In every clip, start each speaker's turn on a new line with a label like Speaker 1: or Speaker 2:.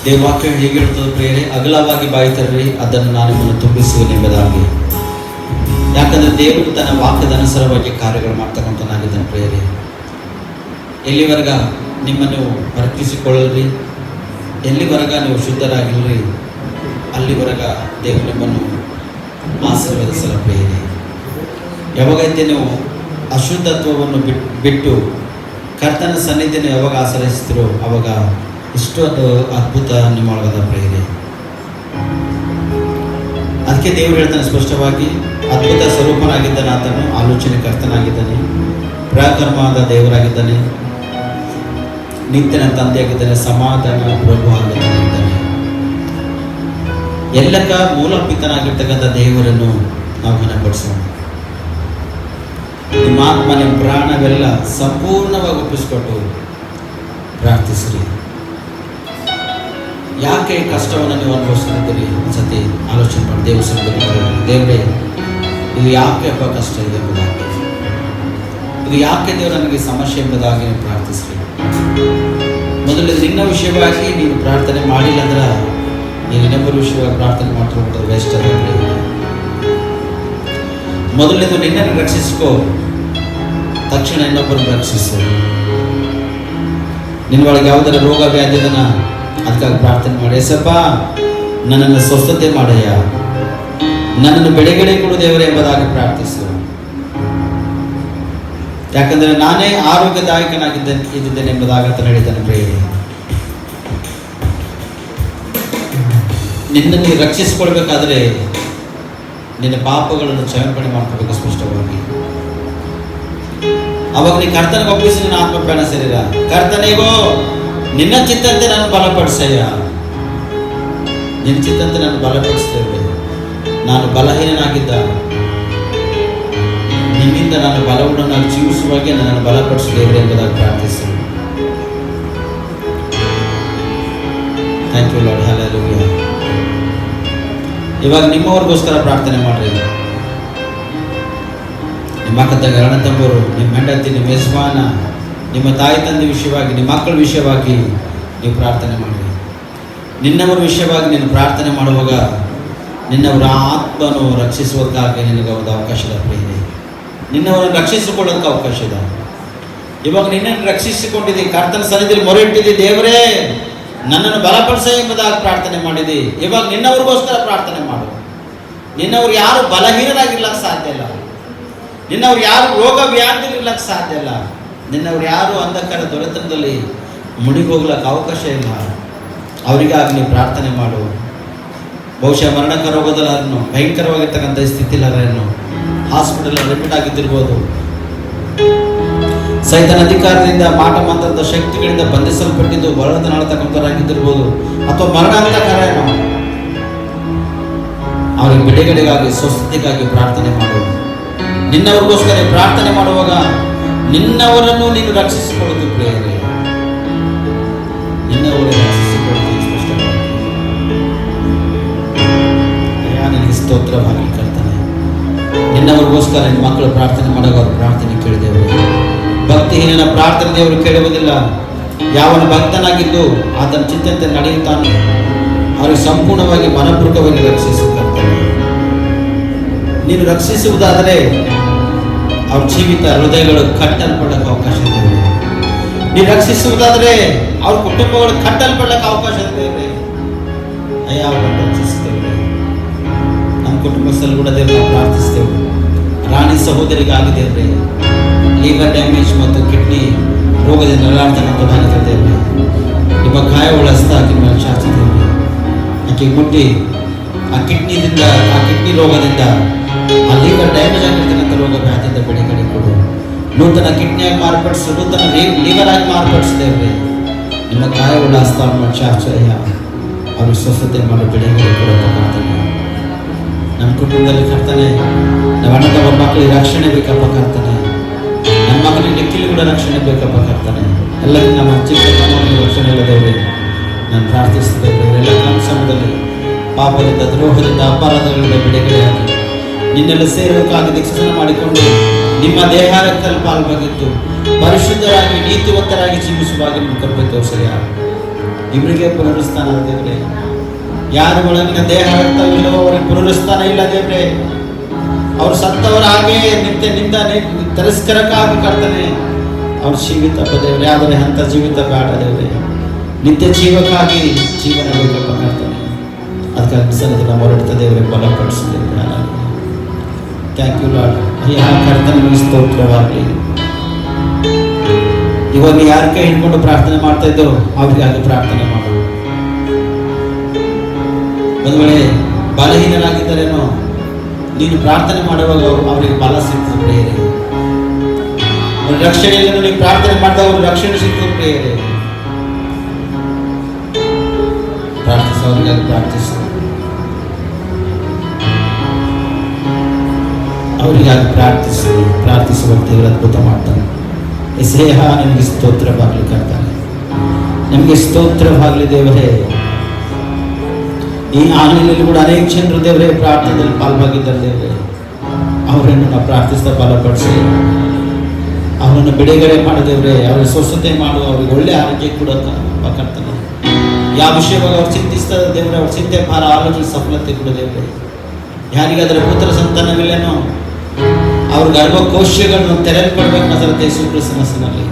Speaker 1: ದೇವವಾಕ್ಯ ಹೇಗೆ ಹೇಳ್ತದೆ ಪ್ರಿಯರೇ, ಅಗಲವಾಗಿ ಬಾಯಿ ತರ್ರಿ, ಅದನ್ನು ನಾನು ನಿಮ್ಮನ್ನು ತುಂಬಿಸುವೆನು ಎಂಬುದಾಗಿ. ಯಾಕಂದರೆ ದೇವರು ತನ್ನ ವಾಕ್ಯದ ಅನುಸಾರವಾಗಿ ಕಾರ್ಯಗಳು ಮಾಡ್ತಕ್ಕಂಥನಾಗಿದ್ದಾನೆ ಪ್ರಿಯರೇ. ಎಲ್ಲಿವರೆಗ ನಿಮ್ಮನ್ನು ಅರ್ಪಿಸಿಕೊಳ್ಳಲ್ರಿ, ಎಲ್ಲಿವರೆಗ ನೀವು ಶುದ್ಧರಾಗಿಲ್ಲರಿ, ಅಲ್ಲಿವರೆಗ ದೇವರು ನಿಮ್ಮನ್ನು ಆಶೀರ್ವದಿಸಲ್ಲ ಪ್ರಿಯರೇ. ಯಾವಾಗೈತೆ ನೀವು ಅಶುದ್ಧತ್ವವನ್ನು ಬಿಟ್ಟು ಕರ್ತನ ಸನ್ನಿಧಿಯನ್ನು ಯಾವಾಗ ಆಶ್ರಯಿಸ್ತೀರೋ ಅವಾಗ ಇಷ್ಟೊಂದು ಅದ್ಭುತ ನಿಮ್ಮೊಳಗದ ಪ್ರಿಯರೇ. ಅದಕ್ಕೆ ದೇವರು ಹೇಳ್ತಾನೆ ಸ್ಪಷ್ಟವಾಗಿ, ಅದ್ಭುತ ಸ್ವರೂಪನಾಗಿದ್ದಾನೆ ಆತನು, ಆಲೋಚನೆ ಕರ್ತನಾಗಿದ್ದಾನೆ, ಪ್ರಾಕರ್ಮದ ದೇವರಾಗಿದ್ದಾನೆ, ನಿತ್ಯನ ತಂದೆಯಾಗಿದ್ದಾನೆ, ಸಮಾಧಾನ ಪ್ರಭು ಆಗಿದ್ದಾನೆ. ಎಲ್ಲಕ್ಕ ಮೂಲ ಪಿತನಾಗಿರ್ತಕ್ಕಂಥ ದೇವರನ್ನು ನಾವು ಘನಪಡಿಸೋಣ. ನಿಮ್ಮ ಆತ್ಮ ನಿಮ್ಮ ಪ್ರಾಣವೆಲ್ಲ ಸಂಪೂರ್ಣವಾಗಿ ಒಪ್ಪಿಸ್ಕೊಟ್ಟು ಪ್ರಾರ್ಥಿಸ್ರಿ. ಯಾಕೆ ಕಷ್ಟವನ್ನು ನೀವು ಅನುಭವಿಸ್ತಿದ್ದೀರಿ ಒಂದ್ಸತಿ ಆಲೋಚನೆ ಮಾಡಿ ದೇವರೇ, ಇದು ಯಾಕೆ ಹಬ್ಬ ಕಷ್ಟ ಇದೆ ಎಂಬುದಾಗಿ, ಇದು ಯಾಕೆ ದೇವರು ನನಗೆ ಸಮಸ್ಯೆ ಎಂಬುದಾಗಿ ನೀವು ಪ್ರಾರ್ಥಿಸ್ರಿ. ಮೊದಲು ನಿನ್ನ ವಿಷಯವಾಗಿ ನೀನು ಪ್ರಾರ್ಥನೆ ಮಾಡಿಲ್ಲ ಅಂದ್ರೆ ನೀನು ಇನ್ನೊಬ್ಬರ ವಿಷಯವಾಗಿ ಪ್ರಾರ್ಥನೆ ಮಾಡ್ಕೊಂಡು ವೇಸ್ಟ್ ಅದ. ಮೊದಲನೇದು ನಿನ್ನನ್ನು ರಕ್ಷಿಸ್ಕೋ, ತಕ್ಷಣ ಇನ್ನೊಬ್ಬರನ್ನು ರಕ್ಷಿಸು. ನಿನ್ನೊಳಗೆ ಯಾವುದರ ರೋಗ ವ್ಯಾಧಿ ಇದನ್ನ ಅದಕ್ಕಾಗಿ ಪ್ರಾರ್ಥನೆ ಮಾಡಿ, ಏಸಪ್ಪ ನನ್ನನ್ನು ಸ್ವಸ್ಥತೆ ಮಾಡಯ್ಯ, ನನ್ನನ್ನು ಬೆಳೆಗಡೆ ಕೊಡು ದೇವರೇ ಎಂಬುದಾಗಿ ಪ್ರಾರ್ಥಿಸು. ಯಾಕಂದರೆ ನಾನೇ ಆರೋಗ್ಯದಾಯಕನಾಗಿದ್ದೇನೆ ಎಂಬುದಾಗಿ ಅಂತ ಹೇಳಿದ್ದಾನೆ ಪ್ರಿಯರೇ. ನಿನ್ನನ್ನು ರಕ್ಷಿಸಿಕೊಳ್ಬೇಕಾದ್ರೆ ನಿನ್ನ ಪಾಪಗಳನ್ನು ಕ್ಷಮಾಪಣೆ ಮಾಡ್ಕೋಬೇಕು ಸ್ಪಷ್ಟವಾಗಿ. ಅವಾಗ ನೀ ಕರ್ತನಿಗೆ ಒಪ್ಪಿಸಿ ನಿನ್ನ ಆತ್ಮ ಪ್ರಾಣ ಶರೀರ, ಕರ್ತನಿಗೋ ನಿನ್ನ ಚಿತ್ತಂತೆ ನಾನು ಬಲಪಡಿಸಯ್ಯ, ನಿನ್ನ ಚಿತ್ತಂತೆ ನಾನು ಬಲಪಡಿಸ್ತೇವೆ. ನಾನು ಬಲಹೀನನಾಗಿದ್ದ, ನಿನ್ನಿಂದ ನಾನು ಬಲವನ್ನು ಜೀವಿಸುವಾಗೆ ನನ್ನನ್ನು ಬಲಪಡಿಸಿದ್ದೇವೆ ಎಂಬುದಾಗಿ ಪ್ರಾರ್ಥಿಸಿ. Thank you Lord, hallelujah. ಇವಾಗ ನಿಮ್ಮವ್ರಿಗೋಸ್ಕರ ಪ್ರಾರ್ಥನೆ ಮಾಡ್ರಿ. ನಿಮ್ಮ ಅಕ್ಕ ತಂಗಿ, ಅಣ್ಣ ತಮ್ಮರು, ನಿಮ್ಮ ಹೆಂಡತಿ, ನಿಮ್ಮ ಯಜಮಾನ, ನಿಮ್ಮ ತಾಯಿ ತಂದೆ ವಿಷಯವಾಗಿ, ನಿಮ್ಮ ಮಕ್ಕಳ ವಿಷಯವಾಗಿ ನೀವು ಪ್ರಾರ್ಥನೆ ಮಾಡಿ. ನಿನ್ನವರ ವಿಷಯವಾಗಿ ನೀನು ಪ್ರಾರ್ಥನೆ ಮಾಡುವಾಗ ನಿನ್ನವರ ಆತ್ಮನು ರಕ್ಷಿಸುವುದಕ್ಕಾಗಿ ನಿನಗೆ ಒಂದು ಅವಕಾಶದ ಪ್ರಿಯರೇ. ನಿನ್ನವರನ್ನು ರಕ್ಷಿಸಿಕೊಳ್ಳೋದಕ್ಕೆ ಅವಕಾಶ ಇದೆ. ಇವಾಗ ನಿನ್ನನ್ನು ರಕ್ಷಿಸಿಕೊಂಡಿದ್ದಿ, ಕರ್ತನ ಸನ್ನಿಧಿಯಲ್ಲಿ ಮೊರೆ ಇಟ್ಟಿದ್ದಿ, ದೇವರೇ ನನ್ನನ್ನು ಬಲಪಡಿಸ ಎಂಬುದಾಗಿ ಪ್ರಾರ್ಥನೆ ಮಾಡಿದಿ. ಇವಾಗ ನಿನ್ನವ್ರಿಗೋಸ್ಕರ ಪ್ರಾರ್ಥನೆ ಮಾಡು. ನಿನ್ನವ್ರು ಯಾರು ಬಲಹೀನರಾಗಿರ್ಲಕ್ಕೆ ಸಾಧ್ಯ ಇಲ್ಲ, ನಿನ್ನವ್ರು ಯಾರು ರೋಗ ವ್ಯಾಧಿ ಇರ್ಲಕ್ಕೆ ಸಾಧ್ಯ ಇಲ್ಲ, ನಿನ್ನವ್ರು ಯಾರು ಅಂಧಕಾರ ದೊರೆತನದಲ್ಲಿ ಮುಡಿಗೋಗ್ಲಕ್ಕೆ ಅವಕಾಶ ಇಲ್ಲ. ಅವರಿಗಾಗಿ ನೀವು ಪ್ರಾರ್ಥನೆ ಮಾಡು. ಬಹುಶಃ ಮರಣಕರ ರೋಗದಲ್ಲರನ್ನು, ಭಯಂಕರವಾಗಿರ್ತಕ್ಕಂಥ ಸ್ಥಿತಿಲರನ್ನು, ಹಾಸ್ಪಿಟಲ್ ಅಡ್ಮಿಟ್ ಆಗಿದ್ದಿರ್ಬೋದು, ಸೈತನ ಅಧಿಕಾರದಿಂದ ಮಾಟ ಮಂತ್ರದ ಶಕ್ತಿಗಳಿಂದ ಬಂಧಿಸಲ್ಪಟ್ಟಿದ್ದು ಬಲದ ನಾಳತಕ್ಕಂಥವರಾಗಿದ್ದಿರ್ಬೋದು, ಅಥವಾ ಮರಣಾಂತಕರ ಅವರಿಗೆ ಬಿಡುಗಡೆಗಾಗಿ, ಸ್ವಸ್ಥತೆಗಾಗಿ ಪ್ರಾರ್ಥನೆ ಮಾಡೋದು. ನಿನ್ನವ್ರಿಗೋಸ್ಕರ ಪ್ರಾರ್ಥನೆ ಮಾಡುವಾಗ ನಿನ್ನವರನ್ನು ನೀನು ರಕ್ಷಿಸಿಕೊಳ್ಳುವುದು ಪ್ರಿಯರೇ, ನಿನ್ನವರನ್ನು ರಕ್ಷಿಸಿಕೊಳ್ಳುವುದು ಸ್ಪಷ್ಟವಾಗಿ. ನಿನಗೆ ಸ್ತೋತ್ರವಾಗಿ ಕರ್ತನೆ. ನಿನ್ನವ್ರಿಗೋಸ್ಕರ ನಿಮ್ಮ ಮಕ್ಕಳು ಪ್ರಾರ್ಥನೆ ಮಾಡುವಾಗ ಅವ್ರ ಪ್ರಾರ್ಥನೆ ಕೇಳಿದೆವು. ಭಕ್ತಿಹೀನನ ಪ್ರಾರ್ಥನೆ ದೇವರು ಕೇಳುವುದಿಲ್ಲ. ಯಾವನ ಭಕ್ತನಾಗಿದ್ದು ಆತನ ಚಿತ್ತಂತೆ ನಡೆಯುತ್ತಾನೆ ಅವರಿಗೆ ಸಂಪೂರ್ಣವಾಗಿ ಮನಪೂರ್ವಕವಾಗಿ ರಕ್ಷಿಸುತ್ತಾರೆ. ನೀನು ರಕ್ಷಿಸುವುದಾದರೆ ಅವ್ರ ಜೀವಿತ ಹೃದಯಗಳು ಕಟ್ಟಲ್ಪಡಕ್ಕೆ ಅವಕಾಶ ಇದೆ. ನೀನು ರಕ್ಷಿಸುವುದಾದರೆ ಅವ್ರ ಕುಟುಂಬಗಳು ಕಟ್ಟಲ್ಪಡಕ್ಕೆ ಅವಕಾಶ ಇದೆ. ಅಯ್ಯ, ಅವರನ್ನು ರಕ್ಷಿಸ್ತೇವೆ. ನಮ್ಮ ಕುಟುಂಬಸ್ಥರು ಕೂಡ ದೇವರನ್ನು ಪ್ರಾರ್ಥಿಸ್ತೇವೆ. ರಾಣಿ ಸಹೋದರಿಗಾಗಿ ದೇವರೇ ಲಿವರ್ ಡ್ಯಾಮೇಜ್ ಮತ್ತು ಕಿಡ್ನಿ ರೋಗದಿಂದ ನರಳಾಡ್ತಾನೆ ತೊಡಗಿದ್ದೇವೆ. ನಿಮ್ಮ ಗಾಯಗಳ ಹಸ್ತ ಆಕೆ ಮೇಲೆ ಚಾಚುತ್ತೇವೆ. ಆಕೆ ಮುಟ್ಟಿ ಆ ಕಿಡ್ನಿ ರೋಗದಿಂದ, ಆ ಲಿವರ್ ಡ್ಯಾಮೇಜ್ ಆಗಿರ್ತಕ್ಕಂಥ ರೋಗ ವ್ಯಾಧಿಯಿಂದ ಬಿಡುಗಡೆ ಕೊಡು. ನೂತನ ಕಿಡ್ನಿಯಾಗಿ ಮಾರ್ಪಡಿಸು, ನೂತನ ಲಿವರ್ ಆಗಿ ಮಾರ್ಪಡಿಸಿದ್ದೇವೆ. ನಿಮ್ಮ ಗಾಯಗಳ ಹಸ್ತವನ್ನು ಚಾಚಯ್ಯ, ಅವರು ಸ್ವಸ್ಥತೆ ಮಾಡಿ ಬಿಡುಗಡೆ ಕೊಡೋದು ಕರ್ತನೆ. ನಮ್ಮ ಕುಟುಂಬದಲ್ಲಿ ಕರ್ತನೆ, ನಮ್ಮ ಅಣ್ಣ ತಮ್ಮ ಮಕ್ಕಳಿಗೆ ರಕ್ಷಣೆ ಬೇಕಪ್ಪ ಕರ್ತನೆ. ನಮ್ಮ ಮಗನಿಗೆ ಲೆಕ್ಕಿಲಿ ಕೂಡ ರಕ್ಷಣೆ ಬೇಕಪ್ಪ ಕರ್ತನೆ. ಎಲ್ಲರಿಗೂ ನಮ್ಮ ಚಿಕ್ಕ ತಮ್ಮನಿಗೆ ರಕ್ಷಣೆ ಇಲ್ಲದೇವೆ ನಾನು ಪ್ರಾರ್ಥಿಸುತ್ತೇವೆ. ಎಲ್ಲ ಕಾಲಸಮಯದಲ್ಲಿ ಪಾಪದಿಂದ, ದ್ರೋಹದಿಂದ, ಅಪರಾಧಗಳಿಂದ ಬಿಡುಗಡೆಯಾಗಿ ನಿನ್ನೆಲ್ಲ ಸೇರೋಕ್ಕಾಗಿ ದೀಕ್ಷಾಸನ ಮಾಡಿಕೊಂಡು ನಿಮ್ಮ ದೇಹಾರಕ್ಕಲ್ಲಿ ಪಾಲ್ಭಾಗಿತ್ತು ಪರಿಶುದ್ಧರಾಗಿ ನೀತಿವಂತರಾಗಿ ಜೀವಿಸುವಾಗ ನಿಮ್ಮ ಕೃಪೆ ತೋರಿಸಲಿ. ಇವರಿಗೆ ಪುನರುತ್ಥಾನ ದೇವ್ರೆ. ಯಾರ ಒಳಗಿನ ದೇಹ ರಕ್ತವಿಲ್ಲವೋ ಅವರಿಗೆ ಪುನರುತ್ಥಾನ ಇಲ್ಲ ದೇವ್ರೆ. ಅವ್ರು ಸತ್ತವರ ಹಾಗೆ ನಿತ್ಯನಿಂದ ತಿರಸ್ಕರಕ್ಕಾಗಿ ಕರ್ತನೆ ಅವ್ರ ಜೀವಿತ ದೇವ್ರೆ. ಆದರೆ ಅಂಥ ಜೀವಿತ ಬೇಡ ದೇವ್ರೆ. ನಿತ್ಯ ಜೀವಕ್ಕಾಗಿ ಜೀವನ ಬೇಕಪ್ಪ ಕರ್ತನೆ. ಅದಕ್ಕಾಗಿ ಸಲದ ಹೊರಡ್ತಾ ದೇವರೇ ಬಲಪಡಿಸಿದ್ದೇವೆ. Thank you lord. ಅಯ್ಯ ಕರ್ತನಿಗೆ ಸ್ತೋತ್ರವಾಗಲಿ. ಇವಾಗ ಯಾರ ಕೈ ಹಿಡ್ಕೊಂಡು ಪ್ರಾರ್ಥನೆ ಮಾಡ್ತಾ ಇದ್ದೋ ಅವ್ರಿಗಾಗಿ ಪ್ರಾರ್ಥನೆ ಮಾಡು. ಒಂದು ವೇಳೆ ಬಲಹೀನರಾಗಿದ್ದಾರೇನೋ ನೀನು ಪ್ರಾರ್ಥನೆ ಮಾಡುವಾಗ ಅವರಿಗೆ ಬಲ ಸಿಗ್ತದೆ ಪ್ರಿಯರೇ. ರಕ್ಷಣೆಯನ್ನು ನೀವು ಪ್ರಾರ್ಥನೆ ಮಾಡಿದಾಗ ಅವರು ರಕ್ಷಣೆ ಸಿಗ್ತದೆ ಪ್ರಿಯರೇ. ಪ್ರಾರ್ಥಿಸೋರಿಗಾಗಿ ಪ್ರಾರ್ಥಿಸು. ಅವರಿಗಾಗಿ ಪ್ರಾರ್ಥಿಸುವ ದೇವರು ಅದ್ಭುತ ಮಾಡ್ತಾನೆ. ಎಸೇಹ ನಿನಗೆ ಸ್ತೋತ್ರವಾಗಲಿ ಕರ್ತಾನೆ. ನಮಗೆ ಸ್ತೋತ್ರವಾಗಲಿ ದೇವರೇ. ಈ ಆನ್ಲೈನಲ್ಲಿ ಕೂಡ ಅನೇಕ ಜನರು ದೇವರೇ ಪ್ರಾರ್ಥನೆಯಲ್ಲಿ ಪಾಲ್ಭಾಗಿದ್ದಾರೆ ದೇವರೇ. ಅವರನ್ನು ನಾವು ಪ್ರಾರ್ಥಿಸ್ತಾ ಬಲಪಡಿಸಿ ಅವರನ್ನು ಬಿಡುಗಡೆ ಮಾಡಿದೇವ್ರೆ. ಅವರ ಸ್ವಸ್ಥತೆ ಮಾಡು. ಅವ್ರಿಗೆ ಒಳ್ಳೆ ಆರೋಗ್ಯ ಕೊಡೋಕೆ ಕರ್ತಾನೆ. ಯಾವ ವಿಷಯವಾಗಿ ಅವ್ರು ಚಿಂತಿಸ್ತಾರೆ ದೇವರೇ, ಅವ್ರ ಚಿಂತೆ ಭಾರ ಆಲೋಚನೆ ಸಫಲತೆ ಕೊಡೋದೇವ್ರೆ. ಯಾರಿಗಾದ್ರೆ ಪುತ್ರ ಸಂತಾನವಿಲ್ಲೇನೋ ಅವ್ರ ಗರ್ಭಕೋಶಗಳನ್ನು ತೆರೆದುಕೊಡ್ಬೇಕು ನಜರತೆ ಯೇಸು ಕ್ರಿಸ್ತನ ಹೆಸರಿನಲ್ಲಿ.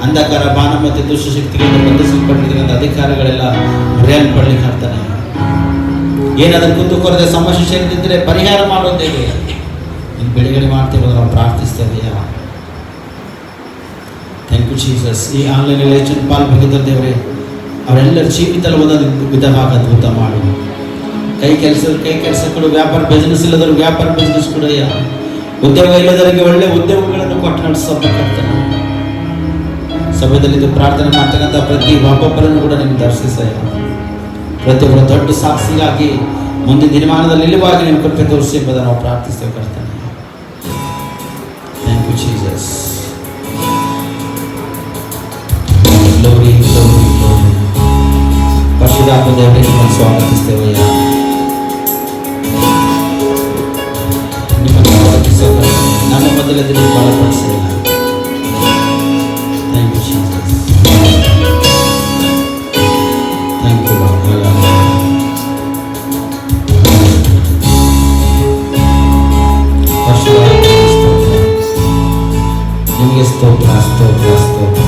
Speaker 1: ಅಂಧಕಾರ ಬಾಣ ಮತ್ತು ದುಷ್ಟಶಕ್ತಿಗಳಿಂದ ಬಂಧಿಸಲ್ಪಟ್ಟಿರ್ತಕ್ಕಂಥ ಅಧಿಕಾರಗಳೆಲ್ಲ ಮುರಿಯಲ್ಪಡ್ಲಿಕ್ಕೆ ಆಗ್ತಾನೆ. ಏನಾದರೂ ಕುಂದುಕೊರತೆ ಸಮಸ್ಯೆ ಸೇರಿದ್ರೆ ಪರಿಹಾರ ಮಾಡೋದೇವೆ. ನೀನು ಬಿಡುಗಡೆ ಮಾಡ್ತೇವೆ ನಾವು ಪ್ರಾರ್ಥಿಸ್ತೇವೆಯಾ. Thank you Jesus. ಈ ಆನ್ಲೈನಲ್ಲಿ ಹೆಚ್ಚಿನ ಪಾಲ್ಭಾಗಿದ್ದಾರೆ ದೇವರೇ. ಅವರೆಲ್ಲರ ಜೀವಿತದಲ್ಲಿ ಒಂದೊಂದು ವಿಧವಾಗಿ ಅದ್ಭುತ ಮಾಡು. ಕೈ ಕೆಲಸ ಕೊಡು. ವ್ಯಾಪಾರ ಬಿಸ್ನೆಸ್ ಇಲ್ಲದವ್ರು ವ್ಯಾಪಾರ ಬಿಸ್ನೆಸ್ ಕೊಡಯ್ಯ. ಉದ್ಯೋಗ ಇಲ್ಲದವರಿಗೆ ಒಳ್ಳೆ ಉದ್ಯೋಗಗಳನ್ನು ಕೊಟ್ಟು ನಡೆಸಬೇಕಾಗ್ತಾನೆ. ಸಭೆಯಲ್ಲಿ ಇದು ಪ್ರಾರ್ಥನೆ ಮಾಡ್ತಕ್ಕಂಥ ಪ್ರತಿ ಒಬ್ಬೊಬ್ಬರನ್ನು ಕೂಡ ನಿಮ್ಗೆ ದರ್ಶಿಸಯ್ಯ. ಪ್ರತಿಯೊಬ್ಬರ ದೊಡ್ಡ ಸಾಕ್ಷಿಗಾಗಿ ಮುಂದಿನ ದಿನಮಾನದಲ್ಲಿ ನಿಲ್ಲುವಾಗಿ ನಿಮ್ಮ ಕೃಪೆ ತೋರಿಸಿ ಎಂಬುದನ್ನು ನಾವು ಪ್ರಾರ್ಥಿಸ್ತೇವೆ ಕರ್ತನೆ. Thank you Jesus. Glory glory glory. ಪರಿಶುದ್ಧಾತ್ಮ ದೇವರಿಗೆ ನಿಮ್ಮನ್ನು ಸ್ವಾಗತಿಸ್ತೇವಯ್ಯ. ನಿಮ್ಮನ್ನು ಸ್ವಾಗತಿಸ್ತೇವೆ. ನಮ್ಮ ಮೊದಲದಲ್ಲಿ ನೀವು ಬಲಪಡಿಸಿಲ್ಲ. Thank you Jesus. Thank you lord. ನಿಮಗೆ ಸ್ತೋತ್ರ ಸ್ತೋತ್ರ ಸ್ತೋತ್ರ.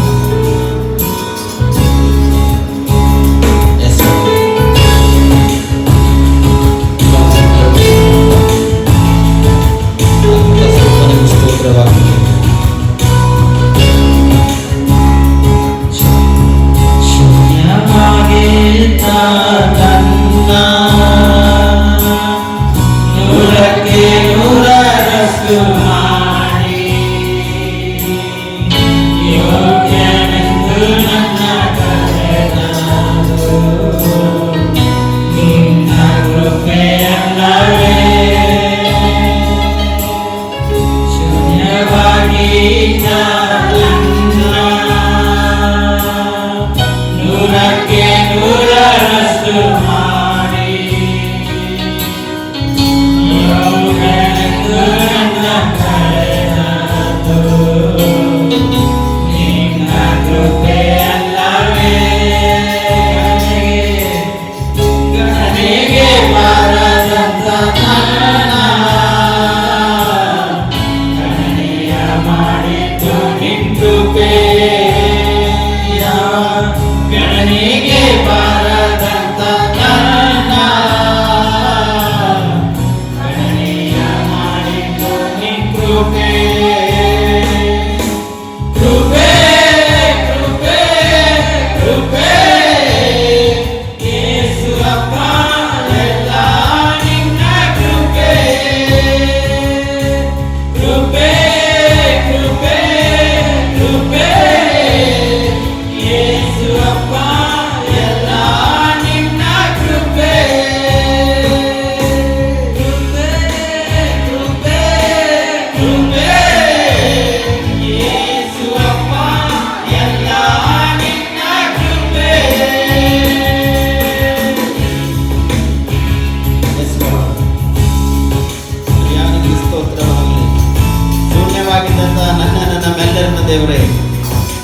Speaker 1: ನಮ್ಮೆಲ್ಲರನ್ನ ದೇವರೇ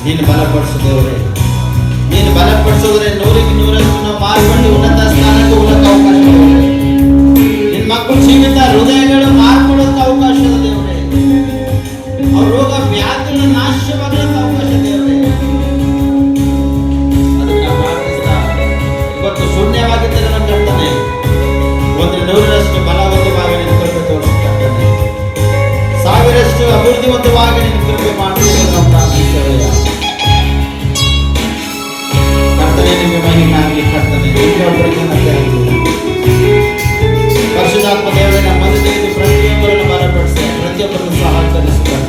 Speaker 1: ನೀನು ಬಲಪಡಿಸು ದೇವರೇ. ನೀನು ಬಲಪಡಿಸಿದ್ರೆ 100ಕ್ಕೆ 100 ನಾವು ಮಾರ್ಪಟ್ಟು ಉನ್ನತ ಸ್ಥಾನಕ್ಕೆ ಹೋಗಕ್ಕೆ ಅವಕಾಶ ಇದೆ. ನಿನ್ನ ಮಕ್ಕಳ ಜೀವಿತ ಹೃದಯಗಳು ಮಾರ್ಪಡೋಕೆ ಅವಕಾಶ ಇದೆ ದೇವರೇ. ಅವ್ರ ರೋಗ ವ್ಯಾಧಿಗಳ ನಾಶವಾಗಲಿಕ್ಕೆ ಅವಕಾಶ ದೇವರೇ. ಅದನ್ನ ಪ್ರಾರ್ಥಿಸ್ತಾ ಇವತ್ತು ಶೂನ್ಯವಾಗಿದ್ದರೆ ನನ್ನ ಕರ್ತನೆ 100ರಷ್ಟು ಬಲವಂತವಾಗಿ ನಿನ್ನ ಕೃಪೆ ತೋರಿಸ್ತಾನೆ, 1000ರಷ್ಟು ಅಭಿವೃದ್ಧಿವಂತವಾಗಿ ನಿನ್ನ ಕೃಪೆ ಮಾಡ್ತೀವಿ ನಾವು ಪ್ರಾರ್ಥಿಸ್ತೇವೆ. ಕರ್ತನೆ ನಿಮಗೆ ಮಹಿಮೆಯಾಗಲಿ. ಕರ್ತನೆ ಒಬ್ಬರಿಗೆ ಮತ್ತೆ ಪರಿಶುದ್ಧಾತ್ಮ ದೇವರೇ ನಮ್ಮ ಮಧ್ಯದಲ್ಲಿ ಪ್ರತಿಯೊಬ್ಬರನ್ನು ಬಲಪಡಿಸಿ ಪ್ರತಿಯೊಬ್ಬರನ್ನು ಸಹಕರಿಸುತ್ತಾರೆ.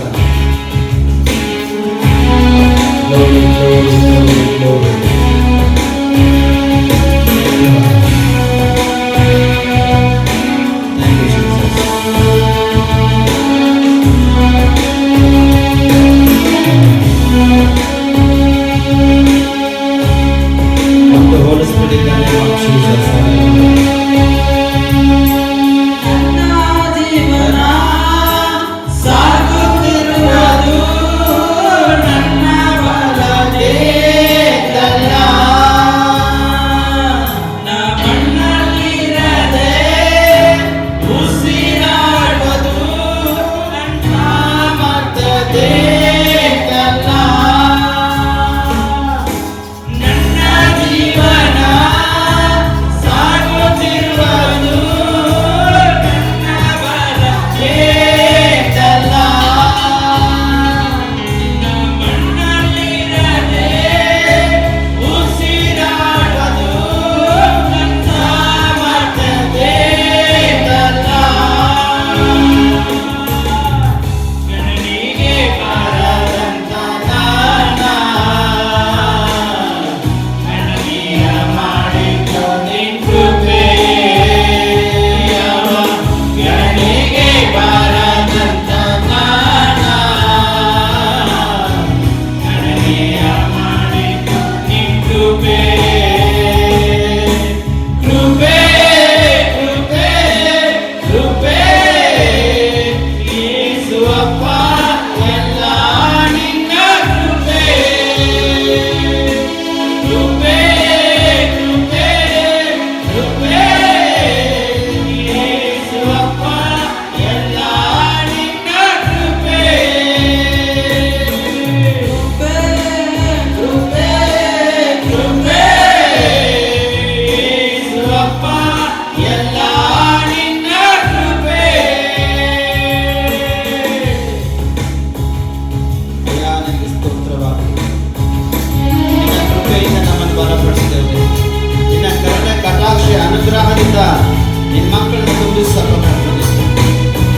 Speaker 1: ನಿನ್ನ ಮಕ್ಕಳನ್ನು ತುಂಬಿಸಬೇಕು.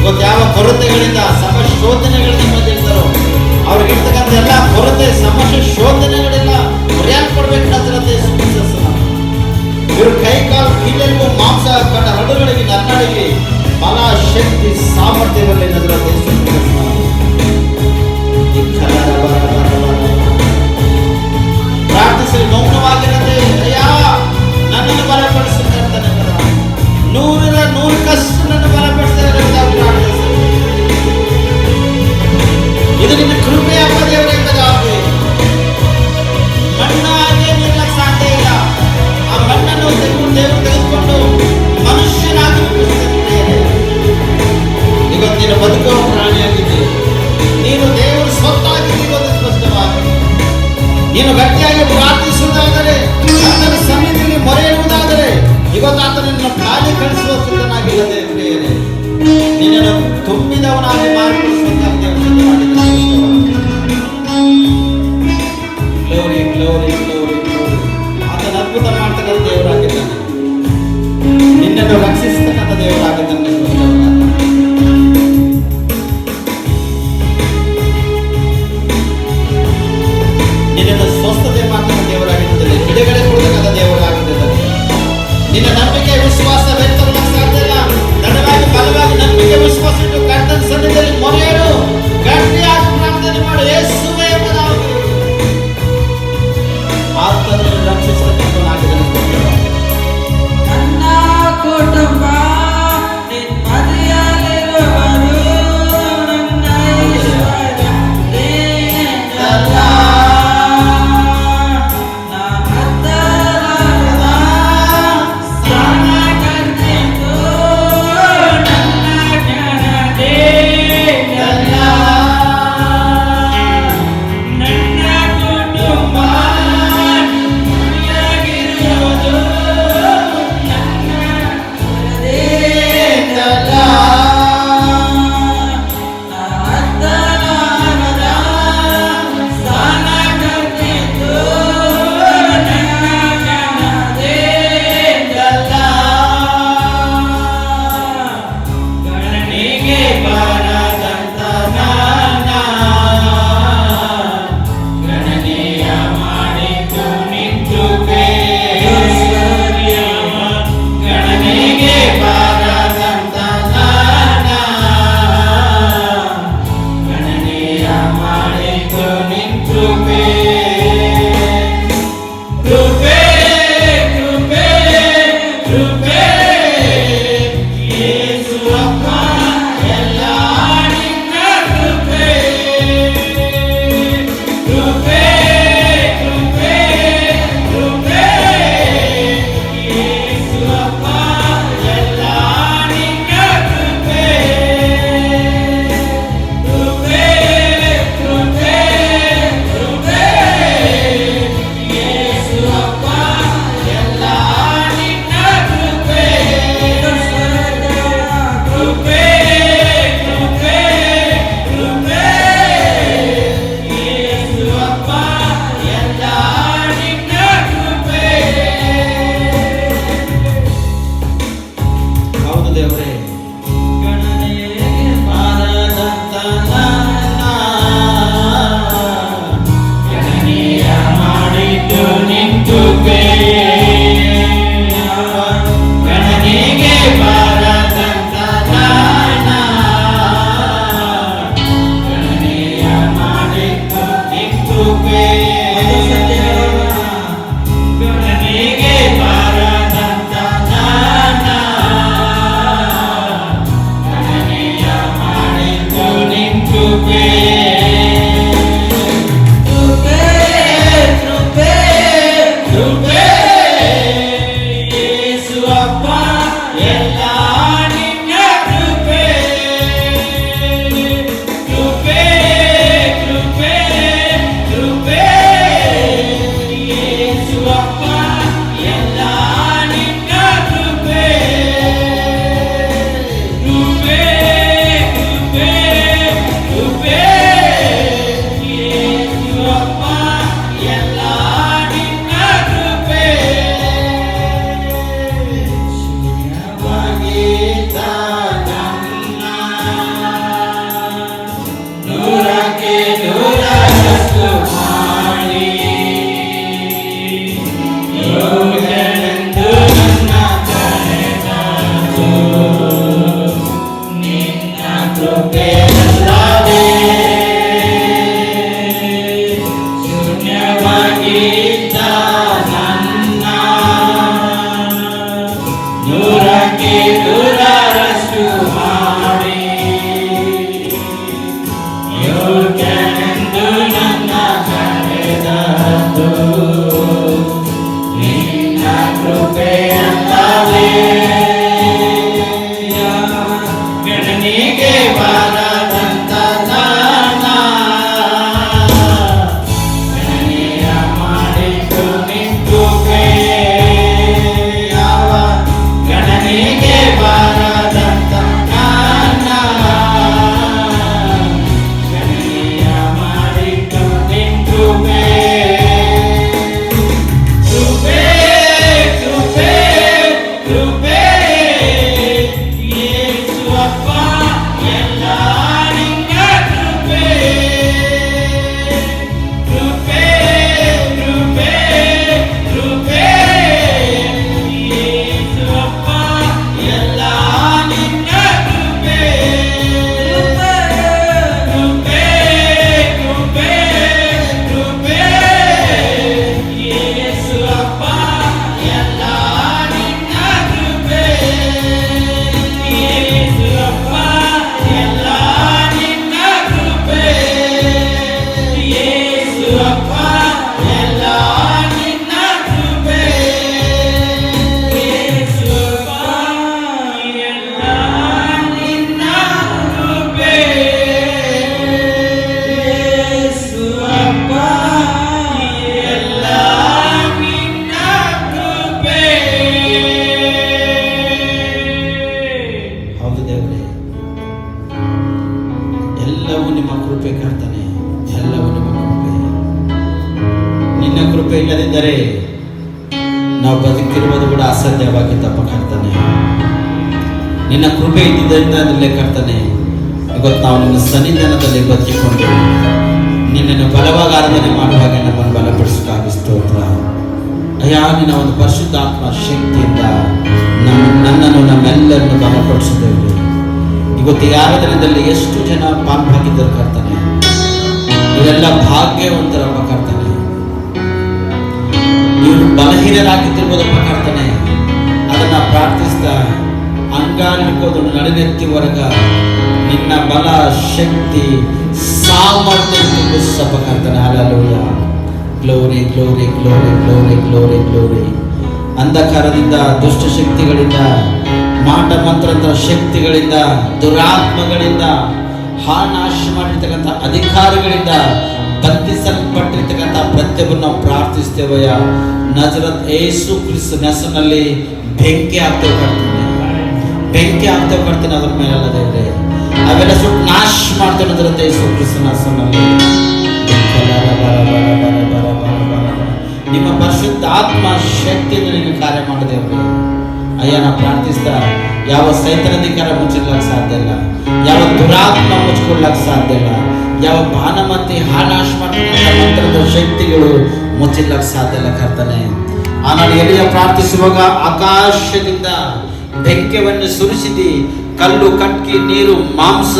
Speaker 1: ಇವತ್ತು ಯಾವ ಕೊರತೆಗಳಿಂದ ಸಮಸ್ಯೆ ಶೋಧನೆಗಳು ನಿಮ್ಮದಿರ್ತಾರೋ ಅವ್ರಿಗಿರ್ತಕ್ಕಂಥ ಎಲ್ಲ ಕೊರತೆ ಸಮಸ್ಯೆ ಶೋಧನೆಗಳೆಲ್ಲ ಕೊಡ್ಬೇಕು. ಇವರು ಕೈ ಕಾಲು ಕೀಲೆಗೂ ಮಾಂಸ ಕಡ ಹರಡುಗಳಿಗೆ ನನ್ನಡಿಗೆ ಬಲ ಶಕ್ತಿ ಸಾಮರ್ಥ್ಯದಲ್ಲಿ ಪ್ರಾರ್ಥಿಸಿ ಮೌನವಾಗಿರದೆ ಅಯ್ಯ ನನ್ನನ್ನು ಬಲಪಡಿಸುತ್ತಾರೆ. 100 ನನ್ನ ಬಲಪಡಿಸಿದರೆ ಇದು ನಿನ್ನ ಕೃಪೆಯ ದೇವರೇ. ಮಣ್ಣಾಗೆ ನಿಲ್ಲಕ್ಕೆ ಸಾಧ್ಯ ಇಲ್ಲ. ಆ ಮಣ್ಣನ್ನು ದೇವರು ತೆಗೆದುಕೊಂಡು ಮನುಷ್ಯನಾಗಿ ಇವತ್ತು ನೀನು ಬದುಕುವ ಪ್ರಾಣಿಯಾಗಿದ್ದೆ. ನೀನು ದೇವರು ಸ್ವತ್ತಾಗಿರುವುದು ಸ್ಪಷ್ಟವಾಗಿ. ನೀನು ಗಟ್ಟಿಯಾಗಿ ಪ್ರಾರ್ಥಿಸುವುದಾದರೆ, ಆತನ ಸನ್ನಿಧಿಯಲ್ಲಿ ಮೊರೆ ಇಡುವುದಾದರೆ ಇವತ್ತು ಆತನನ್ನು ಖಾಲಿ ಕಳಿಸುವ ಸಿದ್ಧನಾಗಿಲ್ಲದೆ ಪ್ರಿಯರೇ, ನಿನ್ನನ್ನು ತುಂಬಿದವನಾಗಿ ಮಾರ್ಪಡಿಸುವಂತಹ ಗ್ಲೋರಿ ಗ್ಲೋರಿ ಗ್ಲೋರಿ ಗ್ಲೋರಿ. ಆತನ ಅದ್ಭುತ ಮಾಡ್ತಕ್ಕಂಥ ದೇವರಾಗಿದ್ದಾನೆ. ನಿನ್ನನ್ನು ರಕ್ಷಿಸ್ತಕ್ಕಂಥ ದೇವರಾಗಿದ್ದಾನೆ. ನಿನ್ನನ್ನು ಸ್ವಸ್ಥತೆ ಮಾಡ್ತಕ್ಕಂಥ ದೇವರಾಗಿದ್ದಾನೆ. ಬಿಡುಗಡೆ ಕೊಡತಕ್ಕಂಥ ದೇವರಾಗಿದ್ದಾನೆ. ನಿನ್ನ ನಂಬಿಕೆ ವಿಶ್ವಾಸ ವ್ಯಕ್ತಪಡಿಸಕ್ಕೆ ಸಾಧ್ಯ ಇಲ್ಲ. ದೃಢವಾಗಿ ಬಲವಾಗಿ ನಂಬಿಕೆ ವಿಶ್ವಾಸ ಇಟ್ಟು ಕರ್ತನ ಸನ್ನಿಧಿಯಲ್ಲಿ ಮೊರೆಯಿಡು. ಗಟ್ಟಿಯಾಗಿ ಪ್ರಾರ್ಥನೆ ಮಾಡು. ಯೇಸುವೇ ಎಂಬುದಾಗಿ ಆತನನ್ನು ರಕ್ಷಿಸತಕ್ಕವನಾಗಿದ್ದಾನೆ.
Speaker 2: ನನ್ನ ಕುಟುಂಬ ನೆಮ್ಮದಿಯಲ್ಲಿರುವುದು ನನ್ನ ಐಶ್ವರ್ಯ ನೀನಲ್ಲ. ಎಲ್ಲ ನಿನ್ನ ಕೃಪೆ ಕೃಪೆ ಕೃಪೆ ಕೃಪೆ ಯೇಸುವಪ್ಪ ಎಲ್ಲ ನಿನ್ನ ಕೃಪೆ ಕೃಪೆ ಕೃಪೆ ಕೃಪೆ ಯೇಸುವಪ್ಪ ಎಲ್ಲ ನಿನ್ನ ಕೃಪೆ ಶೂನ್ಯವಾಗಿದ್ದ ನನ್ನ ನೂರಕ್ಕೆ ನೂರರಷ್ಟು ಮಾಡಿ ಯೋಗನೆಂದು ನನ್ನ ಕರೆದದ್ದು ನಿನ್ನ ಕೃಪೆಯಲ್ಲವೇ ಶೂನ್ಯವಾಗಿದ್ದ ನನ್ನ ನೂರಕ್ಕೆ ನೂರರಷ್ಟು ಮಾಡಿ ಯೋಗ್ಯನೆಂದು ನನ್ನ ಕರೆದದ್ದು ನಿನ್ನ ಕೃಪೆಯಲ್ಲವೇ ಗಣನೆಗೆ ಬಾರದಂತ ದಾನ ಗಣನೆಯ ಮಾಡಿತು ನಿಂತುವೆ ಯಾವ ಗಣನೆಗೆ ಬಾರದಂತ ದಾನ ಗಣನೆಯ ಮಾಡಿತು ನಿಂತುವೆ ಕೃಪೆ ಕೃಪೆ ಕೃಪೆ ಯೇಸುವಪ್ಪ ಎಲ್ಲ ನಿನ್ನ ಕೃಪೆ ಕೃಪೆ ಕೃಪೆ ಕೃಪೆ ಯೇಸುವಪ್ಪ ಎಲ್ಲ ನಿನ್ನ ಕೃಪೆ ಕೃಪೆ ಕೃಪೆ ಕೃಪೆ ಯೇಸುವಪ್ಪ ಎಲ್ಲ ನಿನ್ನ ಕೃಪೆ ಯೇಸುವಪ್ಪ ಎಲ್ಲ ನಿನ್ನ ಕೃಪೆ ಯೇಸುವಪ್ಪ ಎಲ್ಲ ನಿನ್ನ ಕೃಪೆ ಯೇಸುವಪ್ಪ ಎಲ್ಲ ನಿನ್ನ ಕೃಪೆ ಯೇಸುವಪ್ಪ ಎಲ್ಲ ನಿನ್ನ ಕೃಪೆ
Speaker 1: ಹೌದು ದೇವರೇ, ಎಲ್ಲವೂ ನಿಮ್ಮ ಕೃಪೆ ಕರ್ತನೆ, ಎಲ್ಲವೂ ನಿಮ್ಮ ಕೃಪೆ. ನಿನ್ನ ಕೃಪೆ ಇಲ್ಲದಿದ್ದರೆ ನಾವು ಬದುಕಿರುವುದು ಕೂಡ ಅಸಾಧ್ಯವಾಗಿತ್ತಪ್ಪ ಕರ್ತನೆ. ನಿನ್ನ ಕೃಪೆ ಇದ್ದಿದ್ದರಿಂದಲೇ ಕರ್ತನೆ ಇವತ್ತು ನಾವು ನಿನ್ನ ಸನ್ನಿಧಾನದಲ್ಲಿ ಬದುಕಿಕೊಂಡು ನಿನ್ನನ್ನು ಬಲವಾಗಿ ಆರಾಧನೆ ಮಾಡುವಾಗ ನಮ್ಮನ್ನು ಬಲಪಡಿಸೋಕ್ಕಾಗಿ ಸ್ತೋತ್ರ. ಅಯ್ಯ, ನಿನ್ನ ಒಂದು ಪರಿಶುದ್ಧಾತ್ಮ ಶಕ್ತಿಯಿಂದ ನನ್ನನ್ನು ನಮ್ಮೆಲ್ಲರನ್ನು ಬಲಪಡಿಸಿದ್ದೇವೆ. ಇವತ್ತು ಈ ಆರಾಧನೆಯಲ್ಲಿ ಎಷ್ಟು ಜನ ಪಾಲ್ಭಾಗಿದ್ದರು ಕರ್ತನೆ, ಇವರೆಲ್ಲ ಭಾಗ್ಯವಂತರಪ್ಪ ಕರ್ತನೆ. ನೀವು ಬಲಹೀನರಾಗಿದ್ದಿರ್ಬೋದಪ್ಪ ಕರ್ತನೆ, ಅದನ್ನ ಪ್ರಾರ್ಥಿಸ್ತಾ ಅಂಗಾಲಿಕೋದು ನಡೆನೆತ್ತಿವರೆಗ ನಿನ್ನ ಬಲ ಶಕ್ತಿ ಸಾಮರ್ಥ್ಯ ತುಂಬಿಸಪ್ಪ ಕರ್ತನೆ. Hallelujah, glory glory glory glory glory glory. ಅಂಧಕಾರದಿಂದ, ದುಷ್ಟ ಶಕ್ತಿಗಳಿಂದ, ಮಾಟ ಮಂತ್ರದ ಶಕ್ತಿಗಳಿಂದ, ದುರಾತ್ಮಗಳಿಂದ, ನಾಶ ಮಾಡಿರ್ತಕ್ಕಂಥ ಅಧಿಕಾರಿಗಳಿಂದ ಬಂಧಿಸಲ್ಪಟ್ಟಿರ್ತಕ್ಕಂಥ ಪ್ರತಿಯೊಬ್ಬರು ನಾವು ಪ್ರಾರ್ಥಿಸ್ತೇವಯ್ಯ. ನಜರತ್ ಯೇಸು ಕ್ರಿಸ್ತನ ಹೆಸರಿನಲ್ಲಿ ಬೆಂಕಿ ಆಗ್ತೇವೆ ಕರ್ತನೆ, ಬೆಂಕಿ ಆಗ್ತೇವೆ ಕರ್ತನೆ. ಅದ್ರ ಮೇಲೆಲ್ಲ ದೇವರೇ ಅವೆಲ್ಲ ಸುಟ್ಟು ನಾಶ ಮಾಡ್ತೇವೆ ನಜರತ್ ಯೇಸು ಕ್ರಿಸ್ತನ ಹೆಸರಿನಲ್ಲಿ. ನಿಮ್ಮ ಪರಿಶುದ್ಧ ಆತ್ಮ ಶಕ್ತಿಯಿಂದ ನೀವು ಕಾರ್ಯ ಮಾಡಿದೇವ್ರಿ ಅಯ್ಯ. ನಾ ಪ್ರಾರ್ಥಿಸ್ತಾ ಯಾವ ಸೈತನಾಧಿಕಾರ ಮುಚ್ಚಿಡ್ಲಕ್ಕೆ ಸಾಧ್ಯ ಇಲ್ಲ, ಯಾವ ದುರಾತ್ಮ ಮುಚ್ಚಿಕೊಳ್ಳಕ್ಕೆ ಸಾಧ್ಯ ಇಲ್ಲ, ಯಾವ ಭಾನಮತಿ ನಾಶ ಮಾಡ್ತಕ್ಕಂಥ ಮಂತ್ರದ ಶಕ್ತಿಗಳು ಮುಚ್ಚಿಡ್ಲಕ್ಕೆ ಸಾಧ್ಯ ಇಲ್ಲ ಕರ್ತನೆ. ನಾನು ಎಲಿಯ ಪ್ರಾರ್ಥಿಸುವಾಗ ಆಕಾಶದಿಂದ ಬೆಂಕಿಯನ್ನು ಸುರಿಸಿದಿ, ಕಲ್ಲು ಕಟ್ಟಿ ನೀರು ಮಾಂಸ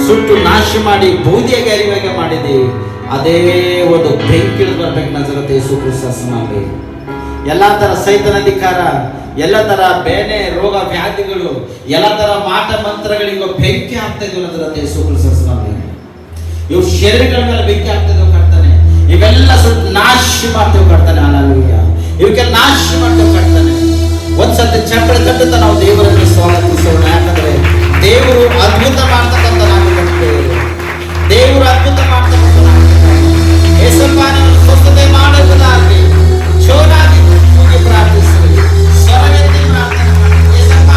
Speaker 1: ಸುಟ್ಟು ನಾಶ ಮಾಡಿ ಬೂದಿಯಾಗಿ ಅರಿವಾಗೆ ಮಾಡಿದೆ. ಅದೇ ಒಂದು ಬೆಂಕಿ ಬರ್ಬೇಕು ನಜರತ್ ಯೇಸು ಕ್ರಿಸ್ತನಲ್ಲಿ. ಎಲ್ಲ ತರ ಸೈತನ ಅಧಿಕಾರ, ಎಲ್ಲ ತರ ಬೇನೆ ರೋಗ ವ್ಯಾಧಿಗಳು, ಎಲ್ಲ ತರ ಮಾಟ ಮಂತ್ರಗಳಿಗೂ ಬೆಂಕಿ ಆಗ್ತಾ ಇದ್ವು ನಜರತ್ ಯೇಸು ಕ್ರಿಸ್ತನಲ್ಲಿ. ಇವು ಶರೀರಗಳ ಮೇಲೆ ಬೆಂಕಿ ಆಗ್ತಿದ್ವು ಕರ್ತಾನೆ. ಇವೆಲ್ಲ ಸುಟ್ಟು ನಾಶ ಮಾಡ್ತೇವೆ ಕರ್ತಾನೆ. ಹಲ್ಲೆಲೂಯಾ. ಇವಕ್ಕೆಲ್ಲ ನಾಶ ಮಾಡ್ತೇವೆ ಕರ್ತಾನೆ. ಒಂದ್ಸತಿ ಚಪ್ಪಳೆ ತಟ್ಟುತ್ತಾ ನಾವು ದೇವರನ್ನು ಸ್ವಾಗತಿಸೋಣ. ಯಾಕಂದ್ರೆ ದೇವರು ಅದ್ಭುತ ಮಾಡ್ತಕ್ಕಂಥ ನಾವು ಕಂಡಿದ್ದೇವೆ. ದೇವರು ಅದ್ಭುತ ಮಾಡ್ತಕ್ಕಂಥ ಯೇಸಪ್ಪನನ್ನು ಸ್ವಸ್ಥತೆ ಮಾಡುವುದಾಗಿ ಜೋರಾಗಿ ಕೂಗಿ ಪ್ರಾರ್ಥಿಸಿ, ಸ್ವರವೆತ್ತಿ ಪ್ರಾರ್ಥನೆ ಮಾಡಿ, ಯೇಸಪ್ಪ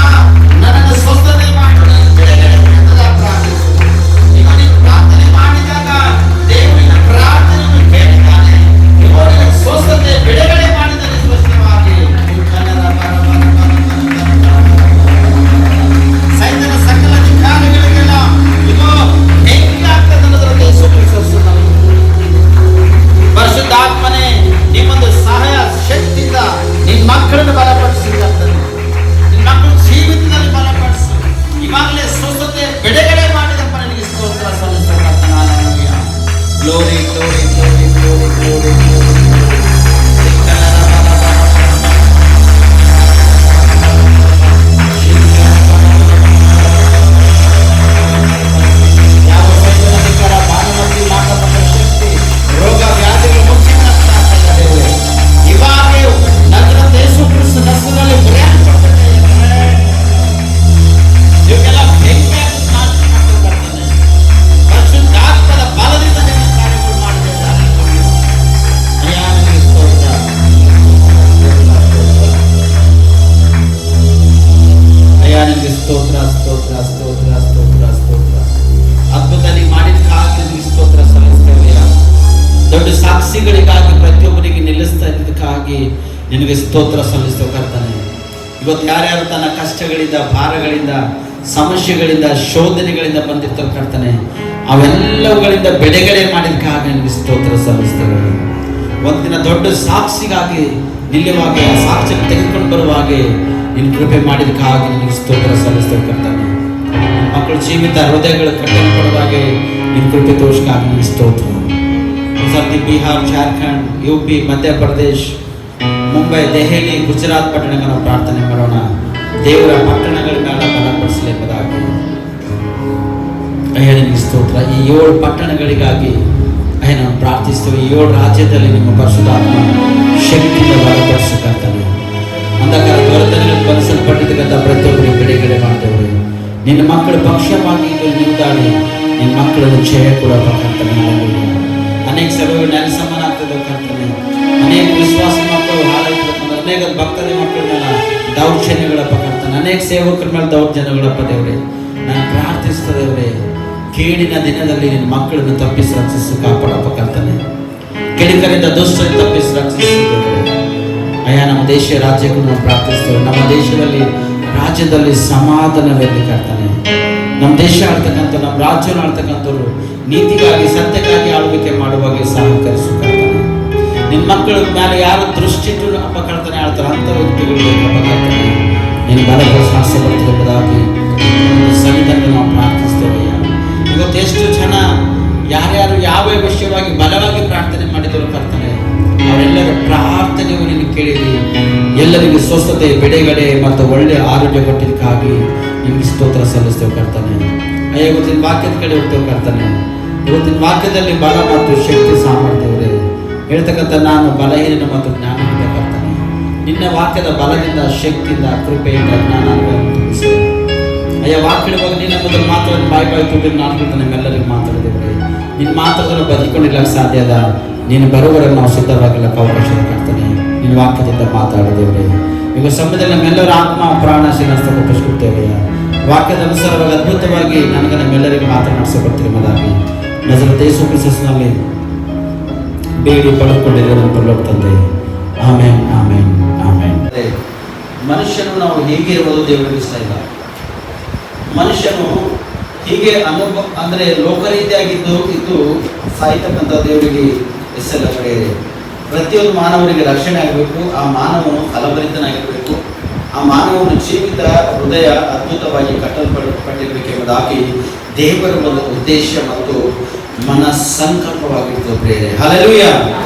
Speaker 1: ನನ್ನನ್ನು ಸ್ವಸ್ಥತೆ ಮಾಡು, ನನ್ನ ಬಿಡುಗಡೆ ಮಾಡುವುದಾಗಿ ಪ್ರಾರ್ಥಿಸು. ಈಗ ನೀವು ಪ್ರಾರ್ಥನೆ ಮಾಡಿದಾಗ ದೇವರಿನ ಪ್ರಾರ್ಥನೆಯನ್ನು ಕೇಳಿದ್ದಾನೆ. ಇವರ ಸ್ವಸ್ಥತೆ ಬಿಡುಗಡೆ ಮಾಡಿದರೆ ಸ್ವಸ್ಥವಾಗಿ ಸೈನ್ಯದ ಸಕಲ ಅಧಿಕಾರಿಗಳಿಗೆಲ್ಲ ಇದು ಹೆಂಗೆ ಆಗ್ತದೆ ಅನ್ನೋದರಲ್ಲಿ ಯೇಸು ಕ್ರಿಸ್ತ ಪರಿಶುದ್ಧಾತ್ಮನೇ ನಿಮ್ಮೊಂದು ಸಹಾಯ ಶಕ್ತಿಯಿಂದ ನಿನ್ನ ಮಕ್ಕಳನ್ನು ಬಲಪಡಿಸಿದ್ದಾನೆ. ನಿನ್ನ ಮಕ್ಕಳು ಜೀವಿತದಲ್ಲಿ ಬಲಪಡಿಸು. ಇವಾಗಲೇ ಸ್ವಸ್ಥತೆ ಬಿಡುಗಡೆ ಮಾಡಿದಪ್ಪ, ನನಗೆ ಸ್ತೋತ್ರ ಸಲ್ಲಿಸೋಣ. Glory glory glory glory glory ರೋಗ ವ್ಯಾಧಿಗಳು ಮುಚ್ಚಿಕೊಳ್ಳುತ್ತದೆ. ಇವಾಗ ನಗರದ ಯೇಸು ಕ್ರಿಸ್ತ ಹೆಸರಿನಲ್ಲಿ ಪ್ರಯಾಣಪಡ್ತದೆ. ಇವಕ್ಕೆಲ್ಲ ಬೆಂಕಿಯಾಗಿ ನಾಶ ಮಾಡ್ತಿರ್ತಾನೆ. ಪರಿಶುದ್ಧಾತ್ಮದ ಬಲದಿಂದ ನಿಮ್ಮ ಕಾರ್ಯಗಳು ಮಾಡಿದ್ದಾರೆ. ಅಯ್ಯ ನಿಮಗೆ ಸ್ತೋತ್ರ. ಅಯ್ಯ ನಿಮಗೆ ಸ್ತೋತ್ರ ಸ್ತೋತ್ರ ಸ್ತೋತ್ರ ಸ್ತೋತ್ರ ಸ್ತೋತ್ರ. ಅದ್ಭುತ ನೀವು ಮಾಡಿದಕ್ಕಾಗಿ ನಿಮಗೆ ಸ್ತೋತ್ರ ಸಲ್ಲಿಸ್ತೇವೆ. ದೊಡ್ಡ ಸಾಕ್ಷಿಗಳಿಗಾಗಿ ಪ್ರತಿಯೊಬ್ಬರಿಗೆ ನಿಲ್ಲಿಸ್ತಾ ಇದ್ದಕ್ಕಾಗಿ ನಿನಗೆ ಸ್ತೋತ್ರ ಸಲ್ಲಿಸ್ತೇವೆ ಕರ್ತನೆ. ಇವತ್ತು ಯಾರ್ಯಾರು ತನ್ನ ಕಷ್ಟಗಳಿಂದ, ಭಾರಗಳಿಂದ, ಸಮಸ್ಯೆಗಳಿಂದ, ಶೋಧನೆಗಳಿಂದ ಬಂದಿರ್ತಾರೆ ಕರ್ತನೆ, ಅವೆಲ್ಲವುಗಳಿಂದ ಬಿಡುಗಡೆ ಮಾಡಿದಕ್ಕಾಗಿ ನಿನಗೆ ಸ್ತೋತ್ರ ಸಲ್ಲಿಸ್ತೇವೆ. ಒಂದಿನ ದೊಡ್ಡ ಸಾಕ್ಷಿಗಾಗಿ ನಿಲ್ಲುವಾಗೆ, ಆ ಸಾಕ್ಷಿ ತೆಗೆದುಕೊಂಡು ಬರುವಾಗೆ ನಿನ್ನ ಕೃಪೆ ಮಾಡಿದಕ್ಕಾಗಿ ನಿನಗೆ ಸ್ತೋತ್ರ ಸಲ್ಲಿಸ್ತೇವೆ ಕರ್ತನೆ. ಮಕ್ಕಳು ಜೀವಿತ ಹೃದಯಗಳು ಕಟ್ಟಲ್ಪಡುವಾಗೆ ನಿನ್ನ ಕೃಪೆ ತೋರಿಸಕ್ಕಾಗಿ ನಿನಗೆ ಸ್ತೋತ್ರ. ಸರ್ತಿ ಬಿಹಾರ್, ಜಾರ್ಖಂಡ್, ಯುಪಿ, ಮಧ್ಯಪ್ರದೇಶ್, ಮುಂಬೈ, ದೆಹಲಿ, ಗುಜರಾತ್ ಪಟ್ಟಣಗಳ ಪ್ರಾರ್ಥನೆ ಮಾಡೋಣ. ದೇವರ ಪಟ್ಟಣಗಳಿಗೆಲ್ಲ ಬಲಪಡಿಸಲೆಂಬುದಾಗಿ ಅಯ್ಯ ನಿಮಗೆ ಸ್ತೋತ್ರ. ಈ 7 ಪಟ್ಟಣಗಳಿಗಾಗಿ ಅಯ್ಯ ನಾವು ಪ್ರಾರ್ಥಿಸ್ತೇವೆ. ಈ 7 ರಾಜ್ಯದಲ್ಲಿ ನಿಮ್ಮ ಪರಿಶುದ್ಧಾತ್ಮ ಶಕ್ತಿಯಿಂದ ಬಲಪಡಿಸಕರ್ತಾನೆ. ಅಂಧಕಾರ ದೊರೆತನಗಳು ಬಲಿಸಲ್ಪಟ್ಟಿದ್ದಕ್ಕಂಥ ಪ್ರತಿಯೊಬ್ಬರಿಗೆ ಬಿಡುಗಡೆ ಮಾಡ್ತೇವೆ. ನಿನ್ನ ಮಕ್ಕಳ ಪಕ್ಷವಾಗಿ ನಿಂತಾಡಿ ನಿನ್ನ ಮಕ್ಕಳನ್ನು ಜಯ ಕೊಡಬೇಕಂತಾನೆ. ಅನೇಕ ಸಭೆಗಳು ನೆಲಸಮಾನ ಆಗ್ತದೆ ಕರ್ತನೆ. ಅನೇಕ ವಿಶ್ವಾಸ ಮಕ್ಕಳು ಹಾಳಾಗ್ತಕ್ಕಂಥ ಅನೇಕ ಭಕ್ತರ ಮಕ್ಕಳ ಮೇಲೆ ದೌರ್ಜನ್ಯಗಳಪ್ಪ ಕರ್ತನೆ. ಅನೇಕ ಸೇವಕರ ಮೇಲೆ ದೌರ್ಜನ್ಯಗಳಪ್ಪ ದೇವರೇ. ನಾನು ಪ್ರಾರ್ಥಿಸ್ತದೇವ್ರೆ, ಕೇಡಿನ ದಿನದಲ್ಲಿ ನಿನ್ನ ಮಕ್ಕಳನ್ನು ತಪ್ಪಿಸಿ ರಕ್ಷಿಸಿ ಕಾಪಾಡಪ್ಪ ಕರ್ತನೆ. ಕೆಡುಕರಿಂದ ದುಷ್ಟರಿಂದ ತಪ್ಪಿಸಿ ರಕ್ಷಿಸಿದ್ದೇವೆ. ಅಯ್ಯ ನಮ್ಮ ದೇಶ ರಾಜ್ಯಕ್ಕೂ ನಾವು ಪ್ರಾರ್ಥಿಸ್ತೇವೆ. ನಮ್ಮ ದೇಶದಲ್ಲಿ ರಾಜ್ಯದಲ್ಲಿ ಸಮಾಧಾನವೆಲ್ಲಿ ಕರ್ತನೆ. ನಮ್ಮ ದೇಶ ಆಳ್ತಕ್ಕಂಥ, ನಮ್ಮ ರಾಜ್ಯವನ್ನು ಆಳ್ತಕ್ಕಂಥವ್ರು ನೀತಿಗಾಗಿ, ಸತ್ಯಕ್ಕಾಗಿ ಆಳ್ವಿಕೆ ಮಾಡುವಾಗ ಸಹಕರಿಸು ಕರ್ತನೆ. ನಿನ್ನ ಮಕ್ಕಳ ಮೇಲೆ ಯಾರು ದೃಷ್ಟಿಟ್ಟು ಅಪಕರ್ತನೆ ಆಳ್ತಾರೆ ಅಂತ ವ್ಯಕ್ತಿಗಳು ಅಪಕರ್ತನೆ ನಿನ್ನ ಬಲಕ್ಕೆ ಸಾಹಸ ಬರ್ತದೆ ಸನ್ನಿಧಾನ ನಾವು ಪ್ರಾರ್ಥಿಸ್ತೇವೆ. ಇವತ್ತು ಎಷ್ಟು ಜನ ಯಾರ್ಯಾರು ಯಾವ ವಿಷಯವಾಗಿ ಬಲವಾಗಿ ಪ್ರಾರ್ಥನೆ ಮಾಡಿದರು ಕರ್ತನೆ, ಅವರೆಲ್ಲರ ಪ್ರಾರ್ಥನೆಯು ನಿನ್ನ ಕೇಳಿರಿ. ಎಲ್ಲರಿಗೂ ಸ್ವಸ್ಥತೆ, ಬಿಡುಗಡೆ ಮತ್ತು ಒಳ್ಳೆಯ ಆರೋಗ್ಯ ಕೊಟ್ಟಿದ್ದಕ್ಕಾಗಿ ನಿಮ್ಗೆ ಸ್ತೋತ್ರ ಸಲ್ಲಿಸ್ತೇವೆ ಕರ್ತನೆ. ಅಯ್ಯ ಇವತ್ತಿನ ವಾಕ್ಯದ ಕಡೆ ಹೋಗ್ತೇವೆ ಕರ್ತನೆ. ಇವತ್ತಿನ ವಾಕ್ಯದಲ್ಲಿ ಬಲ ಮತ್ತು ಶಕ್ತಿ ಸಾಮರ್ಥ್ಯವರೇ ಹೇಳ್ತಕ್ಕಂಥ ನಾನು ಬಲಹೀನ ಮತ್ತು ಜ್ಞಾನದಿಂದ ಕರ್ತನೆ. ನಿನ್ನ ವಾಕ್ಯದ ಬಲದಿಂದ, ಶಕ್ತಿಯಿಂದ, ಕೃಪೆಯಿಂದ ಜ್ಞಾನವನ್ನು ತುಂಬಿಸಿ ಅಯ್ಯ ವಾಕ್ಯವಾಗ ನಿನ್ನ ಮೊದಲು ಮಾತಾಡೋದು ಬಾಯಿ ತುಟಿ ನಾಲ್ಕು ನಮ್ಮೆಲ್ಲರಿಗೂ ಮಾತಾಡಿದೇವ್ರೆ. ನಿನ್ನ ಮಾತಾಡೋದನ್ನು ಬದುಕೊಂಡಿರ್ಲಕ್ಕೆ ಸಾಧ್ಯ ಅದ. ನೀನು ಬರುವವರೆಗೆ ನಾವು ಸಿದ್ಧವಾಗಿಲ್ಲಕ್ಕೆ ಅವಕಾಶ ಕರ್ತನೆ. ನಿನ್ನ ವಾಕ್ಯದಿಂದ ಮಾತಾಡಿದೇವ್ರೆ. ಈಗ ಸಮಯದಲ್ಲಿ ನಮ್ಮೆಲ್ಲರ ಆತ್ಮ ಪ್ರಾಣ ಶಿರಸ್ತ ಒಪ್ಪಿಸ್ಕೊಡ್ತೇವೆ. ವಾಕ್ಯದ ಅನುಸಾರವಾಗಿ ಅದ್ಭುತವಾಗಿ ನನಗೆ ನಮ್ಮೆಲ್ಲರಿಗೂ ಮಾತನಾಡಿಸಬರ್ತೀರಿ ಮದಾಗಿ ನಜರೇತ ಯೇಸು ಕ್ರಿಸ್ತನಲ್ಲಿ ಬೇಡಿ ಪಡೆದುಕೊಂಡಿರೋ ನಮ್ಮ ಪರಲೋಕ ತಂದೆ. ಆಮೇನ್ ಆಮೇನ್ ಆಮೇನ್. ಮನುಷ್ಯನು ನಾವು ಹೀಗೆ ಇರುವುದು ದೇವರಿಗೆ ಇಷ್ಟ ಇಲ್ಲ. ಮನುಷ್ಯನು ಹೀಗೆ ಅನುಭವ ಅಂದರೆ ಲೋಕರೀತಿಯಾಗಿದ್ದು ಇದ್ದು ಸಾಯ್ತಕ್ಕಂಥ ದೇವರಿಗೆ ಹೆಸಲ್ಲ ಕಡೆಯಿದೆ. ಪ್ರತಿಯೊಂದು ಮಾನವರಿಗೆ ರಕ್ಷಣೆ ಆಗಬೇಕು. ಆ ಮಾನವನು ಫಲಭರಿತನಾಗಿರಬೇಕು. ಆ ಮಾನವನ ಜೀವಿತ ಹೃದಯ ಅದ್ಭುತವಾಗಿ ಕಟ್ಟಲ್ಪಟ್ಟಿರಬೇಕೆಂಬುದಾಗಿ ದೇವರ ಒಂದು ಉದ್ದೇಶ ಮತ್ತು ಮನಸ್ಸಂಕಲ್ಪವಾಗಿರ್ತದೆ ಪ್ರೇರೆ. ಹಲ್ಲೆಲೂಯ.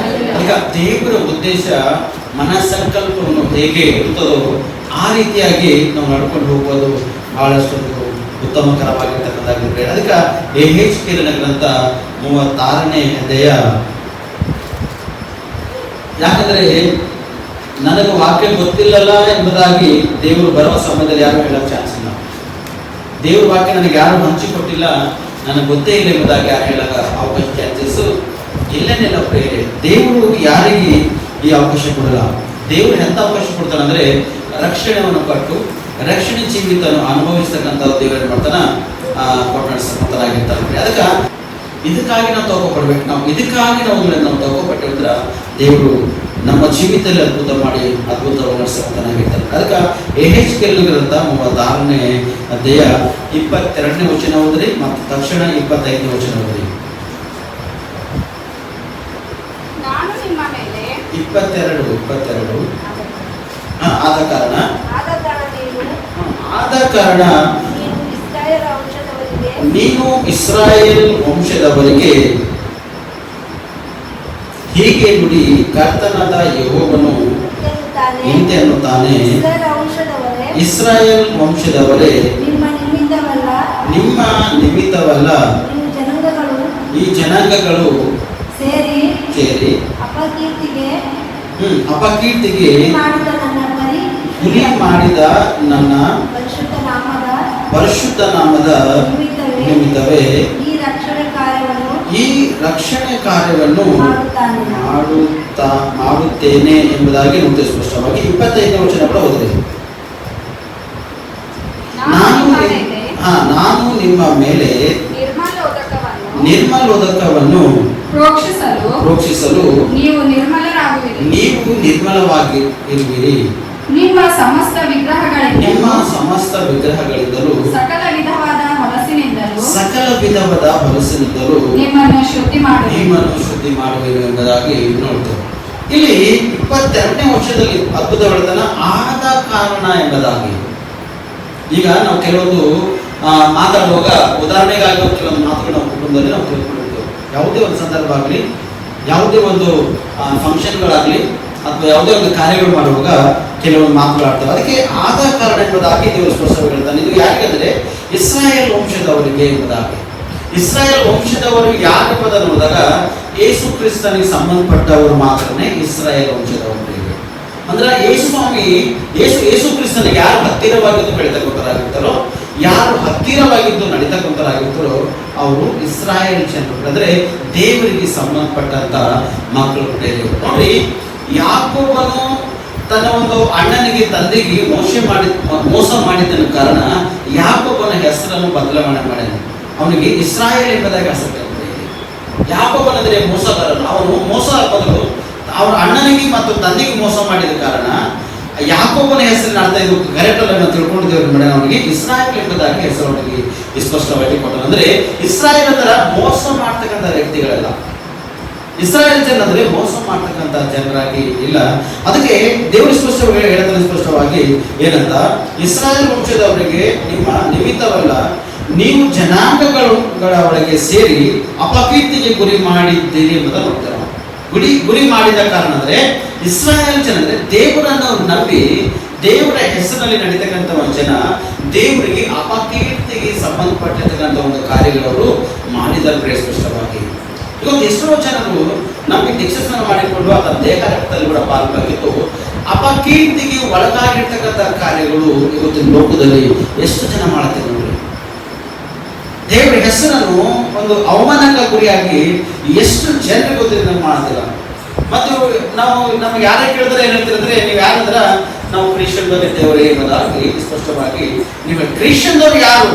Speaker 1: ಈಗ ದೇವರ ಉದ್ದೇಶ ಮನಸ್ಸಂಕಲ್ಪವನ್ನು ಹೇಗೆ ಇರ್ತದೋ ಆ ರೀತಿಯಾಗಿ ನಾವು ನಡ್ಕೊಂಡು ಹೋಗೋದು ಬಹಳಷ್ಟು ಉತ್ತಮಕರವಾಗಿರ್ತಕ್ಕಂಥಾಗಿರ್ತಾರೆ. ಅದಕ್ಕೆ ಯೆಹೆಜ್ಕೇಲನ ಗ್ರಂಥ 36ನೇ ಅಧ್ಯಾಯ. ಯಾಕಂದರೆ ನನಗೆ ವಾಕ್ಯ ಗೊತ್ತಿಲ್ಲಲ್ಲ ಎಂಬುದಾಗಿ ದೇವರು ಬರುವ ಸಮಯದಲ್ಲಿ ಯಾರು ಹೇಳೋಕ್ಕೆ ಚಾನ್ಸ್ ಇಲ್ಲ. ದೇವ್ರ ವಾಕ್ಯ ನನಗೆ ಯಾರು ಹಂಚಿಕೊಟ್ಟಿಲ್ಲ, ನನಗೆ ಗೊತ್ತೇ ಇಲ್ಲ ಎಂಬುದಾಗಿ ಯಾರು ಹೇಳಕ ಅವಕಾಶ ಚಾನ್ಸಸ್ ಇಲ್ಲೇನಿಲ್ಲ ಪ್ರೇರೆ. ದೇವರು ಯಾರಿಗೆ ಈ ಅವಕಾಶ ಕೊಡಲ್ಲ. ದೇವರು ಎಂತ ಅವಕಾಶ ಕೊಡ್ತಾನಂದ್ರೆ ರಕ್ಷಣೆಯನ್ನು ಕೊಟ್ಟು ರಕ್ಷಣೆ ಜೀವಿತವನ್ನು ಅನುಭವಿಸ್ತಕ್ಕಂಥ ದೇವರು ಮಾಡ್ತಾನ ಕೊಟ್ಟು ನಡೆಸ್ತಕ್ಕಂಥದ್ದಾಗಿರ್ತಾರೆ. ಅದಕ್ಕೆ ಇದಕ್ಕಾಗಿ ನಾವು ತಗೋಪಡ್ಬೇಕು. ಇದಕ್ಕಾಗಿ ನಾವು ತಗೋಪಟ್ಟೆ ಅಂದ್ರೆ ದೇವರು ನಮ್ಮ ಜೀವಿತದಲ್ಲಿ ಅದ್ಭುತ ಮಾಡಿ ಅದ್ಭುತವಾಗಿ ನಡೆಸ್ತಕ್ಕಂಥದ್ದಾಗಿರ್ತಾರೆ. ಅದಕ್ಕೆ ಎಹೆಚ್ಕೆಲ್ ಗ್ರಂಥ 36ನೇ ಅಧ್ಯಾಯ 22ನೇ ವಚನ ಓದ್ರಿ ಮತ್ತು ತಕ್ಷಣ 25ನೇ ವಚನ ಓದ್ರಿ. 22 ಆದ ಕಾರಣ ನೀನು ಇಸ್ರಾಯೇಲ್ ವಂಶದವರಿಗೆ ಹೀಗೆ ನುಡಿ, ಕರ್ತನಾದ ಯೆಹೋವನು ಇಂತೆ ಅನ್ನುತ್ತಾನೆ, ಇಸ್ರಾಯೇಲ್ ವಂಶದವರೇ, ನಿಮ್ಮ ನಿಮಿತ್ತವಲ್ಲ ಈ ಜನಾಂಗಗಳು ಸೇರಿ ಅಪಕೀರ್ತಿಗೆ ಗುರಿ ಮಾಡಿದ ನನ್ನ ಪರಿಶುದ್ಧ ನಾಮದ ನಿಮಿತ್ತವೇ ಈ ರಕ್ಷಣೆ ಕಾರ್ಯವನ್ನು ಮಾಡುತ್ತೇನೆ ಎಂಬುದಾಗಿ ನೋಡ್ತೇವೆ ಸ್ಪಷ್ಟವಾಗಿ. 25ನೇ ವಚನ ಕೂಡ ಓದಿದೆ. ನಾನು ನಿಮ್ಮ ಮೇಲೆ ನಿರ್ಮಲೋದಕವನ್ನು ಪ್ರೋಕ್ಷಿಸಲು ನೀವು ನಿರ್ಮಲವಾಗಿ ಇರುವಿರಿ.
Speaker 3: ನಿಮ್ಮ ಸಮಸ್ತ
Speaker 1: ವಿಗ್ರಹಗಳಿಂದಲೂ
Speaker 3: ಸಕಲ ವಿಧವಾದ
Speaker 1: ಹೊಲಸಿನಿಂದಲೂ
Speaker 3: ನಿಮ್ಮನ್ನು ಶುದ್ಧಿ
Speaker 1: ಮಾಡುವಿರಿ ಎಂಬುದಾಗಿ ನೋಡ್ತೇವೆ. ಇಲ್ಲಿ 22ನೇ ವರ್ಷದಲ್ಲಿ ಅದ್ಭುತಗಳನ್ನ ಆದ ಕಾರಣ ಎಂಬುದಾಗಿ. ಈಗ ನಾವು ಕೆಲವೊಂದು ಮಾತಾಡುವಾಗ ಉದಾಹರಣೆಗಾಗಿ ಕೆಲವೊಂದು ಮಾತುಗಳು ನಾವು ಕುಟುಂಬದಲ್ಲಿ ನಾವು ತಿಳ್ಕೊಂಡಿರ್ತೇವೆ. ಯಾವುದೇ ಒಂದು ಸಂದರ್ಭ ಆಗಲಿ, ಯಾವುದೇ ಒಂದು ಫಂಕ್ಷನ್ಗಳಾಗಲಿ ಅಥವಾ ಯಾವುದೇ ಒಂದು ಕಾರ್ಯಗಳು ಮಾಡುವಾಗ ಕೆಲವೊಂದು ಮಾತುಗಳಾಡ್ತವೆ. ಅದಕ್ಕೆ ಆದ ಕಾರಣ ಎಂಬುದಾಗಿ ದೇವರು ಸ್ಪಷ್ಟವಾಗಿ ಹೇಳ್ತಾನೆ. ಇದು ಯಾಕೆಂದರೆ ಇಸ್ರಾಯೇಲ್ ವಂಶದವರಿಗೆ ಎಂಬುದಾಗಿ. ಇಸ್ರಾಯೇಲ್ ವಂಶದವರು ಯಾರೆಂಬುದ ನೋಡಿದಾಗ ಯೇಸು ಕ್ರಿಸ್ತನಿಗೆ ಸಂಬಂಧಪಟ್ಟವರು ಮಾತ್ರನೇ ಇಸ್ರಾಯೇಲ್ ವಂಶದವರಿಗೆ. ಅಂದ್ರೆ ಯೇಸು ಕ್ರಿಸ್ತನಿಗೆ ಯಾರು ಹತ್ತಿರವಾಗಿದ್ದು ಬೆಳೀತಕ್ಕಂಥರಾಗಿರ್ತಾರೋ, ಯಾರು ಹತ್ತಿರವಾಗಿದ್ದು ನಡೀತಕ್ಕಂಥರಾಗಿರ್ತಾರೋ ಅವರು ಇಸ್ರಾಯೇಲ್ ಜನರು, ಅಂದ್ರೆ ದೇವರಿಗೆ ಸಂಬಂಧಪಟ್ಟಂತ ಮಕ್ಕಳು ದೇವರು. ನೋಡಿ, ಯಾಕೋಬನು ತನ್ನ ಒಂದು ಅಣ್ಣನಿಗೆ ತಂದೆಗೆ ಮೋಸ ಮಾಡಿದ ಕಾರಣ ಯಾಕೋಬನ ಹೆಸರನ್ನು ಬದಲಾವಣೆ ಮಾಡಿದ. ಅವನಿಗೆ ಇಸ್ರಾಯೇಲ್ ಎಂಬುದಾಗಿ ಹೆಸರು. ಯಾಕೋಬನಂದ್ರೆ ಮೋಸಗಾರನು. ಅವನು ಮೋಸ ಬದಲು ಅವನ ಅಣ್ಣನಿಗೆ ಮತ್ತು ತಂದೆಗೆ ಮೋಸ ಮಾಡಿದ ಕಾರಣ ಯಾಕೋಬನ ಹೆಸರಿನ ಅರ್ಥ ಇದು ಕರೆಕ್ಟಲ್ಲ ತಿಳ್ಕೊಂಡಿದ್ದೇವೆ ಮೇಡಮ್. ಅವನಿಗೆ ಇಸ್ರಾಯೇಲ್ ಎಂಬುದಾಗಿ ಹೆಸರು ಅವನಿಗೆ ಸ್ಪಷ್ಟವಾಗಿ ಕೊಟ್ಟರು. ಅಂದ್ರೆ ಇಸ್ರಾಯೇಲ್ ಅಂದ್ರೆ ಮೋಸ ಮಾಡ್ತಕ್ಕಂಥ ವ್ಯಕ್ತಿಗಳೆಲ್ಲ. ಇಸ್ರಾಯೇಲ್ ಜನ ಅಂದ್ರೆ ಮೋಸ ಮಾಡ್ತಕ್ಕಂಥ ಜನರಾಗಿ ಇಲ್ಲ. ಅದಕ್ಕೆ ದೇವರು ಸ್ಪಷ್ಟವಾಗಿ ಹೇಳ್ತಾನೆ, ಸ್ಪಷ್ಟವಾಗಿ ಏನಂತ, ಇಸ್ರಾಯೇಲ್ ವಂಶದವರಿಗೆ ನಿಮ್ಮ ನಿಮಿತ್ತವಲ್ಲ, ನೀವು ಜನಾಂಗಗಳ ಒಳಗೆ ಸೇರಿ ಅಪಕೀರ್ತಿಗೆ ಗುರಿ ಮಾಡಿದ್ದೀರಿ ಎಂಬುದನ್ನು ನೋಡ್ತಾರೆ. ಗುರಿ ಮಾಡಿದ ಕಾರಣ ಅಂದ್ರೆ ಇಸ್ರಾಯೇಲ್ ಜನ ಅಂದ್ರೆ ದೇವರನ್ನು ನಂಬಿ ದೇವರ ಹೆಸರಿನಲ್ಲಿ ನಡೀತಕ್ಕಂಥ ಒಂದು ಜನ ದೇವರಿಗೆ ಅಪಕೀರ್ತಿಗೆ ಸಂಬಂಧಪಟ್ಟಿರ್ತಕ್ಕಂಥ ಒಂದು ಕಾರ್ಯಗಳವರು ಮಾಡಿದ್ದಾರೆ ಸ್ಪಷ್ಟವಾಗಿ. ಇವತ್ತು ಎಷ್ಟೋ ಜನರು ನಮಗೆ ದೀಕ್ಷಾಸ್ನಾನ ಮಾಡಿಕೊಂಡು ಅದರ ದೇಹ ರಕ್ತದಲ್ಲಿ ಕೂಡ ಪಾಲ್ವಾಗಿದ್ದು ಅಪಕೀರ್ತಿಗೆ ಒಳಗಾಗಿರ್ತಕ್ಕಂಥ ಕಾರ್ಯಗಳು ಇವತ್ತಿನ ಲೋಕದಲ್ಲಿ ಎಷ್ಟು ಜನ ಮಾಡುತ್ತಾರೆ ನೋಡಿ. ದೇವರ ಹೆಸರನ್ನು ಒಂದು ಅವಮಾನಕ್ಕೆ ಗುರಿಯಾಗಿ ಎಷ್ಟು ಜನರಿಗೆ ಗೊತ್ತಿದೆ ನಮ್ಗೆ ಮಾಡೋದಿಲ್ಲ. ಮತ್ತು ನಮ್ಗೆ ಯಾರೇ ಕೇಳಿದ್ರೆ ಏನ್ ಹೇಳ್ತೀರಿ ಅಂದ್ರೆ, ನೀವು ಯಾರಂದ್ರ ನಾವು ಕ್ರಿಶ್ಚಿಯನ್ದವ್ರು ಇದ್ದೇವ್ರಿ ಎಂಬುದಾಗಿ ಸ್ಪಷ್ಟವಾಗಿ. ನೀವು ಕ್ರಿಶ್ಚಿಯನ್ದವ್ರು ಯಾರು?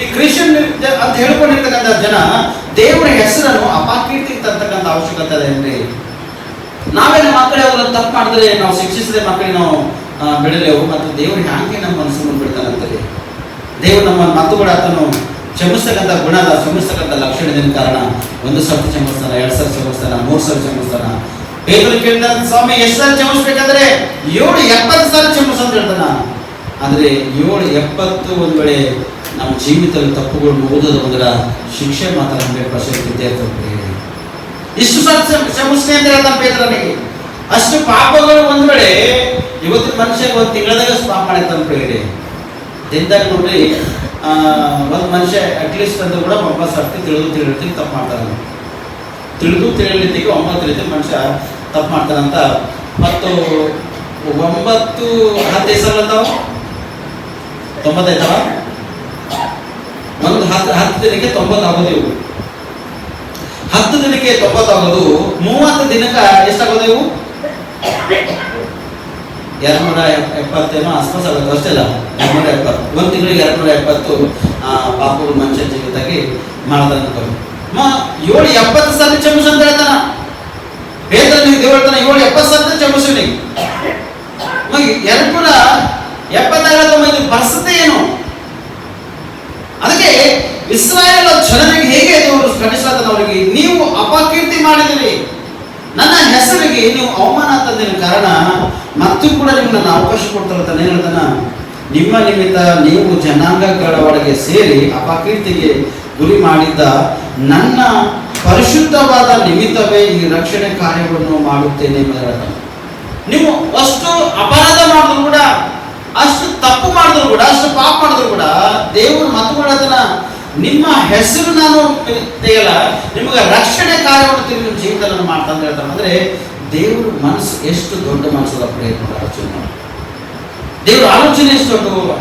Speaker 1: ಈ ಕ್ರಿಶ್ಚಿಯನ್ ಅಂತ ಹೇಳ್ಕೊಂಡಿರ್ತಕ್ಕಂಥ ಜನ ದೇವರ ಹೆಸರನ್ನು ಅಪಕೀರ್ತಿಗೆ ತರ್ತಕ್ಕಂಥ ಅವಶ್ಯಕತೆ ಇದೆ ಏನ್ರಿ? ನಾವೇನು ಮಕ್ಕಳೇ ಅವ್ರನ್ನ ತಪ್ಪು ಮಾಡಿದ್ರೆ ನಾವು ಶಿಕ್ಷಿಸದೆ ಮಕ್ಕಳಿಗೆ ನಾವು ಬಿಡಲೇವು. ಮತ್ತು ದೇವರು ಹ್ಯಾಂಗೆ ನಮ್ಮ ಮನಸ್ಸನ್ನು ಬಿಡ್ತಾನಂತೇಳಿ ದೇವರು ನಮ್ಮ ಮಾತುಗಳ ಆತನು ಕ್ಷಮಿಸ್ತಕ್ಕಂಥ ಗುಣದ ಕ್ಷಮಿಸ್ತಕ್ಕಂಥ ಲಕ್ಷಣದ ಕಾರಣ 1 ಸರ್ತಿ ಕ್ಷಮಿಸ್ತಾನ, 2 ಸರ್ತಿ ಕ್ಷಮಿಸ್ತಾನ, 3 ಸರ್ತಿ ಕ್ಷಮಿಸ್ತಾನ. ಪೇತ್ರನು ಕೇಳಿದ, ಸ್ವಾಮಿ ಎಷ್ಟು ಸರ್ತಿ ಕ್ಷಮಿಸ್ಬೇಕಂದ್ರೆ 770 ಸರ್ತಿ ಕ್ಷಮಿಸ ಅಂತ ಹೇಳ್ತಾನ. ಅಂದ್ರೆ 770 ಒಂದ್ ವೇಳೆ ನಮ್ಮ ಜೀವಿತದಲ್ಲಿ ತಪ್ಪುಗಳು ಓದೋದು ಒಂದರ ಶಿಕ್ಷೆ ಮಾತ್ರ 100% ಇದ್ದೇ ಇರ್ತದೆ. ಇಷ್ಟು ಸರ್ತಿ ಕ್ಷಮಿಸ್ತೀನಿ ಅಂತ ಹೇಳ್ತಾನೆ ಪೇತ್ರನಿಗೆ. ಅಷ್ಟು ಪಾಪಗಳು ಒಂದ್ ವೇಳೆ ಇವತ್ತಿನ ಮನುಷ್ಯ ಒಂದು ತಿಂಗಳದಾಗ ಪಾಪ ಮಾಡಿರ್ತಾನೆ ಪ್ರೇರಿ. ದಿನದಾಗ ನೋಡ್ರಿ ಒಂದು ಮನುಷ್ಯ ಅಟ್ಲೀಸ್ಟ್ ಅಂತ ಕೂಡ 9 ಸರ್ತಿ ತಿಳಿದು ತಪ್ಪು ಮಾಡ್ತಾನೆ. ತಿಳಿದು ತಿಳಿಲಿಕ್ಕೆ 9 ರೀತಿ ಮನುಷ್ಯ ತಪ್ಪು ಮಾಡ್ತಾನಂತ ಮತ್ತು 9 10 ಹೆಸರಲ್ಲದಾವ 90 ಐತವ. ಒಂದು 10 ದಿನಕ್ಕೆ 90 ಆಗೋದು. ಇವು 10 ದಿನಕ್ಕೆ 90 ಆಗೋದು. 30 ದಿನಕ್ಕೆ ಎಷ್ಟಾಗೋದು ಇವು? 270 ಆಸ್ಪಾಸ್ ಆಗುತ್ತೆ. ಅಷ್ಟೆಲ್ಲ 270. ಒಂದು ತಿಂಗಳಿಗೆ 270 ಪಾಪಗಳು ಮನುಷ್ಯ ಜೀವಿತಾಗಿ ಮಾಡ್ತಾನೆ. 770 ಸಾರಿ ಕ್ಷಮಿಸು ಅಂತ ಹೇಳ್ತಾನ. ವೇದದಲ್ಲಿ ದೇವ್ರು ಹೇಳ್ತಾನೆ 770 ಸಾರಿ ಕ್ಷಮಿಸು ನೀವು. 270 ಪರಿಸ್ಥಿತಿ ಏನು? ಅದಕ್ಕೆ ಇಸ್ರಾಯೇಲ್ ಜನರಿಗೆ ಹೇಗೆ ದೇವರು ಕನಿಷ್ಠನವರಿಗೆ, ನೀವು ಅಪಕೀರ್ತಿ ಮಾಡಿದಿರಿ, ನನ್ನ ಹೆಸರಿಗೆ ನೀವು ಅವಮಾನ ತಂದಿನ ಕಾರಣ ಮತ್ತು ಕೂಡ ನಿಮ್ಗೆ ನನ್ನ ಅವಕಾಶ ಕೊಡ್ತಾರಂತ ಹೇಳ್ತಾನ. ನಿಮ್ಮ ನಿಮಿತ್ತ ನೀವು ಜನಾಂಗಗಳ ಒಳಗೆ ಸೇರಿ ಅಪಕೀರ್ತಿಗೆ ಗುರಿ ಮಾಡಿದ್ದ ನನ್ನ ಪರಿಶುದ್ಧವಾದ ನಿಮಿತ್ತವೇ ಈ ರಕ್ಷಣೆ ಕಾರ್ಯವನ್ನು ಮಾಡುತ್ತೇನೆ ಎಂದು ಹೇಳ್ತಾನೆ. ನೀವು ಅಷ್ಟು ಅಪರಾಧ ಮಾಡಿದ್ರು ಕೂಡ, ಅಷ್ಟು ತಪ್ಪು ಮಾಡಿದ್ರು ಕೂಡ, ಅಷ್ಟು ಪಾಪ ಮಾಡಿದ್ರು ಕೂಡ ದೇವರು ಮತ್ತು ಹೇಳ್ತಾನ, ನಿಮ್ಮ ಹೆಸರು ನಾನು ತೆಗೆಯಲ್ಲ, ನಿಮಗೆ ರಕ್ಷಣೆ ಕಾರ್ಯವನ್ನು ನಿಮ್ಮ ಜೀವಿತದಲ್ಲಿ ಮಾಡ್ತಾನೆ ಹೇಳ್ತಾನೆ. ಅಂದ್ರೆ ದೇವ್ರ ಮನಸ್ಸು ಎಷ್ಟು ದೊಡ್ಡ ಮನಸ್ಸದ ಪ್ರಯತ್ನ ಆಲೋಚನೆ. ದೇವರ ಆಲೋಚನೆ ಎಷ್ಟು ದೊಡ್ಡ,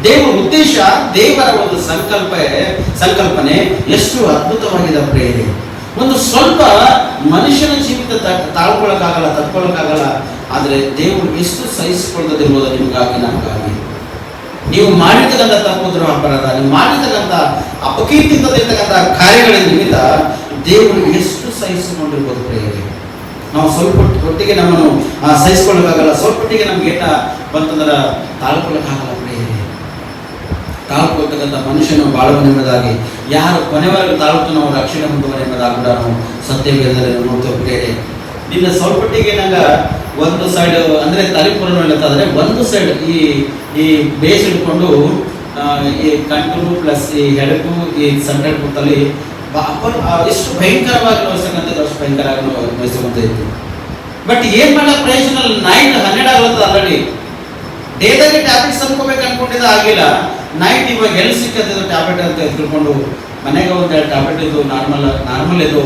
Speaker 1: ದೇವರ ಉದ್ದೇಶ, ದೇವರ ಒಂದು ಸಂಕಲ್ಪನೆ ಎಷ್ಟು ಅದ್ಭುತವಾಗಿದೆ ಪ್ರೇರಣೆ. ಒಂದು ಸ್ವಲ್ಪ ಮನುಷ್ಯನ ಜೀವಿತ ತಾಳ್ಕೊಳಕ್ಕಾಗಲ್ಲ, ತಡ್ಕೊಳಕ್ಕಾಗಲ್ಲ. ಆದರೆ ದೇವರು ಎಷ್ಟು ಸಹಿಸಿಕೊಳ್ಳದಿರ್ಬೋದು ನಿಮಗಾಗಿ, ನಮಗಾಗಿ. ನೀವು ಮಾಡಿರ್ತಕ್ಕಂಥ ತಪ್ಪುದ್ರ ಅಪರಾಧ, ನೀವು ಮಾಡಿರ್ತಕ್ಕಂಥ ಅಪಕೀರ್ತಿರ್ತಕ್ಕಂಥ ಕಾರ್ಯಗಳ ನಿಮಿತ್ತ ದೇವರು ಎಷ್ಟು ಸಹಿಸಿಕೊಂಡಿರ್ಬೋದು ಪ್ರೇರಣೆ. ನಾವು ಸ್ವಲ್ಪ ಹೊಟ್ಟಿಗೆ ನಮ್ಮನ್ನು ಸಹಿಸ್ಕೊಳ್ಳೋಕ್ಕಾಗಲ್ಲ, ಸ್ವಲ್ಪ ಹೊಟ್ಟಿಗೆ ನಮ್ಗೆ ಏಟ ಬಂತಂದ್ರೆ ತಾಳ್ಕೊಳ್ಳೋಕ್ಕಾಗಲ್ಲ ಪ್ರೇರಣೆ. ತಾಳ್ಕೊಳ್ತಕ್ಕಂಥ ಮನುಷ್ಯನು ಬಾಳುವ ನೆಮ್ಮದಾಗಿ, ಯಾರು ಕೊನೆವರೆಗೂ ತಾಳ್ತಾನೋ ನಾವು ರಕ್ಷಣೆ ಹೊಂದುವ ನೆಮ್ಮದಾಗಿ ಕೂಡ ನಾವು ಸತ್ಯವೇದದಲ್ಲಿ ನೋಡ್ತೇವೆ ಪ್ರೇರಣೆ. ನಿನ್ನ ಸ್ವಲ್ಪಟ್ಟಿಗೆ ನಂಗೆ ಒಂದು ಸೈಡ್ ಅಂದರೆ ತಲೆಪುರನು ಹೇಳ್ತಾದ್ರೆ ಒಂದು ಸೈಡ್ ಈ ಬೇಸ್ ಹಿಡ್ಕೊಂಡು ಈ ಕಂಟ್ರು ಪ್ಲಸ್ ಈ ಹೆಡಕು ಈ ಸೆಂಟ್ರಲ್ ಕೂತಲ್ಲಿ ಎಷ್ಟು ಭಯಂಕರವಾಗಿ ನೋಯಿಸ್ತಕ್ಕಂಥದ್ದು ಅಷ್ಟು ಭಯಂಕರವಾಗಿ ನೋಯಿಸ್ತಕ್ಕಂಥ ಇತ್ತು. ಬಟ್ ಏನು ಮಾಡಕ್ಕೆ ಪ್ರಯೋಜನ? ನೈಟ್ 12 ಆಗುತ್ತೆ ಆಲ್ರೆಡಿ. ಡೇದಾಗೆ ಟ್ಯಾಬ್ಲೆಟ್ಸ್ ಅನ್ಕೋಬೇಕು ಅನ್ಕೊಂಡಿದ್ದು ಆಗಿಲ್ಲ. ನೈಟ್ ಇವಾಗ ಎಲ್ಲಿ ಸಿಕ್ಕದ್ದು ಟ್ಯಾಬ್ಲೆಟ್ ಅಂತ ತಿಳ್ಕೊಂಡು ಮನೆಗೆ ಒಂದು 2 ಟ್ಯಾಬ್ಲೆಟ್ ಇದು ನಾರ್ಮಲ್ ಇದು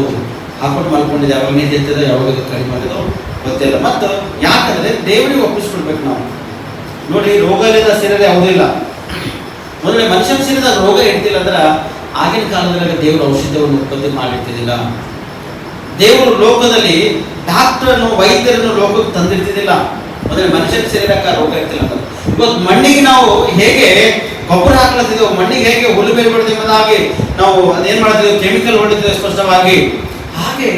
Speaker 1: ಹಾಕೊಂಡು ಮಲ್ಕೊಂಡಿದ್ದೆ. ಯಾವಾಗ ನಿಂತಿದೆ, ಯಾವಾಗ ಕಡಿಮೆ ಮಾಡಿದೋ ಗೊತ್ತಿಲ್ಲ. ಮತ್ತು ಯಾಕಂದ್ರೆ ದೇವರಿಗೆ ಒಪ್ಪಿಸ್ಕೊಳ್ಬೇಕು ನಾವು. ನೋಡಿ, ರೋಗ ಇಲ್ಲದ ಸೇರಿದ್ರೆ ಯಾವುದೂ ಇಲ್ಲ. ಮೊದಲೇ ಮನುಷ್ಯನ ಸೇರಿದಾಗ ರೋಗ ಇರ್ತಿಲ್ಲ ಅಂದ್ರೆ ಆಗಿನ ಕಾಲದಲ್ಲಿ ದೇವರು ಔಷಧವನ್ನು ಉತ್ಪತ್ತಿ ಮಾಡಿರ್ತಿದ್ದಿಲ್ಲ. ದೇವರು ಲೋಕದಲ್ಲಿ ಡಾಕ್ಟರನ್ನು, ವೈದ್ಯರನ್ನು ಲೋಕಕ್ಕೆ ತಂದಿರ್ತಿದ್ದಿಲ್ಲ. ಮೊದಲೇ ಮನುಷ್ಯನ ಸೇರಿದಾಗ ರೋಗ ಇರ್ತಿಲ್ಲ ಅಂತ. ಇವತ್ತು ಮಣ್ಣಿಗೆ ನಾವು ಹೇಗೆ ಗೊಬ್ಬರ ಹಾಕ್ಲತ್ತಿದ್ದೇವೆ, ಮಣ್ಣಿಗೆ ಹೇಗೆ ಹುಲ್ಲು ಬೇರೆ ಬಿಡ್ತೀವಿ ಎಂಬುದಾಗಿ ನಾವು ಅದೇನು ಮಾಡ್ತಿದ್ದೇವೆ, ಕೆಮಿಕಲ್ ಹೊಡಿತಿದ್ದೇವೆ ಸ್ಪಷ್ಟವಾಗಿ. ಹಾಗೆ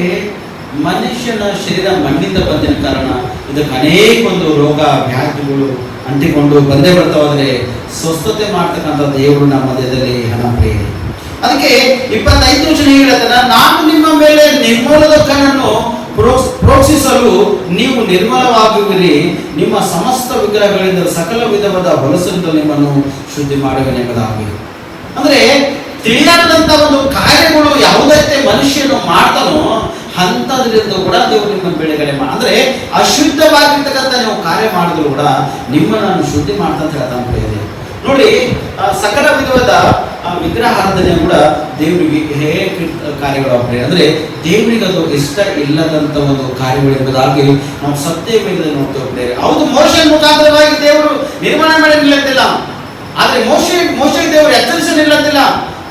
Speaker 1: ಮನುಷ್ಯನ ಶರೀರ ಮಣ್ಣಿಂದ ಬಂದಿನ ಕಾರಣ ಇದಕ್ಕೆ ಅನೇಕ ಒಂದು ರೋಗ ವ್ಯಾಧಿಗಳು ಅಂಟಿಕೊಂಡು ಬಂದೇ ಬರ್ತಾವಾದ್ರೆ ಸ್ವಸ್ಥತೆ ಮಾಡ್ತಕ್ಕಂಥ ದೇವರು ನಮ್ಮ ಮಧ್ಯದಲ್ಲಿ ಹಣ ಪ್ರೇರಣೆ. ಅದಕ್ಕೆ 25 ವರ್ಷ ಹೇಳ್ತಾನ, ನಾನು ನಿಮ್ಮ ಮೇಲೆ ನಿರ್ಮೂಲದ ಕಣ್ಣನ್ನು ಪ್ರೋಕ್ಷಿಸಲು ನೀವು ನಿರ್ಮಲವಾಗುವಿರಿ, ನಿಮ್ಮ ಸಮಸ್ತ ವಿಗ್ರಹಗಳಿಂದ ಸಕಲ ವಿಧವಾದ ಹೊಲಸನ್ನು ನಿಮ್ಮನ್ನು ಶುದ್ಧಿ ಮಾಡುವೆನೆಂಬುದಾಗಿ. ಅಂದ್ರೆ ತಿಳಿಯಾದಂಥ ಒಂದು ಕಾರ್ಯಗಳು ಯಾವುದೈತೆ ಮನುಷ್ಯನು ಮಾಡ್ತಾನೋ ಅಂಥದ್ರಿಂದ ಕೂಡ ದೇವರು ನಿಮ್ಮನ್ನು ಬಿಡುಗಡೆ ಅಂದ್ರೆ ಅಶುದ್ಧವಾಗಿರ್ತಕ್ಕಂಥ ನೀವು ಕಾರ್ಯ ಮಾಡಿದ್ರು ಕೂಡ ನಿಮ್ಮನ್ನು ನಾನು ಶುದ್ಧಿ ಮಾಡ್ತಾ ಅಂತ ಹೇಳ್ತಾನೆ. ನೋಡಿ, ಸಕಲ ವಿಧವಾದ ವಿಗ್ರಹಾರಾಧನೆ ಕೂಡ ದೇವರಿಗೆ ಹೇಗೆ ಕಾರ್ಯಗಳು ಅಂದ್ರೆ ದೇವರಿಗೆ ಅದು ಇಷ್ಟ ಇಲ್ಲದಂತ ಒಂದು ಕಾರ್ಯಗಳು ಎಂಬುದಾಗಿ ನಾವು ಸತ್ಯವೇದದಲ್ಲಿ ನೋಡ್ತೇವೆ. ಹೌದು, ಮೋಶೆಯ ಮುಖಾಂತರವಾಗಿ ದೇವರು ನಿರ್ಮಾಣ ಮಾಡಿ ನಿಲ್ಲತ್ತಿಲ್ಲ, ಆದ್ರೆ ಮೋಶೆಗೆ ದೇವರು ಎಚ್ಚರಿಸಿ ನಿಲ್ಲತ್ತಿಲ್ಲ.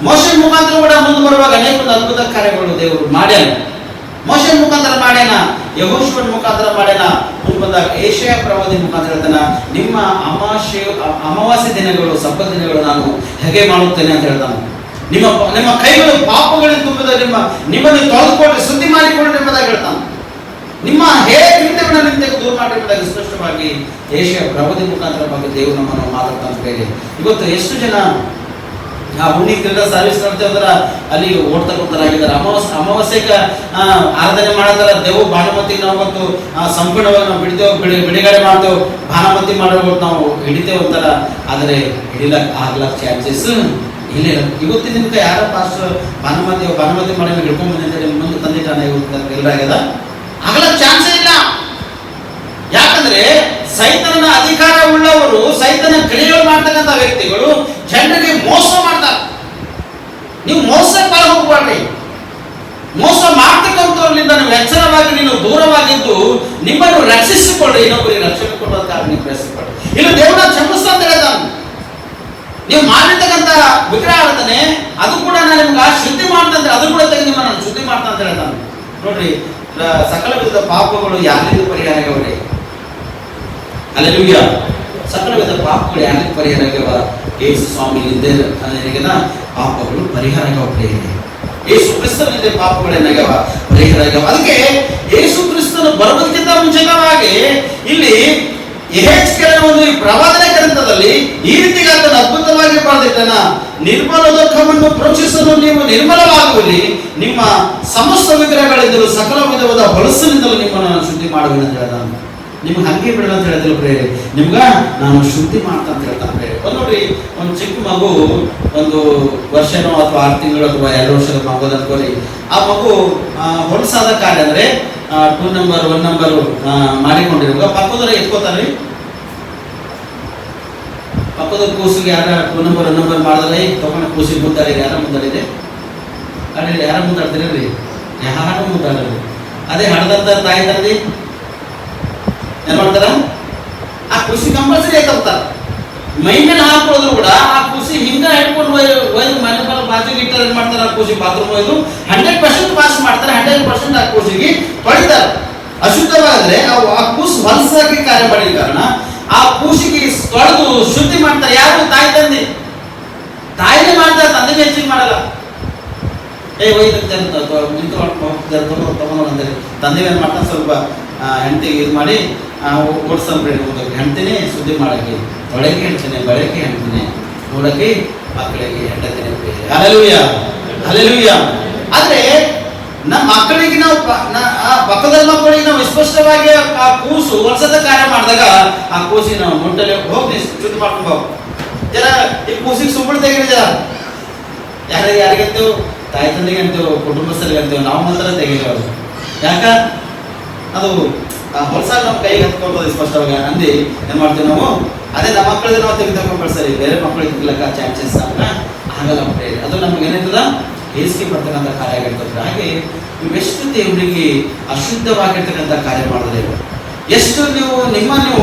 Speaker 1: ಮೋಶೆಯ ಮುಖಾಂತರ ಕೂಡ ಮುಂದೆ ಬರುವಾಗ ಅನೇಕ ಒಂದು ಅದ್ಭುತ ಕಾರ್ಯಗಳು ದೇವರು ಮಾಡ್ಯಾನ. ಮೋಶೆಯ ಮುಖಾಂತರ ಮಾಡ್ಯಾನ, ಯೆಹೋಶುವನ ಮುಖಾಂತರ ಮಾಡ್ಯಾನ. ಮುಂದೆ ಬಂದಾಗ ಏಷಯ ಪ್ರವಾದಿ ಮುಖಾಂತರ ಹೇಳ್ತಾನ, ನಿಮ್ಮ ಅಮಾವಾಸ್ಯೆ ದಿನಗಳು, ಸಬ್ಬತ್ ದಿನಗಳು ನಾನು ಹೇಗೆ ಮಾಡುತ್ತೇನೆ ಅಂತ ಹೇಳ್ತಾನೆ. ನಿಮ್ಮ ಕೈಗಳು ಪಾಪಗಳಿಂದ ತುಂಬಿದ ನಿಮ್ಮನ್ನು ತೊಳೆದುಕೊಳ್ಳಿ, ಶುದ್ಧಿ ಮಾಡಿಕೊಳ್ಳಿ ಎಂಬುದಾಗಿ ಹೇಳ್ತಾನೆ. ನಿಮ್ಮ ಕೃತ್ಯಗಳನ್ನು ನಿಂತ ದೂರ ಮಾಡಿ ಎಂಬುದಾಗಿ ಸ್ಪಷ್ಟವಾಗಿ ಏಷಯ ಪ್ರವಾದಿ ಮುಖಾಂತರ ಬಗ್ಗೆ ದೇವರು ನಮ್ಮನ್ನು ಮಾತಾಡ್ತಾನೆ. ಇವತ್ತು ಎಷ್ಟು ಜನ ಆ ಹುಣ್ಣಿಗೆಲ್ಲ ಸರ್ವಿಸ್ ಮಾಡ್ತೇವೆ ಅಂದ್ರೆ ಅಲ್ಲಿ ಓಡ್ತಾ ಕೂತಾರಾಗಿದ್ದಾರೆ. ಅಮಾವಾಸ್ಯೆಗೆ ಆರಾಧನೆ ಮಾಡತ್ತಾರ. ದೇವು ಭಾನುಮತಿಗೆ ನಾವು ಇವತ್ತು ಸಂಪೂರ್ಣವಾಗಿ ನಾವು ಬಿಡುಗಡೆ ಮಾಡ್ತೇವೆ. ಭಾನುಮತಿ ಮಾಡೋದು ನಾವು ಹಿಡಿತೇವೆ ಅಂತಾರ, ಆದರೆ ಹಿಡಿಲಕ್ಕೆ ಆಗ್ಲಕ್ಕ ಚಾನ್ಸಸ್ ಇಲ್ಲ. ಇವತ್ತಿನ ನಿಮ್ಗೆ ಯಾರೋ ಪಾಸ್ಟರ್ ಭಾನುಮತಿ ಮಾಡಿ ಹಿಡ್ಕೊಂಡ್ ಬಂದಿದ್ದಾರೆ, ಮುಂದೆ ತಂದಿಟ್ಟಾನ ಇವತ್ತು ಎಲ್ಲರಾಗ್ಯದ, ಆಗ್ಲಕ್ಕ ಚಾನ್ಸೇ ಇಲ್ಲ. ಯಾಕಂದ್ರೆ ಸೈತನ ಅಧಿಕಾರ ಉಳ್ಳವರು, ಸೈತನ ಕ್ರಿಯೆಗಳು ಮಾಡ್ತಕ್ಕಂಥ ವ್ಯಕ್ತಿಗಳು ಜನರಿಗೆ ಮೋಸ ಮಾಡ್ತಾರೆ. ನೀವು ಮೋಸಕ್ಕೆ ಹೋಗ್ಬಾರ್ರಿ. ಮೋಸ ಮಾಡ್ತಕ್ಕಂಥವ್ರಿಂದ ನೀವು ಎಚ್ಚರವಾಗಿ ನೀನು ದೂರವಾಗಿದ್ದು ನಿಮ್ಮನ್ನು ರಕ್ಷಿಸಿಕೊಳ್ಳಿ, ಇನ್ನೊಬ್ಬರಿಗೆ ರಕ್ಷಣೆ ಕೊಡೋದಕ್ಕಾಗಿ ನೀವು ಪ್ರಯತ್ನಿಸಿಕೊಳ್ಳಿ. ಇಲ್ಲಿ ದೇವರ ಕ್ಷಮಿಸ ಅಂತ ಹೇಳ್ತಾನೆ. ನೀವು ಮಾಡಿರ್ತಕ್ಕಂಥ ವಿಗ್ರಹಾರಾಧನೆ ಅದು ಕೂಡ ನಾನು ನಿಮ್ಗೆ ಶುದ್ಧಿ ಮಾಡ್ತಂದ್ರೆ ಅದು ಕೂಡ ತೆಗೆದು ನಿಮ್ಮನ್ನು ಶುದ್ಧಿ ಮಾಡ್ತಾ ಅಂತ ಹೇಳ್ತಾನೆ. ನೋಡ್ರಿ, ಸಕಲ ವಿಧದ ಪಾಪಗಳು ಯಾರಿಗೂ ಪರಿಹಾರ ಆಗ್ಯಾವ್ರಿ? ಹಲ್ಲೆಲೂಯಾ. ಸಕಲ ವಿಧದ ಪಾಪಗಳು ಯಾರಿಗೂ ಪರಿಹಾರ ಆಗ್ಯಾವ? ಯೇಸು ಸ್ವಾಮಿಯಿಂದ ಪಾಪಗಳು ಪರಿಹಾರ ಆಗ್ಯಾವ. ಯೇಸು ಕ್ರಿಸ್ತನಿಂದ ಪಾಪಗಳೇನಾಗ್ಯಾವ? ಪರಿಹಾರ ಆಗ್ಯಾವ. ಅದಕ್ಕೆ ಯೇಸು ಕ್ರಿಸ್ತನು ಬರುವುದಕ್ಕಿಂತ ಮುಂಚಿತವಾಗಿ ಇಲ್ಲಿ ಯೆಹೆಜ್ಕೇಲನ ಒಂದು ಈ ಪ್ರವಾದನೆ ಗ್ರಂಥದಲ್ಲಿ ಈ ರೀತಿ ಆತನ ಅದ್ಭುತವಾಗಿ ಬರೆದಿದ್ದಾನ. ನಿರ್ಮಲ ದುಃಖವನ್ನು ಪ್ರೋಕ್ಷಿಸಲು ನೀವು ನಿರ್ಮಲವಾಗುವಿರಿ, ನಿಮ್ಮ ಸಮಸ್ತ ವಿಗ್ರಹಗಳಿಂದಲೂ ಸಕಲ ವಿಧವಾದ ಹೊಲಸಿನಿಂದಲೂ ನಿಮ್ಮನ್ನು ನಾನು ಶುದ್ಧಿ ಮಾಡುವೆನು ಅಂತ ಹೇಳ್ತಾನೆ. ನಿಮ್ಗೆ ಹಂಗೆ ಬಿಡಲ್ಲ ಅಂತ ಹೇಳಿದ್ರು ಪ್ರೇರೆ, ನಿಮ್ಗ ನಾನು ಶುದ್ಧಿ ಮಾಡ್ತಾ ಅಂತ ಹೇಳ್ತಾನೆ ಪ್ರೇರೆ. ನೋಡ್ರಿ, ಒಂದು ಚಿಕ್ಕ ಮಗು ಒಂದು ವರ್ಷನೋ ಅಥವಾ 6 ತಿಂಗಳು ಅಥವಾ 2 ವರ್ಷದ ಮಗು ಅನ್ಕೋರಿ, ಆ ಮಗು ಹೊಲಸಾದ ಕಾರ್ಯ ಅಂದ್ರೆ 2 ನಂಬರ್ 1 ನಂಬರ್ ಮಾಡಿಕೊಂಡಿರುವಾಗ ಪಕ್ಕದವರ ಎತ್ಕೋತಾರ್ರಿ. ಪಕ್ಕದ ಕೂಸಿಗೆ ಯಾರ 2 ನಂಬರ್ 1 ನಂಬರ್ ಮಾಡಿದ್ರೆ ತಗೊಂಡು ಕೂಸಿಗೆ ಮುದ್ದಾಡಿ ಯಾರ ಮುದ್ದಾಡಿದೆ? ಅಡ್ರಿ ಯಾರ ಮುದ್ದಾಡ್ತೀರಿ? ಯಾರು ಮುದ್ದಾಡ್ರಿ? ಅದೇ ಹಡದಂತ ತಾಯಿ ತಂದಿ ಏನ್ ಮಾಡ್ತಾರ? ಆ ಖುಷಿ ಕಂಪಲ್ಸರಿ ಆಯ್ತಾರ. ಮೈ ಮೇಲೆ ಹಾಕೊಳ್ಳೋದ್ರು ಕೂಡ ಆ ಖುಷಿ ಹಿಂಗ ಹಿಡ್ಕೊಂಡು ಒಯ್ದು ಮನೆ ಬಾಜಿಗೆ ಇಟ್ಟರೆ ಏನ್ ಮಾಡ್ತಾರ? ಆ ಖುಷಿ ಬಾತ್ರೂಮ್ ಒಯ್ದು 100% ವಾಶ್ ಮಾಡ್ತಾರೆ, 100% ಆ ಖುಷಿಗೆ ತೊಳಿತಾರೆ. ಅಶುದ್ಧವಾದ್ರೆ ಆ ಕೂಸು ಹೊಲಸಾಗಿ ಕಾರ್ಯ ಮಾಡಿದ ಕಾರಣ ಆ ಕೂಸಿಗೆ ತೊಳೆದು ಶುದ್ಧಿ ಮಾಡ್ತಾರೆ. ಯಾರು? ತಾಯಿ ತಂದೆ. ತಾಯಿನೇ ಮಾಡ್ತಾರೆ, ತಂದೆಗೆ ಹೆಚ್ಚಿಗೆ ಮಾಡಲ್ಲ. ಒಯ್ದು ತಗೊಂಡ್ರೆ ತಂದೆ ಏನ್ ಮಾಡ್ತಾನೆ? ಸ್ವಲ್ಪ ಹೆಂಡತಿಗೆ ಇದು ಮಾಡಿ ಓಡಿಸ್ತಾರೆ. ಹೆಂಡ್ತಿನೇ ಶುದ್ಧಿ ಮಾಡಕ್ಕೆ, ತೊಳಕ್ಕೆ ಹೆಣ್ತೀನಿ, ಬಳಕೆ ಹೆಣ್ತೀನಿ, ನೋಡಕ್ಕೆ ಮಕ್ಕಳಿಗೆ ಹೆಂಡತಿನೇ. Hallelujah, hallelujah. ಆದ್ರೆ ನಮ್ಮ ಮಕ್ಕಳಿಗೆ ನಾವು ಪಕ್ಕದ ಮಕ್ಕಳಿಗೆ ನಾವು ಸ್ಪಷ್ಟವಾಗಿ ಆ ಕೂಸು ವರ್ಷದ ಕಾರ್ಯ ಮಾಡಿದಾಗ ಆ ಕೂಸಿ ನಾವು ಮುಟ್ಟಲ್ಲಿ ಹೋಗಿ ಶುದ್ಧಿ ಮಾಡ್ಕೊಂಡು ಹೋಗಿ ಜನ ಈ ಕೂಸಿಗೆ ಸುಮ್ಮನೆ ತೆಗಿರಿ. ಜನ ಯಾರಿಗಂತೇವು? ತಾಯಿ ತಂದೆಗೆ ಅಂತೇವು, ಕುಟುಂಬಸ್ಥರಿಗೆ ಅಂತೇವು, ನಾವು ಮಾತ್ರ ತೆಗಿರೋದು. ಯಾಕ? ಅದು ಹೊಲಸಾಗಿ ನಮ್ಮ ಕೈಗೆ ಹತ್ಕೊಳ್ತದೆ ಸ್ಪಷ್ಟವಾಗಿ ಅಂದು ಏನ್ ಮಾಡ್ತೀವಿ ನಾವು? ಅದೇ ನಮ್ಮ ಮಕ್ಕಳಿಗೆ ನಾವು ತೆಗೆದುಕೊಂಡು ಸರಿ, ಬೇರೆ ಮಕ್ಕಳಿಗೆ ತೆಗಿಲಕ್ಕ ಚಾನ್ಸಸ್ ಆಗಲ್ಲ. ಅದು ನಮ್ಗೆ ಏನಾಯ್ತದ? ಹೇಸಿಗೆ ಬರ್ತಕ್ಕಂಥ ಕಾರ್ಯ ಆಗಿರ್ತದೆ. ಹಾಗೆ ನೀವೆಷ್ಟು ದೇವರಿಗೆ ಅಶುದ್ಧವಾಗಿರ್ತಕ್ಕಂಥ ಕಾರ್ಯ ಮಾಡಿದ್ರೆ, ಎಷ್ಟು ನೀವು ನಿಮ್ಮನ್ನು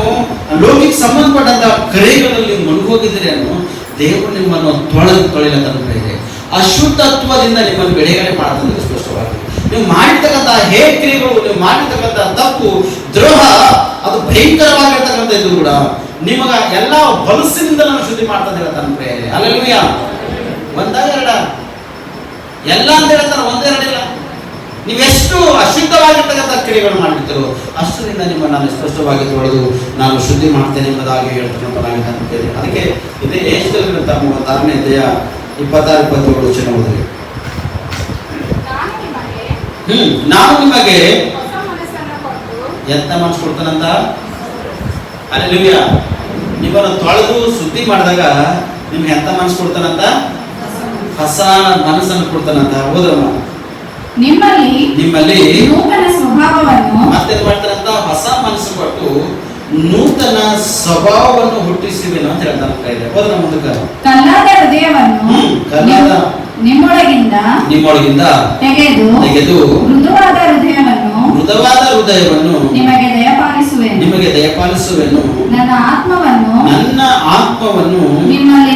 Speaker 1: ಲೋಕಿಗೆ ಸಂಬಂಧಪಟ್ಟಂತ ಕ್ರಿಯೆಗಳಲ್ಲಿ ಮುಳುಗೋಗಿದ್ರೆ ಅನ್ನೋ ದೇವರು ನಿಮ್ಮನ್ನು ತೊಳಿಲಕ್ಕ ಇದೆ. ಅಶುದ್ಧತ್ವದಿಂದ ನಿಮ್ಮನ್ನು ಬಿಡುಗಡೆ ಮಾಡ್ತದೆ ಸ್ಪಷ್ಟವಾಗಿ. ನೀವು ಮಾಡಿರ್ತಕ್ಕಂಥ ಕ್ರಿಯೆಗಳು, ನೀವು ಮಾಡಿರ್ತಕ್ಕಂಥ ತಪ್ಪು ದ್ರೋಹ ಅದು ಭಯಂಕರವಾಗಿರ್ತಕ್ಕಂಥ ಇದು ಕೂಡ ನಿಮಗ ಎಲ್ಲ ಹೊಲಸಿನಿಂದ ನಾನು ಶುದ್ಧಿ ಮಾಡ್ತಾ ಹೇಳ್ತಾನೆ ಪ್ರೇರೆ. ಹಲ್ಲೆಲೂಯಾ. ಒಂದಾಗ ಎರಡ ಎಲ್ಲ ಅಂತ ಹೇಳ್ತಾನೆ, ಒಂದೆರಡಿಲ್ಲ. ನೀವೆಷ್ಟು ಅಶುದ್ಧವಾಗಿರ್ತಕ್ಕಂಥ ಕ್ರಿಯೆಗಳು ಮಾಡಿರ್ತೀರೋ ಅಷ್ಟರಿಂದ ನಿಮ್ಮನ್ನು ನಾನು ಸ್ಪಷ್ಟವಾಗಿ ತೊಳೆದು ನಾನು ಶುದ್ಧಿ ಮಾಡ್ತೇನೆ ಎಂಬುದಾಗಿ ಹೇಳ್ತಕ್ಕಂಥದ್ದಾಗಿ. ಅದಕ್ಕೆ ಇದೇ ಏಷ್ಯದಲ್ಲಿ ತಮ್ಮ 6ನೇ ಅಧ್ಯಾಯ 26-27 ವಚನ ಓದಿರಿ. ನಾನು ನಿಮಗೆ ಎಂತ ಮನಸ್ಸು ಕೊಡ್ತಾನಂತ? ಹಲ್ಲೆಲೂಯಾ. ನಿಮ್ಮನ್ನು ತೊಳೆದು ಶುದ್ಧಿ ಮಾಡಿದಾಗ ನಿಮ್ಗೆ ಎಂತ ಮನಸ್ಸು ಕೊಡ್ತಾನಂತ? ಹೊಸ ಮನಸ್ಸನ್ನು ಕೊಡ್ತಾನಂತ. ಹೋದ್ರಮ್ಮ, ನಿಮ್ಮಲ್ಲಿ
Speaker 3: ನೂತನ ಸ್ವಭಾವವನ್ನು
Speaker 1: ಮತ್ತೇನ್ ಮಾಡ್ತಾರಂತ? ಹೊಸ ಮನಸ್ಸು ಕೊಟ್ಟು ನೂತನ ಸ್ವಭಾವವನ್ನು ಹುಟ್ಟಿಸಿವೇನು ಅಂತ ಹೇಳ್ತಾನೆ. ಹೋದ್ರ ಮುಂದಕ್ಕೆ,
Speaker 3: ಕಲ್ಲಾದ ಹೃದಯವನ್ನು ನಿಮ್ಮೊಳಗಿಂದ ತೆಗೆದು ಮೃದುವಾದ ಹೃದಯವನ್ನು ನಿಮಗೆ ದಯಪಾಲಿಸುವೆನು. ನನ್ನ ಆತ್ಮವನ್ನು ನಿಮ್ಮಲ್ಲಿ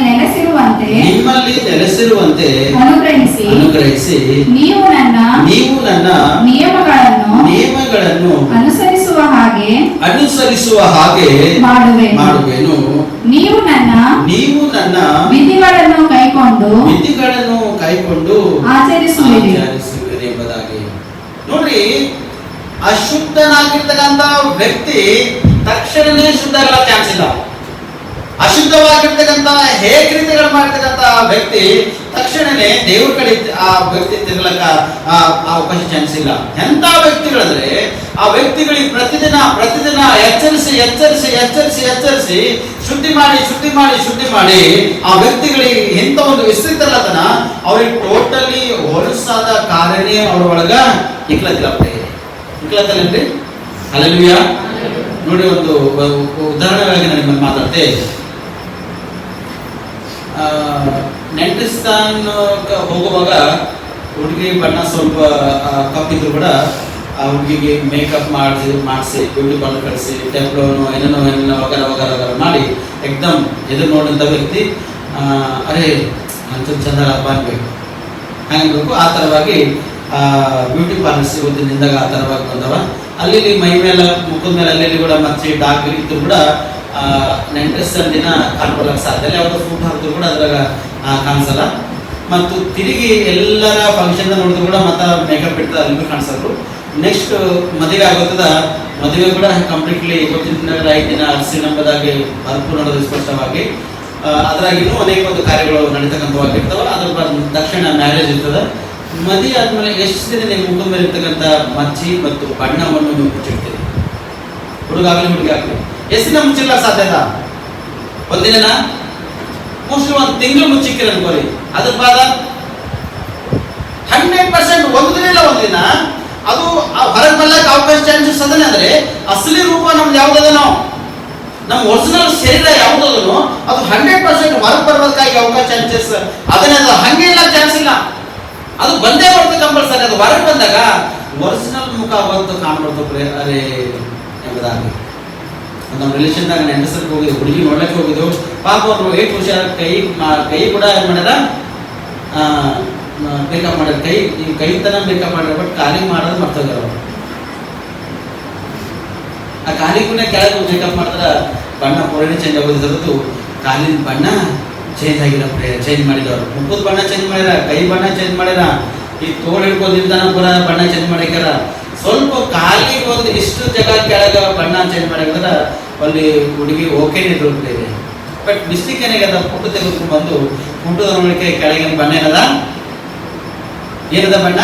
Speaker 3: ನೆಲೆಸಿರುವಂತೆ ಅನುಗ್ರಹಿಸಿ ನೀವು ನನ್ನ ನಿಯಮಗಳನ್ನು ಅನುಸರಿಸುವ ಹಾಗೆ ಮಾಡುವೆನು. ನೀವು ನನ್ನ ವಿಧಿಗಳನ್ನು ಕೈಕೊಂಡು ಆಚರಿಸುವಿರಿ
Speaker 1: ಎಂಬುದಾಗಿ. ನೋಡ್ರಿ, ಅಶುದ್ಧನಾಗಿರ್ತಕ್ಕಂಥ ವ್ಯಕ್ತಿ ತಕ್ಷಣನೇ ಶುದ್ಧ ಆಗಲ್ಲ ಚಾನ್ಸ್ ಇಲ್ಲ. ಅಶುದ್ಧವಾಗಿರ್ತಕ್ಕಂಥ ಕ್ರಿಯೆಗಳು ಮಾಡಿರ್ತಕ್ಕಂಥ ವ್ಯಕ್ತಿ ತಕ್ಷಣನೇ ದೇವ್ರ ಕಡೆ ಆ ವ್ಯಕ್ತಿ ತಿರ್ಲಕ್ಕ ಅವಕಾಶ ಚಾನ್ಸ್ ಇಲ್ಲ. ಎಂತ ವ್ಯಕ್ತಿಗಳಂದ್ರೆ ಆ ವ್ಯಕ್ತಿಗಳಿಗೆ ಪ್ರತಿದಿನ ಎಚ್ಚರಿಸಿ ಶುದ್ಧಿ ಮಾಡಿ ಆ ವ್ಯಕ್ತಿಗಳಿಗೆ ಇಂಥ ಒಂದು ವಿಸ್ತೃತಲ್ಲತನ ಅವ್ರಿಗೆ ಟೋಟಲಿ ಹೊಲಸಾದ ಕಾರ್ಯನೇ ಅವ್ರ ಒಳಗ ಇಕ್ಲತ್ತಲ್ಲೇನ್ರಿ? ಹಲ್ಲೆಲೂಯಾ. ನೋಡಿ, ಒಂದು ಉದಾಹರಣೆಗಾಗಿ ನಾನು ನಿಮ್ಮನ್ನು ಮಾತಾಡ್ತೆ. ನೆಂಟಿಸ್ತಾನ್ ಹೋಗುವಾಗ ಹುಡುಗಿ ಬಣ್ಣ ಸ್ವಲ್ಪ ಕಪ್ಪಿದ್ರು ಕೂಡ ಆ ಹುಡುಗಿಗೆ ಮೇಕಪ್ ಮಾಡಿಸಿ ಬ್ಯೂಟಿ ಪಾರ್ಲರ್ ಕಳಿಸಿ ಟೆಂಪ್ಲೋನು ಏನೇನೋ ವಗರ ಮಾಡಿ ಎಕ್ದಮ್ ಎದುರು ನೋಡಿದಂಥ ವ್ಯಕ್ತಿ ಅರೇ ಅಂತ ಚಂದ ಅನ್ಬೇಕು ಹಂಗಬೇಕು. ಆ ಥರವಾಗಿ ಬ್ಯೂಟಿ ಪಾರ್ಲರ್ಸ್ ಇವತ್ತಿನ ದಿನದಾಗ ಆ ಥರವಾಗಿ ಬಂದವ. ಅಲ್ಲಿ ಮೈ ಮೇಲೆ ಮುಖದ ಮೇಲೆ ಅಲ್ಲಿ ಕೂಡ ಮಚ್ಚಿ ಡಾಕ್ ಇತ್ತು ಕೂಡ ನೆಂಟೆಸ್ಟ್ ದಿನ ಕಾಣ್ಕೊಳ್ಳೋಕೆ ಸಾಧ್ಯ ಇಲ್ಲ. ಯಾವುದೋ ಫುಡ್ ಹಾಕಿದ್ರು ಕೂಡ ಅದ್ರಾಗ ಕಾಣಿಸಲ್ಲ. ಮತ್ತು ತಿರುಗಿ ಎಲ್ಲರ ಫಂಕ್ಷನ್ ನೋಡಿದ್ರು ಕೂಡ ಮತ್ತೆ ಮೇಕಪ್ ಇಡ್ತದೆ ಅಲ್ಲಿ ಕಾಣಿಸೋದು. ನೆಕ್ಸ್ಟ್ ಮದುವೆ ಆಗುತ್ತದ, ಮದುವೆ ಕೂಡ ಕಂಪ್ಲೀಟ್ಲಿ ಇವತ್ತಿನ ದಿನಗಳ 5 ದಿನ ಅರಸಿ ನಂಬದಾಗಿ ಭರ್ಪೂರ್ ನೋಡೋದು ಸ್ಪಷ್ಟವಾಗಿ. ಅದ್ರಾಗ ಇನ್ನೂ ಅನೇಕ ಒಂದು ಕಾರ್ಯಗಳು ನಡೀತಕ್ಕಂಥವಾಗಿರ್ತಾವೆ. ಅದ್ರ ತಕ್ಷಣ ಮ್ಯಾರೇಜ್ ಇರ್ತದೆ. ಮದುವೆ ಆದ್ಮೇಲೆ ಎಷ್ಟು ದಿನ ನೀವು ಮುಖದ ಮೇಲೆ ಇರ್ತಕ್ಕಂಥ ಮಚ್ಚಿ ಮತ್ತು ಬಣ್ಣವನ್ನು ನೀವು ಮುಚ್ಚಿಡ್ತೀರಿ. ಹುಡುಗ ಆಗಲಿ ಹುಡುಗಿ ಆಗಲಿ ಎಷ್ಟು ದಿನ ಮುಚ್ಚಿರ್ಲಾಕ ಸಾಧ್ಯದ? ಒಂದಿನ ಮೋಸ್ಟ್ಲಿ 1 ತಿಂಗಳು ಮುಚ್ಚಿಕ್ಕಿರ ಅನ್ಕೋರಿ. ಅದ್ರ ಬಾದ 100% ಒಂದು ದಿನ ಇಲ್ಲ ಒಂದು ದಿನ ಅದು ಹೊರಗೆ ಬರ್ಲಕ್ಕೆ ಅವಕಾಶ ಚಾನ್ಸಸ್ ಅದನ್ನೇ. ಅಂದ್ರೆ ಅಸಲಿ ರೂಪ ನಮ್ದು ಯಾವುದದನೋ, ನಮ್ಮ ಒರಿಜಿನಲ್ ಶರೀರ ಯಾವುದದನೋ ಅದು 100% ಹೊರಗೆ ಬರ್ಬೇಕಾಗಿ ಅವಕಾಶ ಚಾನ್ಸಸ್ ಅದನ್ನೇ. ಅದು ಹಂಗೆ ಇಲ್ಲ, ಚಾನ್ಸ್ ಇಲ್ಲ, ಅದು ಬಂದೇ ಬರ್ತದೆ ಕಂಪಲ್ಸರಿ. ಅದು ಹೊರಗೆ ಬಂದಾಗ ಒರಿಜಿನಲ್ ಮುಖ ಬಂತು ಕಾಣ್ಬರ್ತದೆ. ಅರೇ ಎಂಬುದಾಗಿ ನಮ್ಮ ರಿಲೇಷನ್ದಾಗ ನೆಂಟಸರಿಗೆ ಹೋಗಿದ್ದು, ಹುಡುಗಿ ನೋಡ್ಲಿಕ್ಕೆ ಹೋಗಿದ್ದು. ಪಾಪ ಅವರು 8 ವರ್ಷ ಕೈ ಕೂಡ ಏನು ಮಾಡ್ಯಾರ, ಮೇಕಪ್ ಮಾಡ್ಯಾರ. ಕೈ ತನ ಮೇಕಪ್ ಮಾಡ್ಯಾರ, ಬಟ್ ಕಾಲಿಗೆ ಮಾಡೋದು ಮರ್ತೋಗ್ಯಾರ ಅವರು. ಆ ಕಾಲಿಗೂ ಕೆಳಗೆ ಮೇಕಪ್ ಮಾಡಿದ್ರೆ ಬಣ್ಣ ಪೂರ್ಣ ಚೇಂಜ್ ಆಗೋದಿದ್ದು, ಕಾಲಿನ ಬಣ್ಣ ಚೇಂಜ್ ಆಗಿಲ್ಲ, ಚೇಂಜ್ ಮಾಡಿದವರು. ಮುಖದ ಬಣ್ಣ ಚೇಂಜ್ ಮಾಡ್ಯಾರ, ಕೈ ಬಣ್ಣ ಚೇಂಜ್ ಮಾಡ್ಯಾರ, ಈ ತೋಳು ಹಿಡ್ಕೊಂಡಿದ್ದಾನ ಪೂರ ಬಣ್ಣ ಚೇಂಜ್ ಮಾಡ್ಯಾರ. ಸ್ವಲ್ಪ ಕಾಲಿಗೆ ಒಂದು ಇಷ್ಟು ಜಾಗ ಕೆಳಗೆ ಬಣ್ಣ ಚೇಂಜ್ ಮಾಡ್ಯಾರ. ಅಲ್ಲಿ ಹುಡುಗಿ ಓಕೆನೇ ಇದೆ. ಬಟ್ ಮಿಸ್ಟೇಕ್ ಏನಾಗ್ಯದ, ಫೋಟೋ ತೆಗೆದುಕೊಂಡು ಬಂದು ಫೋಟೋದ ನೋಡಿಕೆ ಕೆಳಗಿನ ಬಣ್ಣ ಏನದ ಬಣ್ಣ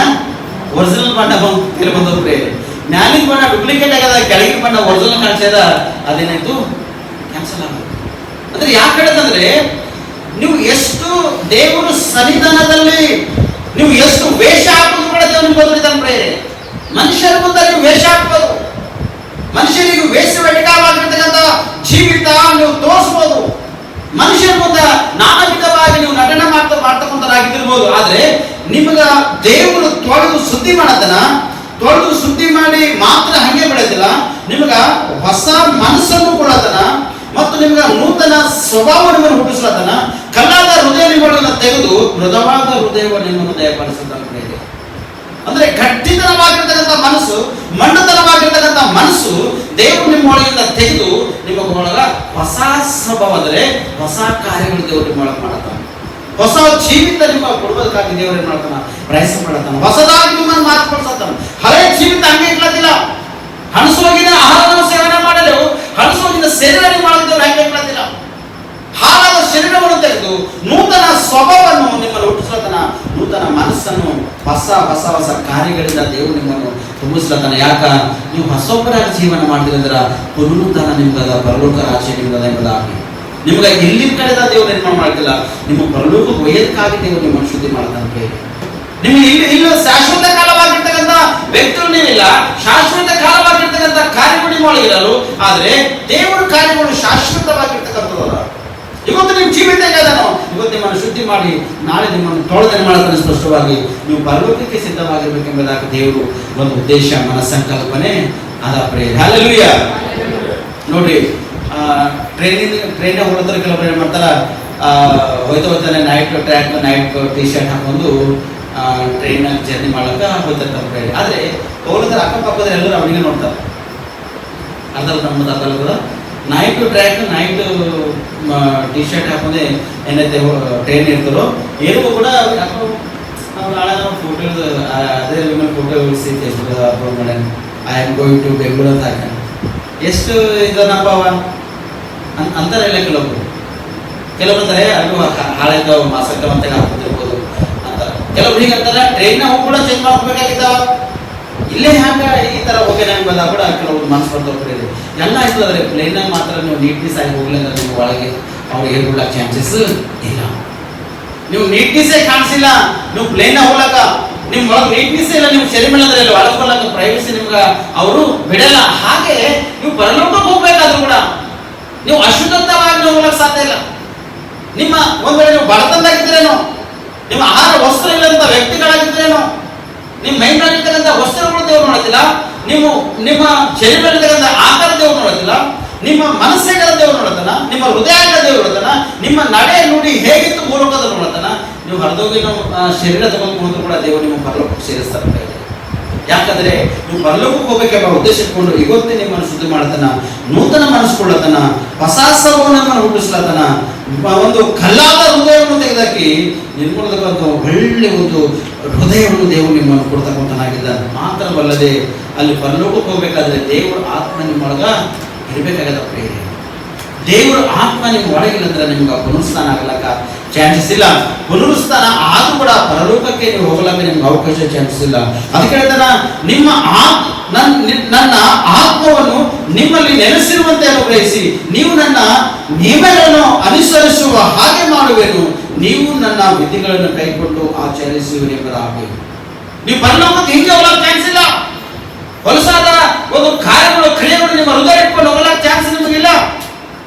Speaker 1: ಒರಿಜಿನಲ್ ಬಣ್ಣ ಬಂದವ್ರೆ. ಮ್ಯಾಲಿನ ಬಣ್ಣ ಡೂಪ್ಲಿಕೇಟ್ ಆಗ್ಯದ, ಕೆಳಗಿನ ಬಣ್ಣ ಒರಿಜಿನಲ್ ಕಾಣಿಸ್ಯದ. ಅದೇನಾಯ್ತು, ಕ್ಯಾನ್ಸಲ್ ಆಗೋದು. ಅಂದ್ರೆ ಯಾಕೆ ಹೇಳದಂದ್ರೆ, ನೀವು ಎಷ್ಟು ದೇವರ ಸನ್ನಿಧಾನದಲ್ಲಿ ನೀವು ಎಷ್ಟು ವೇಷ ಹಾಕೋದು ಕೂಡ ದೇವರಿಗೆ ಗೊತ್ತಿದ್ದಾನೆ ಪ್ರೇರೆ. ಮನುಷ್ಯರ ಮುಂದೆ ನೀವು ವೇಷ ಹಾಕ್ಬೋದು, ಮನುಷ್ಯರಿಗೆ ವೇಷವಾಗಿರ್ತಕ್ಕಂಥ ಜೀವಿತ ನೀವು ತೋರಿಸ್ಬೋದು. ಮನುಷ್ಯರ ಮುಂದೆ ನಾನಾ ವಿಧವಾಗಿ ನೀವು ನಟನೆ ಮಾಡ್ತಕ್ಕಂಥರಾಗಿರ್ಬೋದು. ಆದ್ರೆ ನಿಮಗ ದೇವರು ತೊಳೆದು ಶುದ್ಧಿ ಮಾಡತನ, ತೊಳೆದು ಶುದ್ಧಿ ಮಾಡಿ ಮಾತ್ರ ಹಂಗೆ ಬಿಡೋದಿಲ್ಲ, ನಿಮಗ ಹೊಸ ಮನಸ್ಸನ್ನು ಕೊಡತನ ಮತ್ತು ನಿಮ್ಗೆ ನೂತನ ಸ್ವಭಾವ ನಿಮ್ಮನ್ನು ಹುಟ್ಟಿಸ್ಲತನ. ಕಲ್ಲಾದ ಹೃದಯ ನಿಮ್ಮನ್ನು ತೆಗೆದು ಮೃದುವಾದ ಹೃದಯವನ್ನು ನಿಮ್ಮನ್ನು ದಯಪಾಲಿಸುತ್ತಾನೆ. ಅಂದ್ರೆ ಗಟ್ಟಿತನವಾಗಿರ್ತಕ್ಕಂಥ ಮನಸ್ಸು, ಮಣ್ಣುತನವಾಗಿರ್ತಕ್ಕಂಥ ಮನಸ್ಸು ದೇವರು ನಿಮ್ಮ ಒಳಗಿಂದ ತೆಗೆದು ನಿಮ್ಮ ಒಳಗ ಹೊಸ ಸ್ವಭಾವ, ಅಂದ್ರೆ ಹೊಸ ಕಾರ್ಯಗಳು ದೇವರು ನಿಮ್ಮ ಒಳಗೆ ಮಾಡತಾನೆ. ಹೊಸ ಜೀವಿತ ನಿಮ್ಮ ಕೊಡಬೇಕಾಗಿ ದೇವರು ಏನ್ ಮಾಡ್ತಾನ, ಪ್ರಯಾಸ ಮಾಡತಾನ. ಹೊಸದಾಗಿ ನಿಮ್ಮನ್ನು ಮಾತುಪಡಿಸತಾನ. ಹಳೆಯ ಜೀವಿತ ಹಂಗೆ ಇಟ್ಲತ್ತಿಲ್ಲ. ಹಣಸೋಗಿನ ಆಹಾರವನ್ನು ಸೇವನೆ ಮಾಡಲು ಹಣಸೋಗಿನ ಶರೀರ ಮಾಡಿದವರು ಹಂಗೆ ಇಟ್ಲತ್ತಿಲ್ಲ. ಹಾಳಾದ ಶರೀರವನ್ನು ತೆಗೆದು ನೂತನ ಸ್ವಭಾವವನ್ನು ನಿಮ್ಮನ್ನು ಹುಟ್ಟಿಸ್ಲತನ, ನೂತನ ಮನಸ್ಸನ್ನು ಹೊಸ ಹೊಸ ಹೊಸ ಕಾರ್ಯಗಳಿಂದ ದೇವರು ನಿಮ್ಮನ್ನು ತುಂಬಿಸ್ಲತನ. ಯಾಕ ನೀವು ಹೊಸೊಬ್ಬರಾಗಿ ಜೀವನ ಮಾಡಿದ್ರಂದ್ರ ಪುನರುತ್ಥಾನ ನಿಮ್ಗದ, ಪರಲೋಕ ರಾಜ್ಯ ನಿಮ್ಗದ ಎಂಬುದಾಗಿ. ನಿಮ್ಗೆ ಎಲ್ಲಿನ ಕಡೆದ ದೇವರು ನಿರ್ಮಾಣ ಮಾಡ್ತಿಲ್ಲ, ನಿಮ್ಮ ಪರಲೋಕಕ್ಕೆ ಒಯ್ಯದಕ್ಕಾಗಿ ದೇವರು ನಿಮ್ಮನ್ನು ಶುದ್ಧಿ ಮಾಡ್ತಾನೆ. ನಿಮ್ಗೆ ಇಲ್ಲಿ ಶಾಶ್ವತ ಕಾಲವಾಗಿರ್ತಕ್ಕಂಥ ವ್ಯಕ್ತಿಗಳು ನೀವಿಲ್ಲ, ಶಾಶ್ವತ ಕಾಲವಾಗಿರ್ತಕ್ಕಂಥ ಕಾರ್ಯಗಳು ನಿಮ್ಮ ಒಳಗಿರಲು. ಆದ್ರೆ ದೇವರ ಕಾರ್ಯಗಳು ಶಾಶ್ವತವಾಗಿರ್ತಕ್ಕಂಥದ್ದಲ್ಲ. ಇವತ್ತು ನಿಮ್ಮ ಜೀವಿತ ಹೇಗದನೋ, ಇವತ್ತು ನಿಮ್ಮನ್ನು ಶುದ್ಧಿ ಮಾಡಿ ನಾಳೆ ನಿಮ್ಮನ್ನು ತೊಳೆದನೆ ಮಾಡ್ತಾನೆ. ಸ್ಪಷ್ಟವಾಗಿ ನೀವು ಪರಲೋಕಕ್ಕೆ ಸಿದ್ಧವಾಗಿರ್ಬೇಕೆಂಬುದಾಗಿ ದೇವರು ಒಂದು ಉದ್ದೇಶ, ಮನಸ್ಸಂಕಲ್ಪನೆ ಅದ ಪ್ರೇರಣೆ. ಹಲ್ಲೆಲೂಯಾ. ನೋಡ್ರಿ, ಟ್ರೈನ್ ಹೋಗ್ತಾರೆ, ಕೆಲವರು ಏನು ಮಾಡ್ತಾರ, ಹೋಯ್ತಾನೆ night track, night T shirt ಹಾಕೊಂಡು ಟ್ರೈನ್ ಜರ್ನಿ ಮಾಡಕ್ಕೆ ಹೋಗ್ತಿರ್ತಾರೆ. ಆದ್ರೆ ಹೋಗ್ತಾರೆ ಅಕ್ಕಪಕ್ಕದ ಎಲ್ಲರೂ ಅವನಿಗೆ ನೋಡ್ತಾರೆ. ಅದ್ರ ನಮ್ಮದು ಅದಲ್ಲ, night track, night T shirt ಹಾಕೊಂಡೆ ಏನೈತೆ ಟ್ರೈನ್ ಇರ್ತಾರೋ ಏನೂ ಕೂಡ ನಾಳೆ ನಾವು ಫೋಟೋ ಅದೇ ಫೋಟೋ ಉಳಿಸಿ ಅಪ್ಲೋಡ್ ಮಾಡ್ಯಾನ. I am going to Bengaluru ಅಂತ ಹಾಕ್ಯಾನ. ಎಷ್ಟು ಇದನಪ್ಪ ಅಂತಾರೆ ಇಲ್ಲ. ಕೆಲವರು ಅಂತಾರೆ ಅದು ಹಾಳಾಯ್ತು, ಮಾಸಕ್ಕ ಅಂತ ಹಾಕ್ತಿರ್ಬೋದು ಅಂತ. ಕೆಲವ್ರು ಹೀಗಂತಾರೆ, ಟ್ರೈನ್ ಹೋಗಿ ಕೂಡ ಚೇಂಜ್ ಮಾಡ್ಬೇಕಾಗಿದ್ದಾವ, ಇಲ್ಲೇ ಹ್ಯಾಂಗ ಈ ತರ ಹೋಗ್ಯಾನ ಎಂಬುದ ಕೂಡ ಕೆಲವ್ರು ಮನಸ್ಸು ಬರ್ತವ್ರೆ. ಎಲ್ಲ ಆಯ್ತು, ಆದರೆ ಪ್ಲೇನಾಗ ಮಾತ್ರ ನೀವು ನೀಟ್ನೆಸ್ ಆಗಿ ಹೋಗ್ಲಿಲ್ಲ ನಿಮ್ಮ ಒಳಗೆ ಅವ್ರಿಗೆ ಹೇಳ್ಬಿಡ್ಲಕ್ಕೆ ಚಾನ್ಸಸ್ ಇಲ್ಲ. ನೀವು ನೀಟ್ನೆಸ್ಸೇ ಕಾಣಿಸಿಲ್ಲ, ನೀವು ಪ್ಲೇನಾಗ ಹೋಗ್ಲಕ್ಕ ನಿಮ್ಮ ಒಳಗೆ ನೀಟ್ನೆಸ್ ಇಲ್ಲ, ನೀವು ಸರಿ ಮಾಡಿದ್ರೆ ಒಳಗೆ ಬರ್ಲಕ್ಕ ಪ್ರೈವಸಿ ನಿಮ್ಗೆ ಅವರು ಬಿಡಲ್ಲ. ಹಾಗೆ ನೀವು ಪರಲೋಕಕ್ಕೆ ಹೋಗ್ಬೇಕಾದ್ರೂ ಕೂಡ ನೀವು ಅಶುದ್ಧವಾಗಿ ಹೋಗ್ಲಕ್ಕೆ ಸಾಧ್ಯ ಇಲ್ಲ. ನಿಮ್ಮ ಒಂದ್ ವೇಳೆ ನೀವು ಬಡತನದಾಗಿದ್ರೇನೋ, ನಿಮ್ಮ ಆಹಾರ ವಸ್ತ್ರ ಇಲ್ಲದಂತ ವ್ಯಕ್ತಿಗಳಾಗಿದ್ರೇನು, ನಿಮ್ಮ ಮೈನಲ್ಲಿರ್ತಕ್ಕಂಥ ವಸ್ತ್ರಗಳು ದೇವರು ನೋಡೋದಿಲ್ಲ, ನಿಮ್ಮ ಶರೀರದಲ್ಲಿರ್ತಕ್ಕಂಥ ಆಕಾರ ದೇವರು ನೋಡೋದಿಲ್ಲ, ನಿಮ್ಮ ಮನಸ್ಸಿಗಳ ದೇವರು ನೋಡತನ, ನಿಮ್ಮ ಹೃದಯಗಳ ದೇವರು ನೋಡತನ, ನಿಮ್ಮ ನಡೆ ನುಡಿ ಹೇಗಿತ್ತು ಮೂಲಕದ ನೋಡತನ. ನೀವು ಹರಿದೋಗಿ ಶರೀರ ತಗೊಂಡು ಕೂಡ ದೇವರು ನಿಮ್ಮ ಪರಲೋಕಕ್ಕೆ ಸೇರಿಸ್ತಾರೆ. ಯಾಕಂದ್ರೆ ನೀವು ಪರಲೋಕಕ್ಕೆ ಹೋಗ್ಬೇಕೆಂಬ ಉದ್ದೇಶ ಇಟ್ಕೊಂಡು ಇವತ್ತೇ ನಿಮ್ಮನ್ನು ಶುದ್ಧಿ ಮಾಡತನ, ನೂತನ ಮನಸ್ಕೊಳ್ಳತನ, ಹೊಸ ಸರ್ವವನ್ನು ಹುಟ್ಟಿಸ್ಲತನ, ಒಂದು ಕಲ್ಲಾದ ಹೃದಯವನ್ನು ತೆಗೆದಾಕಿ ನಿರ್ಮೂಲತಕ್ಕಂಥ ಒಳ್ಳೆ ಒಂದು ಹೃದಯವನ್ನು ದೇವರು ನಿಮ್ಮನ್ನು ಕೊಡ್ತಕ್ಕಂಥನಾಗಿದ್ದಾನೆ. ಮಾತ್ರವಲ್ಲದೆ ಅಲ್ಲಿ ಪರಲೋಕಕ್ಕೆ ಹೋಗ್ಬೇಕಾದ್ರೆ ದೇವರ ಆತ್ಮ ನಿಮ್ಮೊಳಗ ಇರಬೇಕಾಗದ ಪ್ರೇರೆ. ದೇವರ ಆತ್ಮ ನಿಮ್ಮ ಒಳಗಿಲ್ಲಂದ್ರೆ ನಿಮ್ಗೆ ಪುನರುತ್ಥಾನ ಆಗಲಕ್ಕ ಚಾನ್ಸಸ್ ಇಲ್ಲ. ಪುನರುತ್ಥಾನ ಆದ್ರೂ ಕೂಡ ಪರಲೋಕಕ್ಕೆ ನೀವು ಹೋಗಲಕ್ಕೆ ನಿಮ್ಗೆ ಅವಕಾಶ ಚಾನ್ಸಸ್ ಇಲ್ಲ. ಅದಕ್ಕೆ ಹೇಳ್ತಾನ, ನನ್ನ ಆತ್ಮವನ್ನು ನಿಮ್ಮಲ್ಲಿ ನೆಲೆಸಿರುವಂತೆ ಅನುಗ್ರಹಿಸಿ ನೀವು ನನ್ನ ನಿಯಮಗಳನ್ನು ಅನುಸರಿಸುವ ಹಾಗೆ ಮಾಡುವೆನು, ನೀವು ನನ್ನ ವಿಧಿಗಳನ್ನು ಕೈಕೊಂಡು ಆಚರಿಸುವಿರೆಂಬುದಾಗಿ. ನೀವು ಪರಲೋಕಕ್ಕೆ ಹಿಂಗೆ ಹೋಗಕ್ಕೆ ಚಾನ್ಸ್ ಇಲ್ಲ. ಹೊಲಸಾದ ಒಂದು ಕಾರ್ಯಗಳು ಕ್ರಿಯೆಗಳು ನಿಮ್ಮ ಹೃದಯ ಇಟ್ಕೊಂಡು ಹೋಗಲಕ್ಕೆ ಚಾನ್ಸ್ ನಿಮಗಿಲ್ಲ.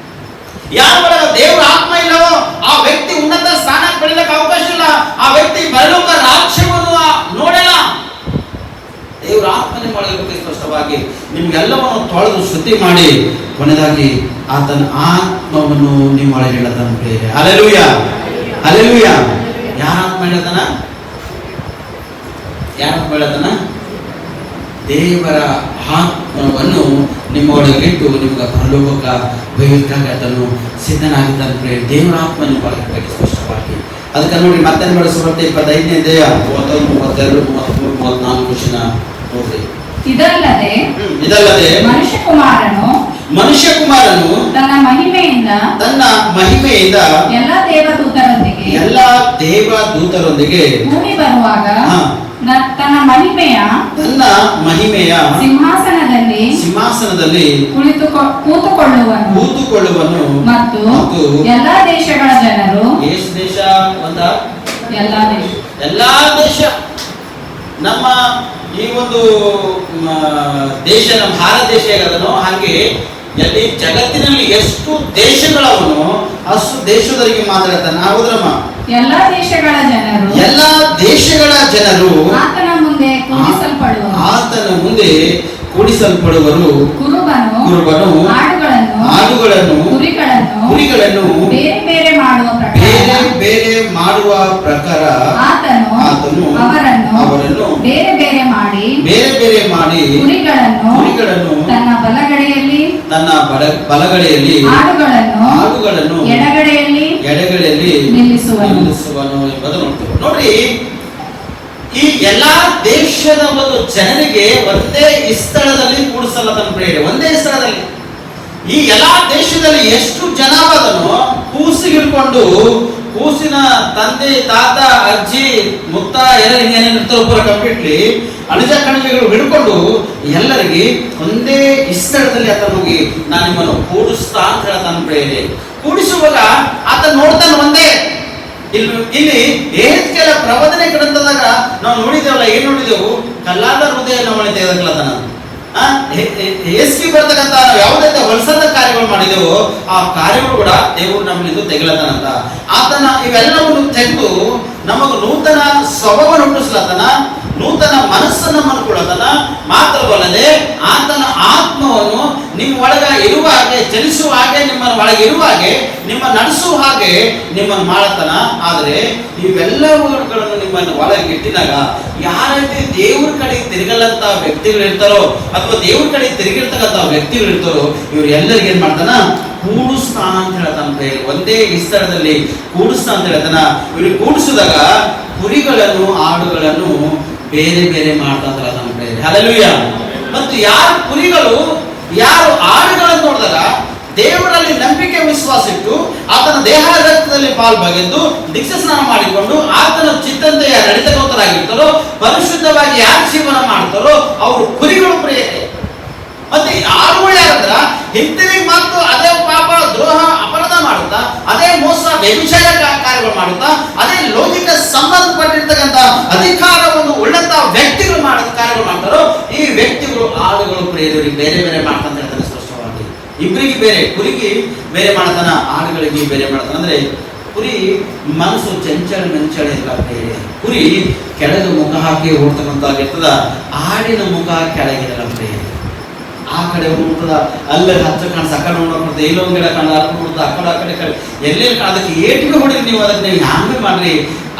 Speaker 1: ಯಾರ ಒಳಗ ದೇವರ ಆತ್ಮ ಇಲ್ಲವೋ ಆ ವ್ಯಕ್ತಿ ಉನ್ನತ ಸ್ಥಾನಕ್ಕೆ ಬೆಳಿಲಕ್ಕೆ ಅವಕಾಶ ಇಲ್ಲ. ಆ ವ್ಯಕ್ತಿ ಪರಲೋಕ ರಾಜ್ಯವನ್ನು ನೋಡಲ್ಲ. ದೇವರ ಆತ್ಮ ನಿಮ್ಮ ಒಳಗೆ ಸ್ಪಷ್ಟವಾಗಿ ನಿಮ್ಗೆಲ್ಲವನ್ನು ತೊಳೆದು ಶುದ್ಧಿ ಮಾಡಿ ಕೊನೆಯದಾಗಿ ಆತನ ಆತ್ಮವನ್ನು ನಿಮ್ಮ ಒಳಗೆ ಹೇಳತಾನ. ಬೇರೆ ಹಲ್ಲೆಲೂಯ, ಹಲ್ಲೆಲೂಯ. ಯಾರ ಆತ್ಮ ಹೇಳತಾನ? ಯಾರ ಆತ್ಮ ಹೇಳತಾನ? ದೇವರ ಆತ್ಮವನ್ನು ನಿಮ್ಮ ಒಳಗಿಟ್ಟು ನಿಮ್ಗೆ ಪರಲೋಕ ಬೈಯಕ್ಕಾಗಿ ಅದನ್ನು ಸಿದ್ಧನಾಗಿದ್ದಾನೆ. ದೇವರ ಆತ್ಮ ನಿಮ್ಮ ಒಳಗೆ ಸ್ಪಷ್ಟವಾಗಿ. ಅದಕ್ಕೆ ನೋಡಿ ಮತ್ತೆ ಬಳಸುವಂತೆ 25ನೇ ಅಧ್ಯಾಯ 31, 32, 33, 34 ವಚನ ನೋಡ್ರಿ.
Speaker 3: ಇದಲ್ಲದೆ ಮನುಷ್ಯಕುಮಾರನು ತನ್ನ ಮಹಿಮೆಯಿಂದ ಎಲ್ಲ ದೇವದೂತರೊಂದಿಗೆ ಭೂಮಿ ಬರುವಾಗ ತನ್ನ ಮಹಿಮೆಯ ಸಿಂಹಾಸನದಲ್ಲಿ ಕೂತುಕೊಳ್ಳುವನು ಮತ್ತು ಎಲ್ಲಾ ದೇಶಗಳ ಜನರು. ಎಷ್ಟು ದೇಶ? ಎಲ್ಲಾ ದೇಶ. ನಮ್ಮ ಈ ಒಂದು ದೇಶ, ನಮ್ಮ ಭಾರತ ದೇಶ ಹೇಗದನೋ ಹಾಗೆ ಎಲ್ಲಿ ಜಗತ್ತಿನಲ್ಲಿ ಎಷ್ಟು ದೇಶಗಳವನು ಅಷ್ಟು ದೇಶದವರಿಗೆ ಮಾತಾಡ್ತಾನೆ. ಹೌದ್ರಮ್ಮ? ಎಲ್ಲಾ ದೇಶಗಳ ಜನರು ಆತನ ಮುಂದೆ ಕೂಡಿಸಲ್ಪಡುವರು. ಕುರುಬನು ಆಡುಗಳನ್ನು ಕುರಿಗಳನ್ನು ಬೇರೆ ಬೇರೆ ಮಾಡುವ ಪ್ರಕಾರ ಆತನು ಅವರನ್ನು ಬೇರೆ ಬೇರೆ ಮಾಡಿ ಕುರಿಗಳನ್ನು ತನ್ನ ಬಲಗಡೆಯಲ್ಲಿ ಆಡುಗಳನ್ನು ಎಡಗಡೆಯಲ್ಲಿ ನಿಲ್ಲಿಸುವನು ಎಂಬುದು ನೋಡ್ತೀವಿ. ನೋಡ್ರಿ, ಈ ಎಲ್ಲಾ ದೇಶದ ಒಂದು ಜನರಿಗೆ ಒಂದೇ ಸ್ಥಳದಲ್ಲಿ ಕೂಡಿಸಲ್ಲದನ್ನು ಪ್ರೇರೆ, ಒಂದೇ ಸ್ಥಳದಲ್ಲಿ. ಈ ಎಲ್ಲಾ ದೇಶದಲ್ಲಿ ಎಷ್ಟು ಜನ ಅದನ್ನು ಕೂಸಿಗಿಡ್ಕೊಂಡು, ಕೂಸಿನ ತಂದೆ, ತಾತ, ಅಜ್ಜಿ, ಮುತ್ತ ಎಲ್ಲ ಏನೇನಿರ್ತಾರೋ ಪೂರ ಕಂಪ್ಲೀಟ್ಲಿ ಅಣಜ ಕಣಿವೆಗಳು ಹಿಡ್ಕೊಂಡು ಎಲ್ಲರಿಗೆ ಒಂದೇ ಸ್ಥಳದಲ್ಲಿ ಆತನ ಹೋಗಿ ನಾನು ನಿಮ್ಮನ್ನು ಕೂಡಿಸ್ತಾ ಅಂತ ಹೇಳ್ತಾನ ಪ್ರೇರೆ. ಕೂಡಿಸುವಾಗ ಆತ ನೋಡ್ತಾನೆ ಒಂದೇ. ಇಲ್ಲಿ ಏಕೆಲ ಪ್ರಬೋಧನೆ ಗ್ರಂಥದಾಗ ನಾವು ನೋಡಿದೇವಲ್ಲ, ಏನ್ ನೋಡಿದೆವು? ಕಲ್ಲಾದ ಹೃದಯ ನಮ್ಮನೆ ತೆಗೆದಕ್ಲತನ. ಹೇಸಿಗೆ ಬರ್ತಕ್ಕಂಥ ನಾವು ಯಾವುದೈತೆ ಹೊಲಸದ ಕಾರ್ಯಗಳು ಮಾಡಿದೆವೋ ಆ ಕಾರ್ಯಗಳು ಕೂಡ ದೇವರು ನಮ್ಮಲ್ಲಿದ್ದು ತೆಗಲತನಂತ. ಆತನ ಇವೆಲ್ಲವನ್ನು ತೆಗೆದು ನಮಗ ನೂತನ ಸ್ವಭಾವವನ್ನು ಹುಟ್ಟಿಸ್ಲತನ, ನೂತನ ಮನಸ್ಸನ್ನು ಮಾಡ್ಕೊಳ್ಳತನ. ಮಾತ್ರವಲ್ಲದೆ ಆತನ ಆತ್ಮವನ್ನು ನಿಮ್ಮ ಒಳಗ ಇರುವ ಹಾಗೆ, ಚಲಿಸುವ ಹಾಗೆ, ನಿಮ್ಮ ಒಳಗೆ ಇರುವ ಹಾಗೆ, ನಿಮ್ಮ ನಡೆಸುವ ಹಾಗೆ ನಿಮ್ಮನ್ನು ಮಾಡತನ. ಆದರೆ ಇವೆಲ್ಲವುಗಳನ್ನು ನಿಮ್ಮನ್ನು ಒಳಗೆ ಇಟ್ಟಿನಾಗ ಯಾರೈತೆ ದೇವ್ರ ಕಡೆ ತಿರುಗಲ್ಲಂತ ವ್ಯಕ್ತಿಗಳು ಇರ್ತಾರೋ ಅಥವಾ ದೇವ್ರ ಕಡೆ ತಿರುಗಿರ್ತಕ್ಕಂಥ ವ್ಯಕ್ತಿಗಳು ಇರ್ತಾರೋ ಇವ್ರು ಎಲ್ಲರಿಗೆ ಏನ್ ಮಾಡ್ತಾನ? ಕೂಡಿಸ್ತಾ ಅಂತ ಹೇಳ್ತಾನ. ಒಂದೇ ಸ್ಥಳದಲ್ಲಿ ಕೂಡಿಸ್ತಾ ಅಂತ ಹೇಳ್ತಾನ. ಇವ್ರಿಗೆ ಕೂಡಿಸಿದಾಗ ಕುರಿಗಳನ್ನು ಆಡುಗಳನ್ನು ಬೇರೆ ಬೇರೆ ಮಾಡ್ತಾ ಅಂತ ಹೇಳ್ತಾನ. ಹಲ್ಲೆಲೂಯಾ. ಮತ್ತು ಯಾರು ಕುರಿಗಳು ಯಾರು ಆಡುಗಳನ್ನು ನೋಡಿದಾಗ ದೇವರಲ್ಲಿ ನಂಬಿಕೆ ವಿಶ್ವಾಸ ಇಟ್ಟು ಆತನ ದೇಹ ರಕ್ತದಲ್ಲಿ ಪಾಲ್ಭಾಗಿದ್ದು ದೀಕ್ಷಾ ಸ್ನಾನ ಮಾಡಿಕೊಂಡು ಆತನ ಚಿತ್ತಂತೆ ಯಾರು ನಡೀತಕ್ಕಂಥರಾಗಿರ್ತಾರೋ, ಪರಿಶುದ್ಧವಾಗಿ ಯಾರು ಜೀವನ ಮಾಡ್ತಾರೋ ಅವರು ಕುರಿಗಳು ಪ್ರಿಯತೆ. ಮತ್ತೆ ಆಡುಗಳು ಯಾರಂದ್ರ ಹಿಂತಿರುಗಿ ಮತ್ತು ಅದೇ ಪಾಪ, ದ್ರೋಹ, ಅಪರಾಧ ಮಾಡುತ್ತಾ, ಅದೇ ಮೋಸ, ವ್ಯಭಿಚಾರ ಕಾರ್ಯಗಳು ಮಾಡುತ್ತಾ, ಅದೇ ಲೌಕಿಕ ಸಂಬಂಧಪಟ್ಟಿರ್ತಕ್ಕಂಥ ಅಧಿಕಾರವನ್ನು ಉಳ್ಳಂತ ವ್ಯಕ್ತಿಗಳು ಕಾರ್ಯಗಳು ಮಾಡ್ತಾರೋ ಈ ವ್ಯಕ್ತಿಗಳು ಆಡುಗಳು ಪ್ರಿಯರಿಗೆ ಬೇರೆ ಬೇರೆ ಮಾಡ್ತಾನೆ ಹೇಳ್ತಾನೆ ಸ್ಪಷ್ಟವಾಗಿ. ಇಬ್ಬರಿಗೆ ಬೇರೆ, ಕುರಿಗೆ ಬೇರೆ ಮಾಡ್ತಾನ, ಆಡುಗಳಿಗೆ ಬೇರೆ ಮಾಡ್ತಾನ. ಅಂದ್ರೆ ಕುರಿ ಮನಸ್ಸು ಚಂಚಲ ಮೆಂಚಳ ಇಲ್ಲ ಪ್ರಿಯರೇ. ಕುರಿ ಕೆಳಗೆ ಮುಖ ಹಾಕಿ ಓಡ್ತಕ್ಕಂಥಾಗಿರ್ತದ, ಆಡಿನ ಮುಖ ಕೆಳಗಿರಲ್ಲ ಪ್ರಿಯರೇ. ಆ ಕಡೆ ಹೋಗ್ತದ, ಅಲ್ಲೇ ಹಚ್ಚ ಕಾಣಿಸ್, ಆ ಕಡೆ ನೋಡ್ಕೊಡ್ತದೆ, ಇಲ್ಲೊಂದು ಗಿಡ ಕಾಣ ನೋಡ್ತದೆ, ಆ ಕಡೆ ಎಲ್ಲೆಲ್ಲಿ ಅದಕ್ಕೆ ಏಟಿಗೆ ಹೊಡಿರಿ ನೀವು, ಅದಕ್ಕೆ ನೀವು ಹ್ಯಾಂಗೆ ಮಾಡ್ರಿ,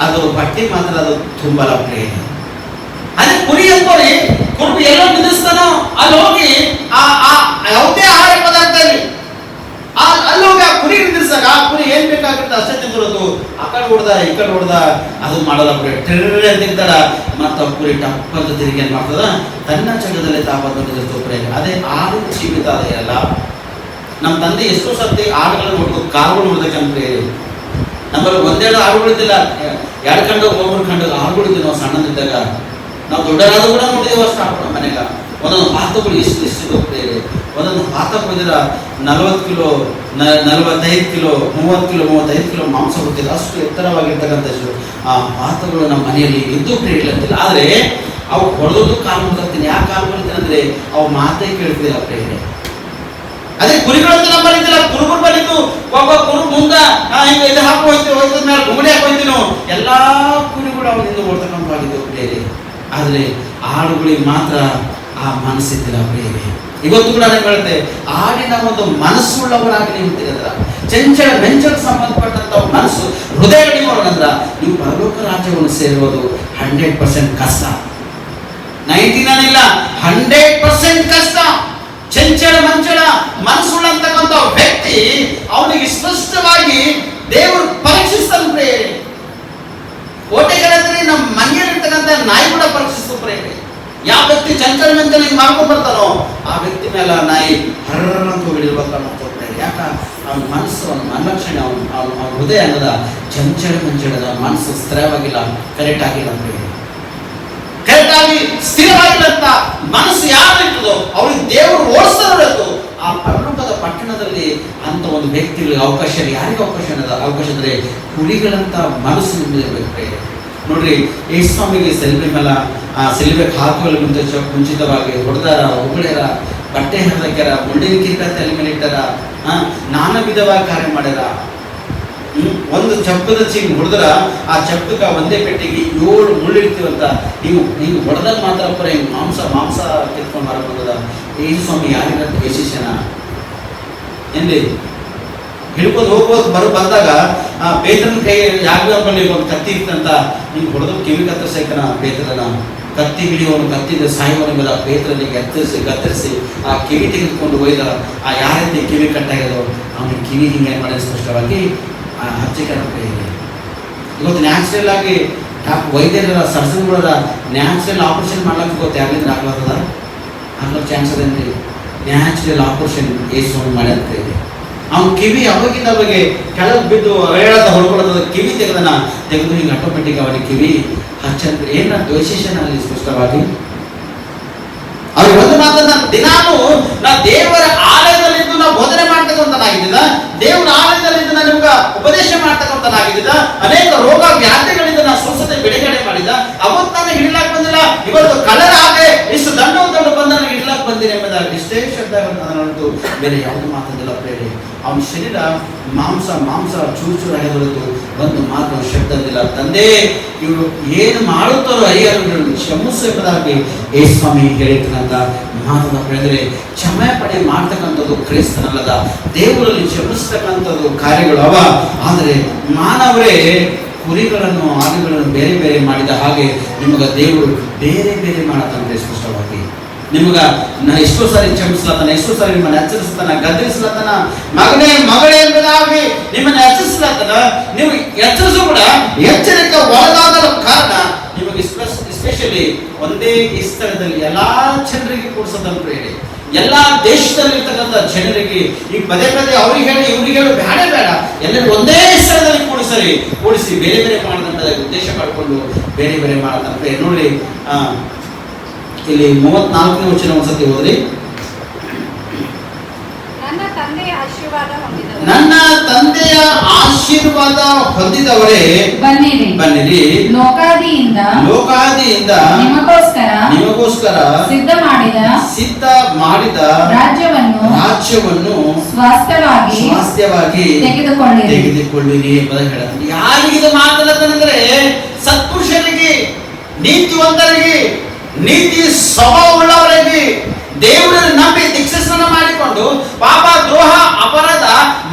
Speaker 3: ಅದು ಬಟ್ಟೆ ಮಾತ್ರ ಅದು ತುಂಬಲ್ಲ ಪ್ರಿಯರೇ. ಅದೇ ಕುರಿ ಅಂದ್ಕೊಳ್ಳಿ, ಕುರುಬು ಎಲ್ಲೋ ನಿಲ್ಲಿಸ್ತಾನೋ ಅಲ್ಲಿ ಹೋಗಿ ಯಾವುದೇ ಆಹಾರ ಪದಾರ್ಥ ಅಲ್ಲಿ ಹೋಗಿ ಆ ಕುರಿ ನಿಲ್ಲಿಸಿದಾಗ ಆ ಕುರಿ ಏನ್ ಬೇಕಾಗುತ್ತೆ ಅಷ್ಟೇ ತಿಂದಿರೋದು. ಆ ಕಡೆ ಹೊಡ್ದ ಈ ಕಡೆ ಹೊಡ್ದ ಅದು ಮಾಡಲ್ಲ ಕುರಿ ಟೆರ್ರ ತಿಂತಾರ. ಮತ್ತ ಕುರಿ ಟಪ್ ಅಂತ ತಿರುಗಿ ಏನ್ ಮಾಡ್ತದ, ತನ್ನ ಜಗದಲ್ಲಿ ತಾಪತ್ರೆ. ಅದೇ ಆಡು ಜೀವಿತ ಅಲ್ಲ. ನಮ್ಮ ತಂದೆ ಎಷ್ಟೋ ಸರ್ತಿ ಆಡುಗಳನ್ನು ನೋಡ್ಬೇಕು, ಕಾರುಗಳು ನೋಡ್ಬೇಕಂದ್ರೆ ನಮ್ಮಲ್ಲಿ ಒಂದೆರಡು ಆಡುಗಳಿದ್ದಿಲ್ಲ, 2 ಖಂಡ 3 ಖಂಡ ಆಡುಗಳಿದ್ವಿ ನಾವು ಸಣ್ಣದಿದ್ದಾಗ. ನಾವು ದೊಡ್ಡರಾದ ಕೂಡ ನೋಡಿದೀವಿ ಅಷ್ಟು ಆಡು ಮನೆಗ. ಒಂದೊಂದು ಪಾತಗಳು ಎಷ್ಟು ಹೋಗ್ತೇವೆ. ಒಂದೊಂದು ಪಾತ ಬಂದಿರ 40 ಕಿಲೋ 45 ಕಿಲೋ 30 ಕಿಲೋ 35 ಕಿಲೋ ಮಾಂಸ ಗೊತ್ತಿಲ್ಲ, ಅಷ್ಟು ಎತ್ತರವಾಗಿರ್ತಕ್ಕಂಥ ಆ ಪಾತಗಳು ನಮ್ಮ ಮನೆಯಲ್ಲಿ ಇದ್ದು ಪ್ರೇರಿಲ್ಲ. ಆದರೆ ಅವು ಹೊಡೆದು ಕಾಲು ಮುಗಿತೀನಿ. ಯಾಕೆ ಕಾಲು ಮುಗಿತೀನಿ ಅಂದ್ರೆ ಅವು ಮಾತೇ ಕೇಳ್ತಿಲ್ಲ ಪ್ರೇರಣೆ. ಅದೇ ಕುರಿಗಳಂತ ನಮ್ಮ ಬರೀತಿಲ್ಲ, ಕುರುಬರು ಬರೀತು. ಒಬ್ಬ ಕುರುಬ ಮುಂದ ಹಿಂಗೆ ಇದು ಹಾಕಿ ಹೋಯ್ತು, ಹೋಯ್ತದ ಮೇಲೆ ಗುಮ್ಮಡಿ ಹಾಕಿ ಹೋಯ್ತೀವಿ ನಾವು. ಎಲ್ಲಾ ಕುರಿಗಳು ಅವನಿಂದ ಓಡ್ತಕ್ಕಂಥವಾಗಿದ್ದವು ಪ್ರೇರೆ. ಆದರೆ ಆಡುಗಳಿಗೆ ಮಾತ್ರ ಆ ಮನಸ್ಸಿದ್ದಿಲ್ಲ ಪ್ರೇರೆ. ಇವತ್ತು ಕೂಡ ನಾನು ಹೇಳ್ತೆ, ಆಡಿನ ಒಂದು ಮನಸ್ಸುಳ್ಳವರಾಗಿ ನೀವು ತಿಳಿದ್ರ, ಚಂಚಲ ಮೆಂಚಲ ಸಂಬಂಧಪಟ್ಟಂತ ಮನಸ್ಸು ಹೃದಯ ನಿಮ್ಮವರಂದ್ರ ನೀವು ಪರಲೋಕ ರಾಜ್ಯವನ್ನು ಸೇರುವುದು 100% ಕಷ್ಟ. 99 ಇಲ್ಲ, 100% ಕಷ್ಟ. ಚಂಚಲ ಮಂಚಲ ಮನಸ್ಸುಳ್ಳಂತಕ್ಕಂಥ ವ್ಯಕ್ತಿ ಅವನಿಗೆ ಸ್ಪಷ್ಟವಾಗಿ ದೇವರು ಪರೀಕ್ಷಿಸ್ತಾನೆ ಪ್ರೇರೆ. ಕೋಟೆಗಳಲ್ಲಿ ನಮ್ಮ ಮನೆಯಲ್ಲಿರ್ತಕ್ಕಂಥ ನಾಯಿ ಕೂಡ ಪರೀಕ್ಷಿಸ್ತು ಪ್ರೇರೆ. ಯಾವ ವ್ಯಕ್ತಿ ಚಂಚಲ ಮಂಚಲ ಮಾಡ್ಕೊಂಡು ಬರ್ತಾನೋ ಆ ವ್ಯಕ್ತಿ ಮೇಲೆ ನಾಯಿ ಹರ್ರಂತ ಹಿಡಿರ್ಬೇಕು ಪ್ರೇರೆ. ಯಾಕ ಅವನ ಮನಸ್ಸು, ಅವನ ಮನಲಕ್ಷಣ, ಅವನ ಹೃದಯ ಅನ್ನೋದ ಚಂಚಲ ಮಂಚಳದ ಮನಸ್ಸು ಸ್ಥಿರವಾಗಿಲ್ಲ, ಕರೆಕ್ಟ್ ಆಗಿಲ್ಲ ಪ್ರೇರೆ. ಕರೆಕ್ಟ್ ಆಗಿ ಸ್ಥಿರವಾಗಿಲ್ಲಂತ ಮನಸ್ಸು ಯಾರು ಇರ್ತದೋ ಅವ್ರಿಗೆ ದೇವರು ಓಡಿಸ್ತಾರತ್ತು. ಆ ಪರಲೋಕದ ಪಟ್ಟಣದಲ್ಲಿ ಅಂತ ಒಂದು ವ್ಯಕ್ತಿಗಳಿಗೆ ಅವಕಾಶ, ಯಾರಿಗೆ ಅವಕಾಶ ಅಂದ್ರೆ ಕುರಿಗಳಂತ ಮನಸ್ಸು ನಿಮ್ಮದಿರ್ಬೇಕು. ನೋಡ್ರಿ, ಯೇಸು ಸ್ವಾಮಿಗೆ ಸೆಲ್ಬೆ ಮೇಲೆ ಸೆಲ್ಬೆಗೆ ಹಾಕುವಲ್ಲಿ ಮುಂಚಿತವಾಗಿ ಹೊಡೆದಾರ, ಹೊಗಳಾರ, ಬಟ್ಟೆ ಹರಿದಾಕ್ಯಾರ, ಮುಳ್ಳಿನ ಕಿರೀಟ ತಲೆ ಮೇಲೆ ಇಟ್ಟಾರ, ನಾನಾ ವಿಧವಾಗಿ ಕಾರ್ಯ ಮಾಡ್ಯಾರ. ಒಂದು ಚಪ್ಪದ ಚಿಂಗ್ ಹೊಡೆದ್ರ ಆ ಚಪ್ಪಕ ಒಂದೇ ಪೆಟ್ಟಿಗೆ 7 ಮುಳ್ಳಿಡ್ತೀವಂತ. ನೀವು ಹೊಡೆದಾಗ ಮಾತ್ರ ಪರ ಹಿಂಗೆ ಮಾಂಸ ಕಿತ್ಕೊಂಡು ಮಾರಬಹುದ. ಯೇಸು ಸ್ವಾಮಿ ಯಾರಿಗಂತ ವಿಶೇಷನ ಎಲ್ಲಿ ಹಿಡ್ಕೊಂಡು ಹೋಗ್ಬೋದು. ಬಂದಾಗ ಆ ಬೇತನ ಕೈ ಯಾಗಲ್ಲಿ ಒಂದು ಕತ್ತಿ ಇತ್ತಂತ, ಹಿಂಗೆ ಹೊಡೆದು ಕಿವಿ ಕತ್ತರಿಸಕ್ಕನ ಬೇತನ ಕತ್ತಿ ಹಿಡಿಯೋನು, ಕತ್ತಿದ ಸಾಯುವನಿಗೆ ಆ ಬೇತನಿಗೆ ಕತ್ತರಿಸಿ ಆ ಕಿವಿ ತೆಗೆದುಕೊಂಡು ಒಯ್ದ. ಆ ಯಾರೈತಿ ಕಿವಿ ಕಟ್ಟಾಗ್ಯದೋ ಅವನಿಗೆ ಕಿವಿ ಹಿಂಗೆ ಮಾಡಿದ ಸ್ಪಷ್ಟವಾಗಿ ಹಚ್ಚಿಕೆ ಇದೆ. ಇವತ್ತು ನ್ಯಾಚುರಲ್ ಆಗಿ ವೈದ್ಯರ ಸರ್ಜನ್ಗಳ ನ್ಯಾಚುರಲ್ ಆಪರೇಷನ್ ಮಾಡ್ಲಿಕ್ಕೆ ಗೊತ್ತು ಯಾರಿಂದ ಆಗ್ಲಾತದ ಆಗೋ ಚಾನ್ಸ್ ಅದೇನ್ರಿ. ನ್ಯಾಚುರಲ್ ಆಪರೇಷನ್ ಏಸು ಮಾಡ್ಯಂತ ಇದೆ. ಅವ್ನ ಕಿವಿ ಅವಾಗಿಂದ ಅವಾಗೆ ಕೆಳಗೆ ಬಿದ್ದು ಹೇಳದ ಹೊಡ್ಕೊಳ್ಳೋದ ಕಿವಿ ತೆಗೆದು ಹಿಂಗೆ ಆಟೋಮೆಟಿಕ್ ಅವನಿಗೆ ಕಿವಿ ಹಚ್ಚಂದ್ರೆ ಏನ ವಿಶೇಷನ ಅಲ್ಲಿ ಸ್ಪಷ್ಟವಾಗಿ ಅವ್ರಿಗೆ ಒಂದು ಮಾತನ್ನ ದಿನಾನು ನಾ ದೇವರ ಆಲಯದಲ್ಲಿದ್ದು ನಾವು ಬೋಧನೆ ಮಾಡ್ತಕ್ಕಂಥನಾಗಿದ್ದ, ದೇವರ ಆಲಯದಲ್ಲಿದ್ದು ನಾನು ನಿಮ್ಗೆ ಉಪದೇಶ ಮಾಡ್ತಕ್ಕಂಥನಾಗಿದ್ದ, ಅನೇಕ ರೋಗ ವ್ಯಾಧಿಗಳಿಂದ ನಾನು ಸ್ವಸ್ಥತೆ ಬಿಡುಗಡೆ ಮಾಡಿದ. ಅವತ್ತು ನಾನು ಹಿಡಿಲಾಕ್ ಬಂದಿಲ್ಲ, ಇವತ್ತು ಕಲರ್ ಹಾಗೆ ಇಷ್ಟು ದಂಡ ಬಂದ ನನಗೆ ಹಿಡಿಲಾಕ್ ಬಂದಿದೆ ಎಂಬುದಾಗಿ ಇಷ್ಟೇ ಶಬ್ದ ಹೊರತು ಬೇರೆ ಯಾವುದು ಮಾತಂದಿಲ್ಲ ಪ್ರೇರೆ. ಅವನ ಶರೀರ ಮಾಂಸ ಚೂರು ಹೊರತು ಒಂದು ಮಾತು ಶಬ್ದದಿಲ್ಲ. ತಂದೆ ಇವರು ಏನು ಮಾಡುತ್ತಾರೋ ಅರಿಯರು ಕ್ಷಮಿಸು ಎಂಬುದಾಗಿ ಯೇಸು ಸ್ವಾಮಿ ಹೇಳಿರ್ತಕ್ಕಂಥ ಮಾತನ್ನ ಹೇಳಿದ್ರೆ, ಕ್ಷಮೆ ಪಡೆ ಮಾಡ್ತಕ್ಕಂಥದ್ದು ಕ್ರೈಸ್ತನಲ್ಲದ, ದೇವರಲ್ಲಿ ಕ್ಷಮಿಸ್ತಕ್ಕಂಥದ್ದು ಕಾರ್ಯಗಳು ಅವ. ಆದರೆ ಮಾನವರೇ ಕುರಿಗಳನ್ನು ಆಡುಗಳನ್ನು ಬೇರೆ ಬೇರೆ ಮಾಡಿದ ಹಾಗೆ ನಿಮಗ ದೇವರು ಬೇರೆ ಬೇರೆ ಮಾಡತ್ತಂತೆ ಸ್ಪಷ್ಟವಾಗಿ. ನಿಮಗ ಎಷ್ಟೋ ಸಾರಿ ಕ್ಷಮಿಸ್ಲತ್ತಾನ, ಎಷ್ಟೋ ಸಾರಿ ನಿಮ್ಮನ್ನು ಎಚ್ಚರಿಸ್ತಾನ, ಗದರಿಸ್ಲತ್ತಾನ. ಮಗಳೇ ಎಂಬುದಾಗಿ ನಿಮ್ಮನ್ನು ಎಚ್ಚರಿಸ್ಲತ್ತಾನ. ನೀವು ಎಚ್ಚರಿಸು ಕೂಡ ಎಚ್ಚರಿಕೆ ಒಳಗಾದ ಕಾರಣ ನಿಮಗೆ ಎಸ್ಪೆಷಲಿ ಒಂದೇ ಈ ಸ್ಥಳದಲ್ಲಿ ಎಲ್ಲಾ ಜನರಿಗೆ ಕೂಡಿಸೋದನ್ನು ಪ್ರೇರಣೆ. ಎಲ್ಲಾ ದೇಶದಲ್ಲಿರ್ತಕ್ಕಂಥ ಜನರಿಗೆ ಈ ಪದೇ ಅವ್ರಿಗೆ ಹೇಳಿ ಇವ್ರಿಗೆ ಹೇಳಿ ಬೇಡ, ಎಲ್ಲರೂ ಒಂದೇ ಸ್ಥಳದಲ್ಲಿ ಕೂಡಿಸಿ ಬೇರೆ ಬೇರೆ ಮಾಡೋದಂತ ಉದ್ದೇಶ ಮಾಡಿಕೊಂಡು ಬೇರೆ ಬೇರೆ ಮಾಡೋದಂತ ನೋಡಿ. ಇಲ್ಲಿ 34ನೇ ವಚನ ಒಂದ್ಸತಿ ಹೋದ್ರಿ.
Speaker 4: ನನ್ನ ತಂದೆಯ
Speaker 3: ನನ್ನ ತಂದೆಯ ಆಶೀರ್ವಾದ ಹೊಂದಿದವರೇ
Speaker 2: ಬನ್ನಿರಿ,
Speaker 3: ಬನ್ನಿರಿ.
Speaker 2: ಲೋಕಾದಿಯಿಂದ ನಿಮಗೋಸ್ಕರ ಸಿದ್ಧ ಮಾಡಿದ ರಾಜ್ಯವನ್ನು ಸ್ವಾಸ್ಥ್ಯವಾಗಿ
Speaker 3: ತೆಗೆದುಕೊಳ್ಳಿರಿ ಎಂಬುದಾಗಿ ಹೇಳುತ್ತೆ. ಯಾರಿಗೆ ಇದು ಮಾತನಾಡ್ತಾನೆಂದ್ರೆ ಸತ್ಪುರುಷರಿಗೆ, ನೀತಿವಂತರಿಗೆ, ನೀತಿ ಸ್ವಭಾವವುಳ್ಳವರಿಗೆ, ದೇವರನ್ನು ನಂಬಿ ದೀಕ್ಷಾಸ್ನಾನ ಮಾಡಿಕೊಂಡು ಪಾಪ ದ್ರೋಹ ಅಪರಾಧ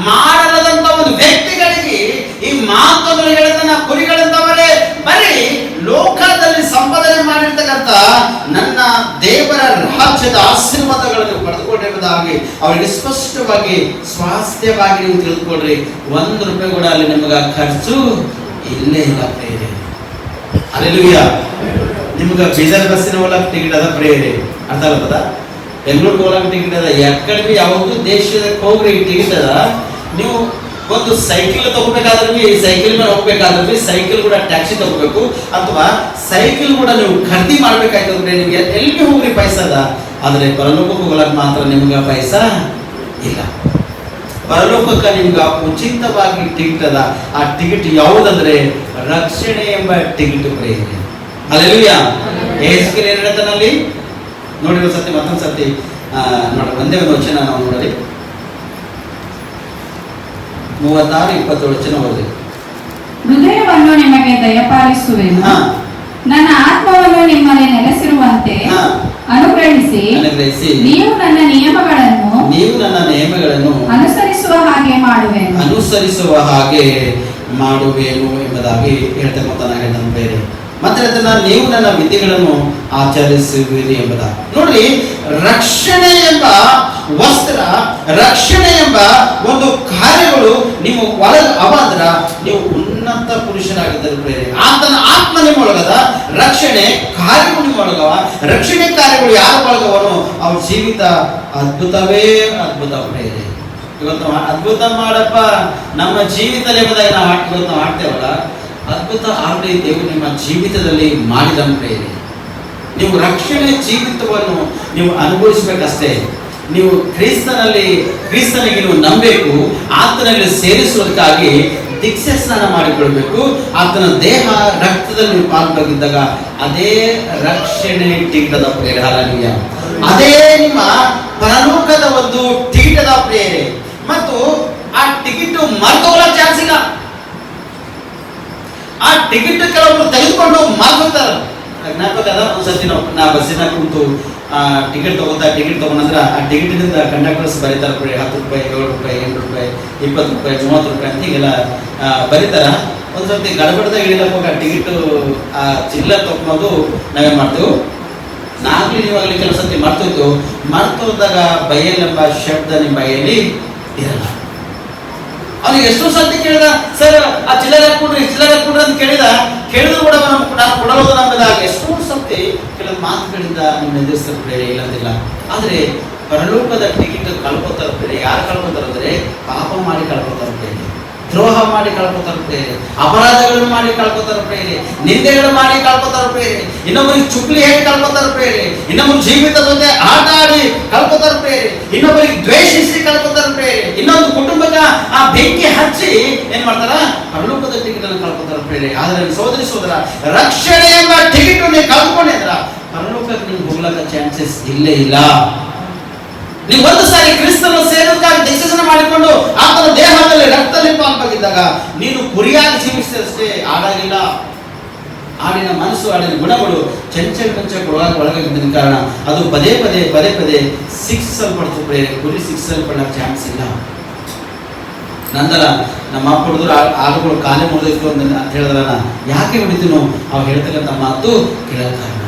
Speaker 3: ಮಾಡಲದಂತ ಒಂದು ವ್ಯಕ್ತಿಗಳಿಗೆ ಈ ಮಾತುಗಳು ಹೇಳಿದ ಕುರಿಗಳಂತವರೇ ಬರೀ ಲೋಕದಲ್ಲಿ ಸಂಪಾದನೆ ಮಾಡಿರ್ತಕ್ಕಂಥ ನನ್ನ ದೇವರ ರಾಜ್ಯದ ಆಶೀರ್ವಾದಗಳನ್ನು ಪಡೆದುಕೊಂಡಿರುವುದಾಗಿ ಅವರಿಗೆ ಸ್ಪಷ್ಟವಾಗಿ ಸ್ವಾಸ್ಥ್ಯವಾಗಿ ನೀವು ತಿಳಿದುಕೊಡ್ರಿ. ₹1 ಕೂಡ ಅಲ್ಲಿ ನಿಮಗೆ ಖರ್ಚು ಇಲ್ಲೇ ಇಲ್ಲ ಪ್ರೇರೆ. ಅಲ್ಲೆಲೂಯಾ. ನಿಮ್ಗೆ ಬೀದರ್ ಬಸ್ಸಿನ ಒಳಗೆ ಟಿಕೆಟ್ ಅದ ಪ್ರೇರೆ, ಅರ್ಥ ಆಗ್ತದ? ಬೆಂಗಳೂರಿಗೆ ಹೋಗಕ್ಕೆ ಟಿಕೆಟ್ ಅದ, ಎಕ್ಕಡೆ ಯಾವುದು ದೇಶಕ್ಕೆ ಹೋಗ್ರಿ ಟಿಕೆಟ್ ಅದ. ನೀವು ಒಂದು ಸೈಕಲ್ ತಗೋಬೇಕಾದ್ರೆ ಸೈಕಲ್ ಮೇಲೆ ಹೋಗ್ಬೇಕಾದ್ರೆ ಸೈಕಲ್ ಕೂಡ ಟ್ಯಾಕ್ಸಿ ತಗೋಬೇಕು, ಅಥವಾ ಸೈಕಲ್ ಕೂಡ ನೀವು ಖರೀದಿ ಮಾಡ್ಬೇಕಾಯ್ತಂದ್ರೆ ನಿಮ್ಗೆ ಎಲ್ಲಿಗೆ ಹೋಗ್ರಿ ಪೈಸಾ ಅದ. ಆದರೆ ಪರಲೋಕಕ್ಕೆ ಹೋಗಲಕ್ಕೆ ಮಾತ್ರ ನಿಮ್ಗೆ ಪೈಸಾ ಇಲ್ಲ. ಪರಲೋಕಕ್ಕೆ ನಿಮ್ಗೆ ಉಚಿತವಾಗಿ ಟಿಕೆಟ್ ಅದ. ಆ ಟಿಕೆಟ್ ಯಾವುದಂದ್ರೆ ರಕ್ಷಣೆ ಎಂಬ ಟಿಕೆಟ್ ಪ್ರೇರಣೆ. ಅಲ್ಲೆಲೂಯಾ. ಯೇಸುವಿನ ಏನು ಹೇಳ್ತಾನಲ್ಲಿ ನೋಡಿ, ಒಂದು ಸತಿ ಮತ್ತೊಂದು ಸತಿ ನೋಡಿ, ಒಂದೇ ಒಂದು ವಚನ ನಾವು ನೋಡಲಿ. 36-27 ವಚನ ಓದಿ.
Speaker 2: ಹೃದಯವನ್ನು ನಿಮಗೆ ದಯಪಾಲಿಸುವೆನು, ನನ್ನ ಆತ್ಮವನ್ನು ನಿಮ್ಮಲ್ಲಿ ನೆಲೆಸಿರುವಂತೆ ಅನುಗ್ರಹಿಸಿ ನೀವು ನನ್ನ ನಿಯಮಗಳನ್ನು ಅನುಸರಿಸುವ ಹಾಗೆ
Speaker 3: ಮಾಡುವೆನು ಎಂಬುದಾಗಿ ಹೇಳ್ತಕ್ಕಂಥ ಬೇರೆ. ಮತ್ತೆ ನೀವು ನನ್ನ ವಿಧಿಗಳನ್ನು ಆಚರಿಸುವಿರಿ ಎಂಬುದಾಗಿ. ನೋಡ್ರಿ, ರಕ್ಷಣೆ ಎಂಬ ವಸ್ತ್ರ, ರಕ್ಷಣೆ ಎಂಬ ಒಂದು ಕಾರ್ಯಗಳು ನೀವು ಒಳಗೆ ಅವಾದ್ರ ನೀವು ಉನ್ನತ ಪುರುಷರಾಗಿದ್ದರು ಪ್ರೇರೆ. ಆತನ ಆತ್ಮ ನಿಮ್ಮೊಳಗದ, ರಕ್ಷಣೆ ಕಾರ್ಯಗಳು ನಿಮ್ಮೊಳಗವ. ರಕ್ಷಣೆ ಕಾರ್ಯಗಳು ಯಾರು ಒಳಗವನು ಅವ್ರ ಜೀವಿತ ಅದ್ಭುತವೇ ಅದ್ಭುತ ಪ್ರೇರೆ. ಇವತ್ತು ಅದ್ಭುತ ಮಾಡಪ್ಪ ನಮ್ಮ ಜೀವಿತದಲ್ಲಿ ಎಂಬುದಾಗಿ ನಾವು ಮಾಡ್ತೇವಲ್ಲ, ಅದ್ಭುತ ಆಲ್ರೆಡಿ ದೇವರು ನಿಮ್ಮ ಜೀವಿತದಲ್ಲಿ ಮಾಡಿದ ಪ್ರೇರೆ. ನೀವು ರಕ್ಷಣೆ ಜೀವಿತವನ್ನು ನೀವು ಅನುಭವಿಸಬೇಕಷ್ಟೇ. ನೀವು ಕ್ರಿಸ್ತನಿಗೆ ನೀವು ನಂಬಬೇಕು, ಆತನಲ್ಲಿ ಸೇರಿಸುವುದಕ್ಕಾಗಿ ದೀಕ್ಷೆ ಸ್ನಾನ ಮಾಡಿಕೊಳ್ಬೇಕು. ಆತನ ದೇಹ ರಕ್ತದಲ್ಲಿ ನೀವು ಪಾಲ್ಗೊಂಡಿದ್ದಾಗ ಅದೇ ರಕ್ಷಣೆ ಟಿಕೆಟದ ಪ್ರೇರೆ. ಹಾಲೆಲೂಯಾ. ಅದೇ ನಿಮ್ಮ ಪರಲೋಕದ ಒಂದು ಟಿಕೆಟದ ಪ್ರೇರೆ. ಮತ್ತು ಆ ಟಿಕೆಟ್ ಮರ್ತೋಗಲ ಚಾನ್ಸ್ ಇಲ್ಲ. ಆ ಟಿಕೆಟ್ ಕೆಲವರು ತೆಗೆದುಕೊಂಡು ಮಾರ್ಕೊತಾರೆ. ಜ್ಞಾಪಕದ ಒಂದ್ಸತಿ ನಾ ಬಸ್ಸಿನ ಕುಂತು ಟಿಕೆಟ್ ತಗೊಂಡ್ರೆ ಆ ಟಿಕೆಟಿನಿಂದ ಕಂಡಕ್ಟರ್ಸ್ ಬರೀತಾರೆ ₹10, ₹7, ₹8, ₹20, ₹30 ಅಂತ ಹೀಗೆಲ್ಲ ಬರೀತಾರ. ಒಂದ್ಸತಿ ಗಡಬಡದಾಗ ಇಳಿಲಕ್ಕೆ ಹೋಗಿ ಆ ಟಿಕೆಟ್ ಆ ಚಿಲ್ಲರ್ ತಗೊಂಡು ನಾವೇನ್ ಮಾಡ್ತೇವೆ, ನಾಗ್ಲಿ ನೀವಾಗಲಿ ಕೆಲವು ಸತಿ ಮರ್ತೋದಾಗ ಬೈಯಲೆಂಬ ಶಬ್ದ ನಿಮ್ಮ ಬೈಯಲ್ಲಿ ಇರಲ್ಲ. ಅವ್ನಿಗೆ ಎಷ್ಟೋ ಸತಿ ಕೇಳಿದ, ಸರ್ ಆ ಚಿಲ್ಲರ್ ಹಾಕ್ಬಿಡ್ರಿ ಅಂತ ಕೇಳಿದ್ರು ಕೂಡ ನಾನು ಕೊಡೋದು ನಂಬಿದಾಗ ಎಷ್ಟೋ ಸತಿ ಕೆಲವು ಮಾತುಗಳಿಂದ ನಿಮ್ಮ ಎದುರಿಸ್ತಾರೆ ಇಲ್ಲಂತಿಲ್ಲ. ಆದರೆ ಪರಲೋಕದ ಟಿಕೆಟ್ ಕಳ್ಕೊತಾರೆ ಬೇರೆ. ಯಾರು ಕಳ್ಕೊತಾರೆ ಅಂದ್ರೆ ಪಾಪ ಮಾಡಿ ಕಳ್ಕೊತಾರೆ ಬೇರೆ, ದ್ರೋಹ ಮಾಡಿ ಕಳ್ಕೊತಾರೆ ಬೇರೆ, ಅಪರಾಧಗಳನ್ನು ಮಾಡಿ ಕಳ್ಕೊತಾರೆ ಬೇರೆ, ನಿಂದೆಗಳು ಮಾಡಿ ಕಳ್ಕೊತಾರೆ ಬೇರೆ, ಇನ್ನೊಬ್ಬರಿಗೆ ಚುಕ್ಲಿ ಹೇಳಿ ಕಳ್ಕೊತಾರೆ ಬೇರೆ, ಇನ್ನೊಬ್ಬರ ಜೀವಿತದ ಜೊತೆ ಆಟ ಆಡಿ ಕಳ್ಕೊತಾರೆ ಬೇರೆ, ಇನ್ನೊಬ್ಬರಿಗೆ ದ್ವೇಷಿಸಿ ಕಳ್ಕೊತಾರೆ ಬೇರೆ, ಇನ್ನೊಂದು ಕುಟುಂಬಕ್ಕೆ ಆ ಬೆಂಕಿ ಹಚ್ಚಿ ಏನ್ ಮಾಡ್ತಾರ ಪರಲೋಕದ ಟಿಕೆಟ್ ಅನ್ನು ಕಳ್ಕೊತಾರೆ ಬೇರೆ. ಆದ್ರೆ ಸೋದರ ರಕ್ಷಣೆ ಎಂಬ ಟಿಕೆಟ್ ನೀವು ಕಳ್ಕೊಂಡಿದ್ರ ಪರಲೋಕಕ್ಕೆ ನೀವು ಹೋಗ್ಲಕ್ಕ ಚಾನ್ಸಸ್ ಇಲ್ಲೇ ಇಲ್ಲ. ನೀವು ಒಂದು ಸಾರಿ ಕ್ರಿಸ್ತನ ಸೇರೋದಕ್ಕಾಗಿ ದೀಕ್ಷಾಸ್ನಾನ ಮಾಡಿಕೊಂಡು ಆತನ ದೇಹದಲ್ಲಿ ರಕ್ತದಲ್ಲಿ ಪಾಲ್ಗೊಂಡಿದ್ದಾಗ ನೀನು ಕುರಿಯಾಗಿ ಜೀವಿಸಿದಷ್ಟೇ ಆಡಾಗಿಲ್ಲ. ಆಡಿನ ಮನಸ್ಸು, ಆಡಿನ ಗುಣಗಳು ಒಳಗಾಗಿದ್ದ ಕಾರಣ ಅದು ಪದೇ ಪದೇ ಶಿಕ್ಷಿಸಲ್ಪಡ್ತು ಪ್ರೇರೆ. ಗುರಿ ಶಿಕ್ಷಿಸಲ್ಪಡಕ್ಕೆ ಚಾನ್ಸ್ ಇಲ್ಲ. ನಂತರ ನಮ್ಮ ಅಪ್ಪ ಹುಡುಗರು ಆಳುಗಳು ಕಾಲೇ ಮುರಿದಿತ್ತು ಅಂತ ಹೇಳಿದ್ರಲ್ಲ, ಯಾಕೆ ಹೊಡಿತೀನೋ ಅವ್ರು ಹೇಳ್ತಕ್ಕಂಥ ಮಾತು ಕೇಳೋ ಕಾರಣ.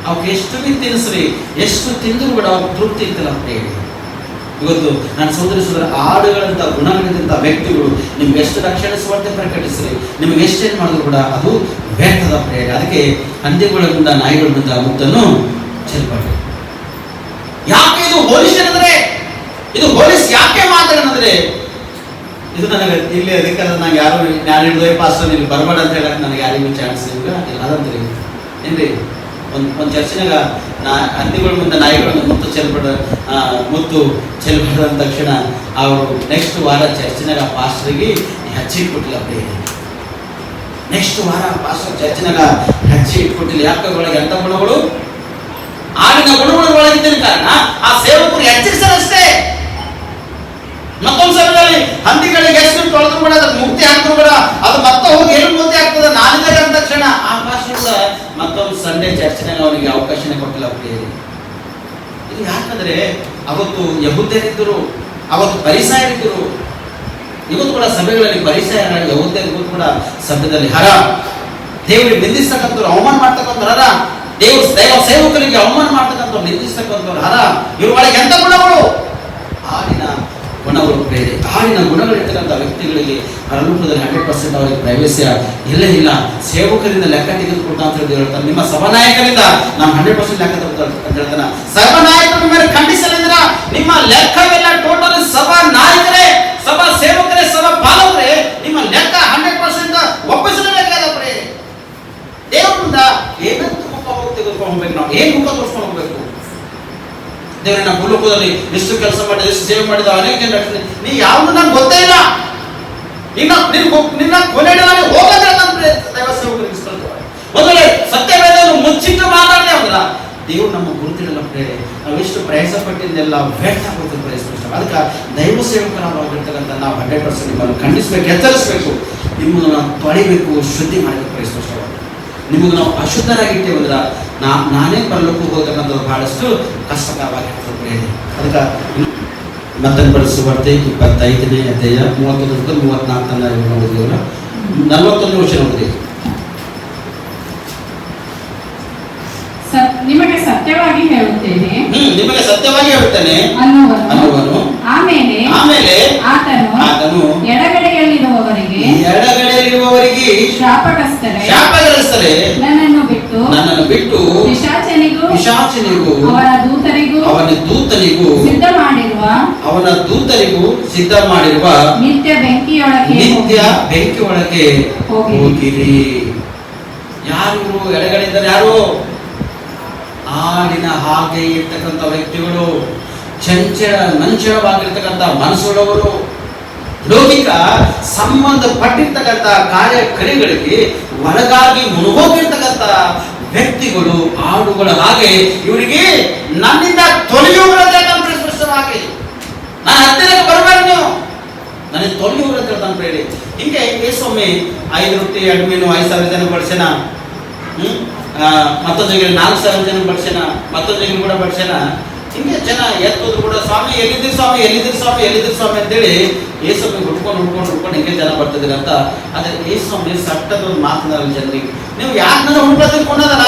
Speaker 3: ಅವ್ಕೆ ಎಷ್ಟು ತಿನ್ನಿಸ್ರಿ, ಎಷ್ಟು ತಿಂದ್ರು ಕೂಡ ಅವ್ರಿಗೆ ತೃಪ್ತಿ ಇರ್ತಲ್ಲ ಪ್ರೇರೆ. ಇವತ್ತು ನನ್ನ ಸೋದರ ಆಡುಗಳಂತ ಗುಣಗಳಿದ್ದಂಥ ವ್ಯಕ್ತಿಗಳು ನಿಮ್ಗೆ ಎಷ್ಟು ರಕ್ಷಣೆ ಸ್ವಾರ್ಥ ಪ್ರಕಟಿಸ್ರಿ, ನಿಮ್ಗೆ ಎಷ್ಟೇನು ಮಾಡಿದ್ರು ಕೂಡ ಅದು ವ್ಯರ್ಥದ ಪ್ರೇರೆ. ಅದಕ್ಕೆ ಹಂದಿಗಳಿಂದ ನಾಯಿಗಳಿಂದ ಮುತ್ತನ್ನು ಚೆಲ್ಬಾರ್ದು. ಯಾಕೆ ಇದು ಹೋಲಿಸ್ ಏನಂದ್ರೆ, ಇದು ಹೋಲಿಸ್ ಯಾಕೆ ಮಾತಾಡೋದಂದ್ರೆ, ಇದು ನನಗೆ ಇಲ್ಲಿ ಅದಕ್ಕೆ ನಂಗೆ ಯಾರು ನಾನು ಹಿಡಿದೋ ಪಾಸ್ಟರ್ ಇಲ್ಲಿ ಬರಬೇಡ ಅಂತ ಹೇಳಕ್ಕೆ ನನಗೆ ಯಾರಿಗೂ ಚಾನ್ಸ್ ಇಲ್ಲ ಅದಂತ್ರಿ ಏನ್ರಿ. ಒಂದು ಚರ್ಚಿನಾಗ ಹಂದಿಗಳ ಮುಂದೆ ನಾಯಿಗಳನ್ನು ಮುತ್ತು ಚೆಲ್ಬಾರ್ದು ಅಂದ ತಕ್ಷಣ ಅವರು ನೆಕ್ಸ್ಟ್ ವಾರ ಚರ್ಚಿನಾಗ ಪಾಸ್ಟರ್ಗೆ ಹಚ್ಚಿ ಇಟ್ಕೊಟ್ಟಿಲ್ಲ ಅಪ್ಪ. ನೆಕ್ಸ್ಟ್ ವಾರ ಪಾಸ್ಟರ್ ಚರ್ಚಿನಾಗ ಹಚ್ಚಿ ಇಟ್ಕೊಟ್ಟಿಲ್ಲ. ಯಾಕೆ ಒಳಗೆ ಎಂಥ ಗುಣಗಳು? ಆಡಿನ ಗುಣಗಳ ಒಳಗಿದ್ದ ಕಾರಣ ಆ ಸೇವಕರು ಎಚ್ಚರಿಸಲಷ್ಟೇ. ಮತ್ತೊಂದು ಸಮಯದಲ್ಲಿ ಹಂದಿಗಳಿಗೆ ಎಷ್ಟು ತೊಳೆದ್ರು ಕೂಡ ಅದಕ್ಕೆ ಮುಕ್ತಿ ಹಾಕಿದ್ರು ಕೂಡ ಅದು ಮತ್ತೆ ಹೋಗಿ ಏನು ಮುಕ್ತಿ ಆಗ್ತದೆ ನಾಲಿಗೆ ಅಂದ ತಕ್ಷಣ ಆ ಭಾಷೆಗಳ ಮತ್ತೊಂದು ಸಂಡೇ ಚರ್ಚಿನಾಗ ಅವನಿಗೆ ಅವಕಾಶನೇ ಕೊಟ್ಟಿಲ್ಲ ಪ್ರಿಯರೇ. ಇದು ಯಾಕಂದ್ರೆ ಅವತ್ತು ಯಹೂದ್ಯರಿದ್ದರು, ಅವತ್ತು ಪರಿಸಯರಿದ್ದರು. ಇವತ್ತು ಕೂಡ ಸಭೆಗಳಲ್ಲಿ ಪರಿಸಯರ ಯಹೂದ್ಯರಿಗೂ ಕೂಡ ಸಭೆಯಲ್ಲಿ ಹರ ದೇವರಿಗೆ ನಿಂದಿಸ್ತಕ್ಕಂಥವ್ರು, ಅವಮಾನ ಮಾಡ್ತಕ್ಕಂಥವ್ರು ಹರ, ದೈವ ಸೇವಕರಿಗೆ ಅವಮಾನ ಮಾಡ್ತಕ್ಕಂಥವ್ರು, ನಿಂದಿಸ್ತಕ್ಕಂಥವ್ರು ಹರ. ಇವ್ರ ಒಳಗೆ ಎಂತ ಗುಣಗಳು? ಆಡಿನ ಗುಣಗಳು ಬೇರೆ. ಆಡಿನ ಗುಣಗಳಿರ್ತಕ್ಕಂಥ ವ್ಯಕ್ತಿಗಳಿಗೆ ಪರಲೋಕದಲ್ಲಿ 100% ಅವರಿಗೆ ಪ್ರವೇಶ ಇಲ್ಲೇ ಇಲ್ಲ. ಸೇವಕರಿಂದ ಲೆಕ್ಕ ತೆಗೆದುಕೊಡ್ತಾ ಅಂತ ಹೇಳಿ ಹೇಳ್ತಾರೆ. ನಿಮ್ಮ ಸಭಾನಾಯಕರಿಂದ ನಾವು 100% ಲೆಕ್ಕ ತೆಗೆದುಕೊಳ್ತಾ ಅಂತ ಹೇಳ್ತಾನೆ. ಸಭಾನಾಯಕರ ಮೇಲೆ ಖಂಡಿಸಲಿದ್ರ ನಿಮ್ಮ ಲೆಕ್ಕವೆಲ್ಲ ಟೋಟಲ್ ಸಭಾ ನಾಯಕರೇ, ಸಭಾ ಸೇವಕರೇ, ಸಭಾ ಪಾಲಕರೇ, ನಿಮ್ಮ ಲೆಕ್ಕ 100% ಒಪ್ಪಿಸಲೇಬೇಕಾದವ್ರೆ. ದೇವರಿಂದ ಏನಂತ ಮುಖ ತೆಗೆದುಕೊಂಡು ಹೋಗ್ಬೇಕು, ನಾವು ಏನು ಮುಖ ತೋರಿಸ್ಕೊಂಡು ಹೋಗ್ಬೇಕು? ದೇವರನ್ನ ಭೂಲೋಕದಲ್ಲಿ ಎಷ್ಟು ಕೆಲಸ ಮಾಡಿದ, ಎಷ್ಟು ಸೇವೆ ಮಾಡಿದ, ಅನೇಕ ಜನ ನೀ ಯಾವುದು ನಂಗೆ ಗೊತ್ತೇ ಇಲ್ಲ, ನಿನ್ನ ಕೊನೆಯಲ್ಲಿ ಹೋಗಂದ್ರೆ ದೈವ ಸೇವಕರಿಗೆ ಮೊದಲೇ ಸತ್ಯವೇದವನ್ನು ಮುಚ್ಚಿಟ್ಟು ಮಾತಾಡದೆ ಅವರ ದೇವರು ನಮ್ಮ ಗುರುತಿಡಲ್ಲ ಪ್ರೇರೆ. ನಾವು ಎಷ್ಟು ಪ್ರಯಾಸ ಪಟ್ಟಿದ್ದೆಲ್ಲ ವ್ಯರ್ಥ ಆಗುತ್ತೆ ಪ್ರಯತ್ನ. ಅದಕ್ಕೆ ದೈವ ಸೇವಕರಾಗಿರ್ತಕ್ಕಂಥ ನಾವು 100% ನಿಮ್ಮನ್ನು ಖಂಡಿಸಬೇಕು, ಎಚ್ಚರಿಸಬೇಕು, ನಿಮ್ಮನ್ನು ನಾವು ತೊಳಿಬೇಕು, ಶುದ್ಧಿ ಮಾಡಬೇಕು ಪ್ರಯತ್ನಿಸಬೇಕು. ನಿಮಗೆ ನಾವು ಅಶುದ್ಧರಾಗಿರ್ತೇವೆ ಅಂದ್ರೆ ನಾನೇ ಪರಲೋಕಕ್ಕೆ ಹೋಗ್ತಕ್ಕಂಥದ್ದು ಬಹಳಷ್ಟು ಕಷ್ಟಕರವಾಗಿರ್ತದೆ. ಅದಕ್ಕೆ ಮತ್ತೊಂದು ಬಳಸುವಾರ್ತೆ 25ನೇ ಅಧ್ಯಾಯ 31-34 ತನಕ ಓದಿದೆವಲ್ಲ, 41 ವರ್ಷ ನೋಡಿದೆ.
Speaker 2: ನಿಮಗೆ ಸತ್ಯವಾಗಿ ಹೇಳುತ್ತೇನೆ,
Speaker 3: ನಿಮಗೆ ಸತ್ಯವಾಗಿ ಹೇಳುತ್ತೇನೆ ಅನ್ನುವನು ಆಮೇಲೆ ಆತನು
Speaker 2: ಎಡಗಡೆಯಲ್ಲಿರುವವರಿಗೆ
Speaker 3: ಶಾಪಗ್ರಸ್ತರೇ
Speaker 2: ನನ್ನನ್ನು ಬಿಟ್ಟು
Speaker 3: ಪಿಶಾಚನಿಗೂ
Speaker 2: ಅವನ ದೂತನಿಗೂ ಸಿದ್ಧ ಮಾಡಿರುವ ನಿತ್ಯ
Speaker 3: ಬೆಂಕಿಯೊಳಗೆ ಹೋಗಿರಿ. ಯಾರು ಎಡಗಡೆ ಇದ್ದಾರೆ? ಯಾರು? ಆಡಿನ ಹಾಗೆ ಇರ್ತಕ್ಕಂಥ ವ್ಯಕ್ತಿಗಳು, ಮಂಚಳವಾಗಿರ್ತಕ್ಕಂಥ ಮನಸ್ಸುಳ್ಳವರು, ಲೌಕಿಕ ಸಂಬಂಧಪಟ್ಟಿರ್ತಕ್ಕಂಥ ಕಾರ್ಯಕ್ರಮಗಳಿಗೆ ಒಳಗಾಗಿ ಮುಳುಗೋಗಿರ್ತಕ್ಕಂಥ ವ್ಯಕ್ತಿಗಳು, ಆಡುಗಳ ಹಾಗೆ ಇವರಿಗೆ ನನ್ನಿಂದ ತೊಳೆಯುವುದಂತೆ ಸ್ಪಷ್ಟವಾಗಿ ನಾನು ಹತ್ತಿರಕ್ಕೆ ಬರಬೇಡ, ನೀವು ನನಗೆ ತೊಳೆಯುವುದಂತ ಹೇಳ್ತಾನೆ ಪ್ರೇರಿ. ಹಿಂಗೆ ಯೇಸೊಮ್ಮೆ 5 ರೊಟ್ಟಿ 2 ಮೀನು 5,000 ಜನ ಬಡಿಸೇನ, ಮತ್ತೊಂದು ಜನ 4,000 ಜನ ಬಡಿಸೇನ, ಮತ್ತೊಂದು ಜನ ಕೂಡ ಬಡಿಸೇನ. ಹಿಂಗೆ ಜನ ಎತ್ತೋದ್ರು ಕೂಡ ಸ್ವಾಮಿ ಎಲ್ಲಿದ್ದೀರಿ ಸ್ವಾಮಿ, ಎಲ್ಲಿದ್ದೀರಿ ಸ್ವಾಮಿ, ಎಲ್ಲಿದ್ದೀರಿ ಸ್ವಾಮಿ ಅಂತೇಳಿ ಯೇಸೊಮ್ಮೆ ಹುಡ್ಕೊಂಡು ಹಿಂಗೆ ಜನ ಬರ್ತಿದ್ದೀರ ಅಂತ. ಆದರೆ ಯೇಸೊಮ್ಮೆ ಸಟ್ಟದೊಂದು ಮಾತನಾಡಲ್ಲ ಜನರಿಗೆ, ನೀವು ಯಾಕೆ ನನ್ನ ಹುಡುಕ್ಲತ್ತೀರಿ ಕೊಂಡದಲ್ಲ,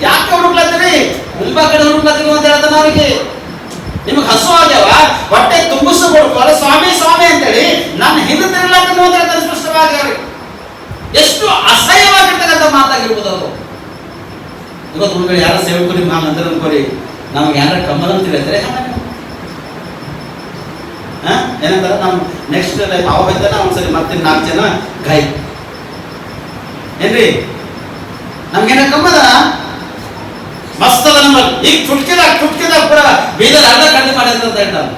Speaker 3: ಯಾಕೆ ಹುಡುಕ್ಲತ್ತೀರಿ, ಮುಂಬಾ ಕಡೆ ಹುಡುಕ್ಲತ್ತೀರಿ ಅಂತ ಹೇಳ್ತಾನೆ ಅವರಿಗೆ. ನಿಮಗೆ ಹಸು ಆಗ್ಯಾವ, ಹೊಟ್ಟೆ ತುಂಬಿಸ್ಕೊಡ್ಕೋಲ್ಲ ಸ್ವಾಮಿ ಸ್ವಾಮಿ ಅಂತೇಳಿ ನನ್ನ ಹಿಂದೆ ತಿರುಗ್ಲಾತೀನಿ ಅಂತ ಹೇಳ್ತಾರೆ ಸ್ಪಷ್ಟವಾಗಿ ಅವ್ರಿಗೆ. ಎಷ್ಟು ಅಸಹ್ಯವಾಗಿರ್ತಕ್ಕಂಥ ಮಾತಾಗಿರ್ಬೋದು ಅವರು. ಇವತ್ತು ಒಂದು ವೇಳೆ ಯಾರ ಸೇವಕರು ನಿಮ್ಮ ಹಾಗೆ ಅಂದ್ರೆ ಅನ್ಕೋರಿ, ನಮ್ಗೆ ಯಾರ ಕಮ್ಮಲ್ ಅಂತ ಹೇಳ್ತಾರೆ ಏನಂತಾರೆ, ನಾವು ನೆಕ್ಸ್ಟ್ ಲೈಫ್ ಅವ ಬೈತಾನ ಒಂದ್ಸರಿ ಮತ್ತೆ 4 ಜನ ಗಾಯ ಏನ್ರಿ, ನಮ್ಗೇನ ಕಮ್ಮದ ಮಸ್ತ್ ಅದ ನಮ್ಮಲ್ಲಿ. ಈಗ ಚುಟ್ಕಿದಾಗ ಪೂರ ಬೀದರ್ ಅರ್ಧ ಕಣ್ಣು ಮಾಡಿದ್ರೆ ಅಂತ ಹೇಳ್ತಾನೆ.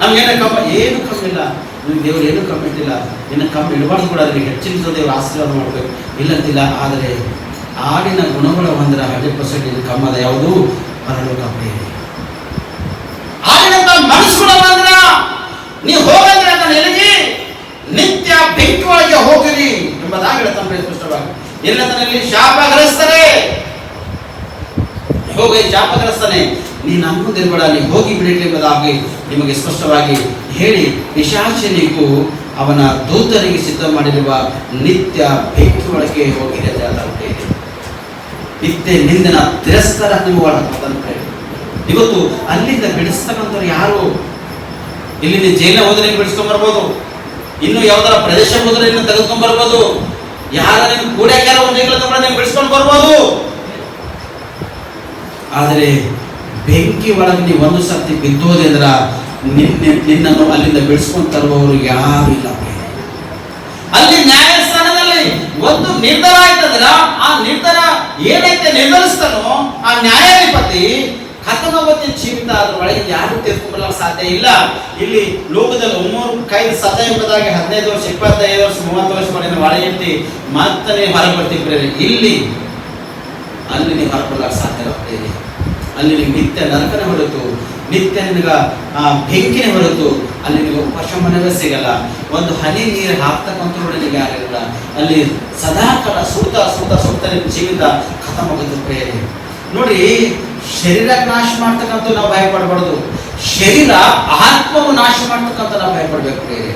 Speaker 3: ನಮ್ಗೇನ ಕಮ್ಮ, ಏನು ಕಮ್ಮಿ ಇಲ್ಲ, ನಿಮ್ಗೆ ದೇವ್ರು ಏನು ಕಮ್ಮಿ ಇಟ್ಟಿಲ್ಲ, ಇನ್ನು ಕಮ್ಮಿ ಇಡಬಾರ್ದು ಕೂಡ. ಅದ್ರಿಗೆ ಹೆಚ್ಚಿನ ದೇವ್ರು ಆಶೀರ್ವಾದ ಮಾಡ್ಬೇಕು ಇಲ್ಲಂತಿಲ್ಲ. ಆದರೆ ಆಡಿನ ಗುಣಗಳು ಬಂದ್ರೆ 100% ಇದು ಕಮ್ಮದ ಯಾವುದು? ಪರಲೋಕ ಪ್ರೇರಿ. ಆಡಿನಂತ ಮನಸ್ಸುಗಳು ಬಂದ್ರ ನೀವು ಹೋಗಂದ್ರೆ ನಾನು ಎಲ್ಲಿಗೆ ನಿತ್ಯ ಬೆಂಕಿ ಒಳಗೆ ಹೋಗಿರಿ ಎಂಬುದಾಗಿ ಹೇಳ್ತಾನೆ ಸ್ಪಷ್ಟವಾಗಿ. ಎಲ್ಲತನಲ್ಲಿ ಶಾಪಗ್ರಸ್ತರೇ, ಹೋಗಿ ಶಾಪಗ್ರಸ್ತನೇ, ನೀನು ಅನ್ನೋದಿರ್ಬೇಡ, ನೀ ಹೋಗಿ ಬಿಡಲಿ ಎಂಬುದಾಗಿ ನಿಮಗೆ ಸ್ಪಷ್ಟವಾಗಿ ಹೇಳಿ, ಪಿಶಾಚನಿಗೂ ಅವನ ದೂತನಿಗೆ ಸಿದ್ಧ ಮಾಡಿರುವ ನಿತ್ಯ ಬೆಂಕಿ ಒಳಗೆ ಹೋಗಿರಿ ಅಂತ ಹೇಳ್ತಾರೆ. ನಿತ್ಯ ನಿಂದನ ತಿರಸ್ಕಾರ ನಿಮ್ಮ ಒಳಗೆ. ಇವತ್ತು ಅಲ್ಲಿಂದ ಬಿಡಿಸ್ತಕ್ಕಂಥವ್ರು ಯಾರು? ಇಲ್ಲಿ ನೀವು ಜೈಲ ಹೋದ್ರೆ ಬಿಡಿಸ್ಕೊಂಡ್ ಬರ್ಬೋದು, ಇನ್ನು ಯಾವ್ದಾರ ಪ್ರದೇಶ ಹೋದ್ರೆ ಇನ್ನು ತೆಗೆದುಕೊಂಡ್ ಬರ್ಬೋದು, ಯಾರ ನಿಮ್ಗೆ ಕೂಡ್ಯಾಕ್ಯಾರ ಒಂದು ಜೈಲ ತಗೊಂಡು ನೀವು ಬಿಡಿಸ್ಕೊಂಡು ಬರ್ಬೋದು. ಆದರೆ ಬೆಂಕಿ ಒಳಗೆ ನೀವು ಒಂದು ಸರ್ತಿ ಬಿದ್ದೋದೆ ಅಂದ್ರ ನಿನ್ನನ್ನು ಅಲ್ಲಿಂದ ಬಿಡಿಸ್ಕೊಂಡು ತರುವವರು ಯಾರು ಇಲ್ಲ. ಅಲ್ಲಿ ನ್ಯಾಯಸ್ಥಾನದಲ್ಲಿ ಒಂದು ನಿರ್ಧಾರ ಆಯ್ತಂದ್ರ ಆ ನಿರ್ಧಾರ ಏನೈತೆ ನಿರ್ಧರಿಸ್ತಾನೋ ಆ ನ್ಯಾಯಾಧಿಪತಿ ಹತನವತ್ತಿನ ಜೀವಿತ ಅದ್ರ ಒಳಗೆ ಯಾರು ತೆಗೆದುಕೊಳ್ಳಲು ಸಾಧ್ಯ ಇಲ್ಲ. ಇಲ್ಲಿ ಲೋಕದಲ್ಲಿ 3 ಕೈದು ಸತ ಎಂಬುದಾಗಿ 15 ವರ್ಷ 25 ವರ್ಷ 30 ವರ್ಷ ಮಾಡಿದ್ರೆ ಒಳಗೆ ಇರ್ತಿ ಮತ್ತೆ ಹೊರಗೆ ಬರ್ತಿರ್ತೀರಿ. ಇಲ್ಲಿ ಅಲ್ಲಿ ನೀವು ಹೊರಕೊಳ್ಳಕ್ಕೆ ಸಾಧ್ಯ ಇರುತ್ತೆ. ಅಲ್ಲಿ ನಿಮ್ಗೆ ನಿತ್ಯ ನರಕನೇ ಹೊರತು, ನಿತ್ಯ ನಿನಗ ಬೆಂಕಿನೇ ಹೊರತು ಅಲ್ಲಿ ನಿಮಗೆ ಉಪಶಮನವೇ ಸಿಗಲ್ಲ. ಒಂದು ಹನಿ ನೀರು ಹಾಕ್ತಕ್ಕಂಥವ್ರು ನಿನಗೆ ಯಾರಿಲ್ಲ. ಅಲ್ಲಿ ಸದಾಕಾಲ ಸುಡ್ತಾ ನಿಮ್ಮ ಜೀವಿತ ಖತಮಾಗುತ್ತೆ ಪ್ರೇರೆ. ನೋಡಿ, ಶರೀರಕ್ಕೆ ನಾಶ ಮಾಡ್ತಕ್ಕಂಥ ನಾವು ಭಯ ಪಡಬಾರ್ದು. ಶರೀರ ಆತ್ಮವು ನಾಶ ಮಾಡ್ತಕ್ಕಂಥ ನಾವು ಭಯ ಪಡ್ಬೇಕು ಪ್ರೇರೆ.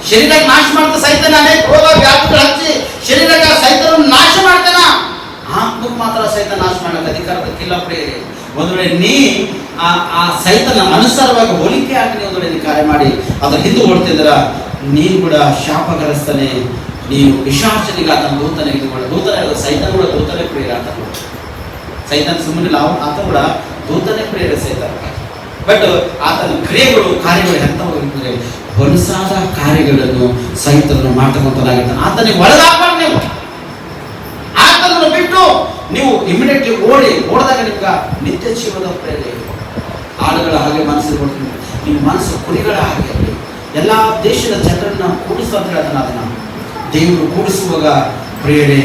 Speaker 3: ಶರೀರಕ್ಕೆ ನಾಶ ಮಾಡ್ತಾ ಸೈತಾನ ಅನೇಕ ರೋಗ ವ್ಯಾಧಿಗಳು ಹಚ್ಚಿ ಶರೀರಕ್ಕೆ ಸೈತಾನ ನಾಶ ಮಾಡ್ತಾನ. ಆತ್ಮಕ್ಕೆ ಮಾತ್ರ ಸೈತಾನ ನಾಶ ಮಾಡಕ್ಕೆ ಅಧಿಕಾರಕ್ಕಿಲ್ಲ ಪ್ರೇರೆ. ಒಂದು ವೇಳೆ ನೀ ಆ ಸೈತನ ಅನುಸಾರವಾಗಿ ಹೋಲಿಕೆ ಹಾಕಿ ಒಂದು ವೇಳೆ ಕಾರ್ಯ ಮಾಡಿ ಅದ್ರ ಹಿಂದೆ ಓಡ್ತಿದ್ರ ನೀನು ಕೂಡ ಶಾಪಗ್ರಸ್ತನೇ, ನೀನು ವಿಶಾಚನಿಗೆ ಆತನ ದೂತನೇ ದೂತನೇ ಸೈತನ ಕೂಡ ದೂತನೇ ಪ್ರೇರ. ಆತನ ಸೈತನ್ ಸುಮ್ಮನೆ ಆತ ಕೂಡ ದೂತನೇ ಪ್ರೇರ ಸೈತನ. ಬಟ್ ಆತನ ಕ್ರಿಯೆಗಳು ಕಾರ್ಯಗಳು ಎಂತವಾಗಿರ್ತದೆ, ಹೊಲಸಾದ ಕಾರ್ಯಗಳನ್ನು ಸೈತನನ್ನು ಮಾಡ್ತಕ್ಕಂಥದ್ದಾಗಿರ್ತಾನೆ. ಆತನಿಗೆ ಒಳಗಾಗಬಾರ್ದು. ನೀವು ಆತನನ್ನು ಬಿಟ್ಟು ನೀವು ಇಮಿಡಿಯೇಟ್ಲಿ ಓಡಿದಾಗ ನಿಮ್ಗೆ ನಿತ್ಯ ಜೀವದ ಪ್ರೇರಣೆ. ಆಳುಗಳ ಹಾಗೆ ಮನಸ್ಸು ಕೊಡ್ತೀನಿ, ನಿಮ್ಮ ಮನಸ್ಸು ಕುರಿಗಳ ಹಾಗೆ ಎಲ್ಲ ದೇಶದ ಜನರನ್ನ ಕೂಡಿಸುವ ಅಂತ ಹೇಳ್ತಾನೆ. ಅದನ್ನ ದೇವರು ಕೂಡಿಸುವಾಗ ಪ್ರೇರಣೆ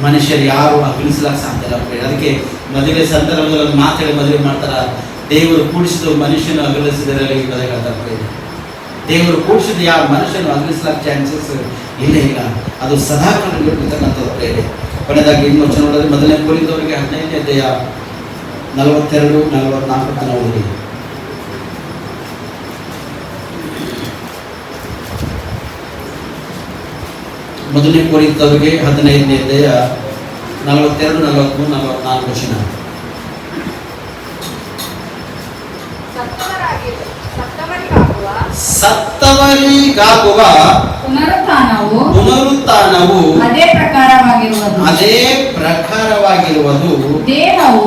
Speaker 3: ಮನುಷ್ಯರು ಯಾರು ಅಗಲಿಸ್ಲಾಕ ಸಾಧ್ಯ ಇಲ್ಲ ಪ್ರೇರಣೆ. ಅದಕ್ಕೆ ಮದುವೆ ಸಂದರ್ಭದಲ್ಲಿ ಮಾತಾಡಿ ಮದುವೆ ಮಾಡ್ತಾರ. ದೇವರು ಕೂಡಿಸಿದ ಮನುಷ್ಯನು ಅಗಲಿಸಿದರಲ್ಲಿ ಹೇಳ್ತಾರೆ ಪ್ರೇರಣೆ. ದೇವರು ಕೂಡಿಸಿದ ಯಾವ ಮನುಷ್ಯನು ಅಗಲಿಸ್ಲಾಕ ಚಾನ್ಸಸ್ ಇಲ್ಲ. ಅದು ಸದಾಕಾಲ ಇರ್ತಕ್ಕಂಥದ್ದು ಪ್ರೇರಣೆ. ಕೊನೆಯದಾಗಿ ಇನ್ನು ವಚನ ನೋಡಿದ್ರೆ ಮೊದಲನೇ ಕೊರಿಂಥದವರಿಗೆ 15ನೇ ಅಧ್ಯಾಯ 42-44 ತನಕ ಓದಿ. ಮೊದಲನೇ ಕೊರಿಂಥದವರಿಗೆ 15ನೇ ಅಧ್ಯಾಯ 42-43-44 ವಚನ. ಸತ್ತವರಿಗಾಗುವ ಪುನರುತ್ಥಾನವು ಅದೇ ಪ್ರಕಾರವಾಗಿರುವುದು. ದೇಹವು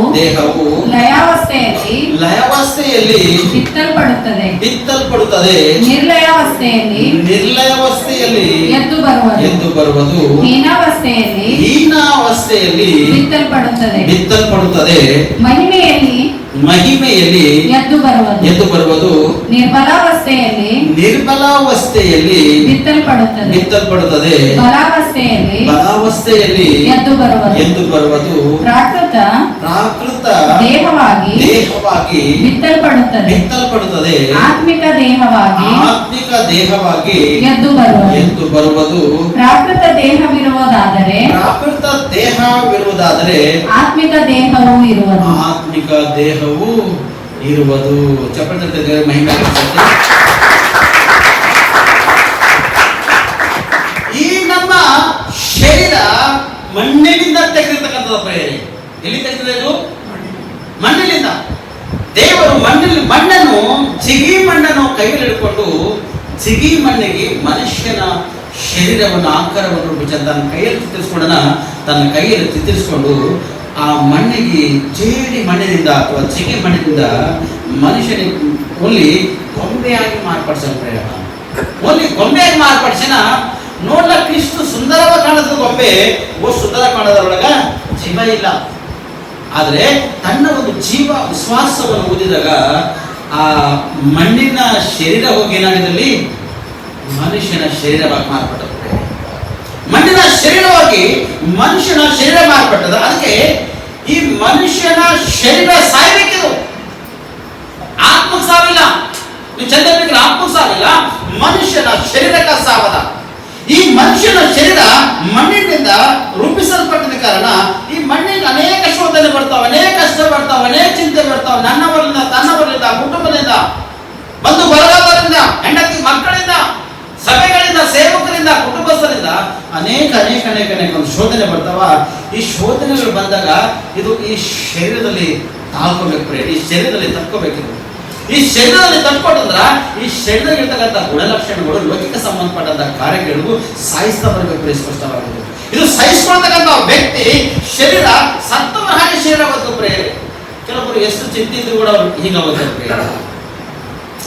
Speaker 3: ಲಯಾವಸ್ಥೆಯಲ್ಲಿ ಬಿತ್ತಲ್ಪಡುತ್ತದೆ, ನಿರ್ಲಯಾವಸ್ಥೆಯಲ್ಲಿ ಎದ್ದು ಬರುವುದು, ಹೀನಾವಸ್ಥೆಯಲ್ಲಿ ಬಿತ್ತಲ್ಪಡುತ್ತದೆ, ಮಹಿಮೆಯಲ್ಲಿ ಎದ್ದು ಬರುವುದು, ನಿರ್ಬಲಾವಸ್ಥೆಯಲ್ಲಿ ಬಿತ್ತಲ್ಪಡುತ್ತದೆ, ಬಲಾವಸ್ಥೆಯಲ್ಲಿ ಎದ್ದು ಬರುವುದು, ಪ್ರಾಕೃತ ದೇಹವಾಗಿ ಬಿತ್ತಲ್ಪಡುತ್ತದೆ, ಆತ್ಮಿಕ ದೇಹವಾಗಿ ಎದ್ದು ಬರುವುದು. ಪ್ರಾಕೃತ ದೇಹವಿರುವುದಾದರೆ ಆತ್ಮಿಕ ದೇಹವು ಇರುವುದು. ಚಪ್ಪಟೆ ಮಹಿಮೆ. ಈ ನಮ್ಮ ಶರೀರ ಮಣ್ಣಿನಿಂದ ತೆಗೆದಿರ್ತಕ್ಕಂಥದ್ದು ಪ್ರೇರಣೆ. ಎಲ್ಲಿ ತೆಗೆದಿದೆ ಇದು? ಮಣ್ಣಿನಿಂದ. ದೇವರು ಮಣ್ಣನ್ನು ಜಿಗಿ ಮಣ್ಣನ್ನು ಕೈಯಲ್ಲಿ ಹಿಡ್ಕೊಂಡು ಜಿಗಿ ಮಣ್ಣಿಗೆ ಮನುಷ್ಯನ ಶರೀರವನ್ನು ಆಕಾರವನ್ನು ರೂಪಿಸಿ ತನ್ನ ಕೈಯಲ್ಲಿ ಚಿತ್ರಿಸಿಕೊಂಡು ಆ ಮಣ್ಣಿಗೆ ಜೇಡಿ ಮಣ್ಣಿನಿಂದ ಅಥವಾ ಜಿಗಿ ಮಣ್ಣಿನಿಂದ ಮನುಷ್ಯನಿಗೆ ಓನ್ಲಿ ಗೊಂಬೆಯಾಗಿ ಮಾರ್ಪಡಿಸಲು ಪ್ರಯತ್ನ. ಓನ್ಲಿ ಗೊಂಬೆಯಾಗಿ ಮಾರ್ಪಡಿಸಿನ ನೋಡ್ಲಕ್ಕೆ ಇಷ್ಟು ಸುಂದರವಾಗಿ ಕಾಣದ ಗೊಂಬೆ ಸುಂದರ ಕಾಣೋದ್ರೊಳಗ ಜೀವ ಇಲ್ಲ. ಆದರೆ ತನ್ನ ಒಂದು ಜೀವ ವಿಶ್ವಾಸವನ್ನು ಓದಿದಾಗ ಆ ಮಣ್ಣಿನ ಶರೀರ ಹೋಗಿ ಏನಾಗಿದ್ದಲ್ಲಿ ಮನುಷ್ಯನ ಶರೀರವಾಗಿ ಮಾರ್ಪಟ್ಟது. ಮಣ್ಣಿನ ಶರೀರವಾಗಿ ಮನುಷ್ಯನ ಶರೀರ ಮಾರ್ಪಟ್ಟದ. ಅದಕ್ಕೆ ಈ ಮನುಷ್ಯನ ಶರೀರ ಸಾಯ್ಬೇಕಿದು. ಆತ್ಮ ಸಾವಿಲ್ಲ. ನೀವು ಚಂದ ಆತ್ಮ ಸಾವಿಲ್ಲ, ಮನುಷ್ಯನ ಶರೀರಕ್ಕೆ ಸಾವದ. ಈ ಮನುಷ್ಯನ ಶರೀರ ಮಣ್ಣಿನಿಂದ ರೂಪಿಸಲ್ಪಟ್ಟಿದ ಕಾರಣ ಈ ಮಣ್ಣಿಗೆ ಅನೇಕ ಶೋಧನೆ ಬರ್ತಾವೆ, ಅನೇಕ ಕಷ್ಟ ಬರ್ತಾವೆ, ಅನೇಕ ಚಿಂತೆ ಬರ್ತಾವೆ. ನನ್ನವರಿಂದ, ತನ್ನವರಿಂದ, ಕುಟುಂಬದಿಂದ, ಬಂಧು ಬಳಗದಿಂದ, ಹೆಂಡತಿ ಮಕ್ಕಳಿಂದ, ಸಭೆಗಳಿಂದ, ಸೇವಕರಿಂದ, ಕುಟುಂಬಸ್ಥರಿಂದ ಅನೇಕ ಒಂದು ಶೋಧನೆ ಬರ್ತಾವ. ಈ ಶೋಧನೆಗಳು ಬಂದಾಗ ಇದು ಈ ಶರೀರದಲ್ಲಿ ತಾಳ್ಕೋಬೇಕು ಪ್ರೇರಣೆ. ಈ ಶರೀರದಲ್ಲಿ ತಕ್ಕೋಬೇಕಿದು. ಈ ಶರೀರದಲ್ಲಿ ತಟ್ಕೊಟ್ಟಂದ್ರ ಈ ಶರೀರದಲ್ಲಿ ಇರ್ತಕ್ಕಂಥ ಗುಣಲಕ್ಷಣಗಳು ಲೌಕಿಕ ಸಂಬಂಧಪಟ್ಟಂತ ಕಾರ್ಯಗಳಿಗೂ ಸಾಯಿಸ್ತಾ ಬರಬೇಕು. ಸ್ಪಷ್ಟವಾಗಿದೆ. ಇದು ಸಹಿಸ್ಕೊಳ್ತಕ್ಕಂಥ ವ್ಯಕ್ತಿ ಶರೀರ ಸತ್ತವರ ಹಾಗೆ ಶರೀರ ಬಂತು ಪ್ರೇರಣೆ. ಕೆಲವೊಬ್ಬರು ಎಷ್ಟು ಚಿಂತೆ ಇದ್ರು ಕೂಡ ಅವ್ರು ಹೀಗಾಗುತ್ತೆ ಪ್ರೇರಣೆ.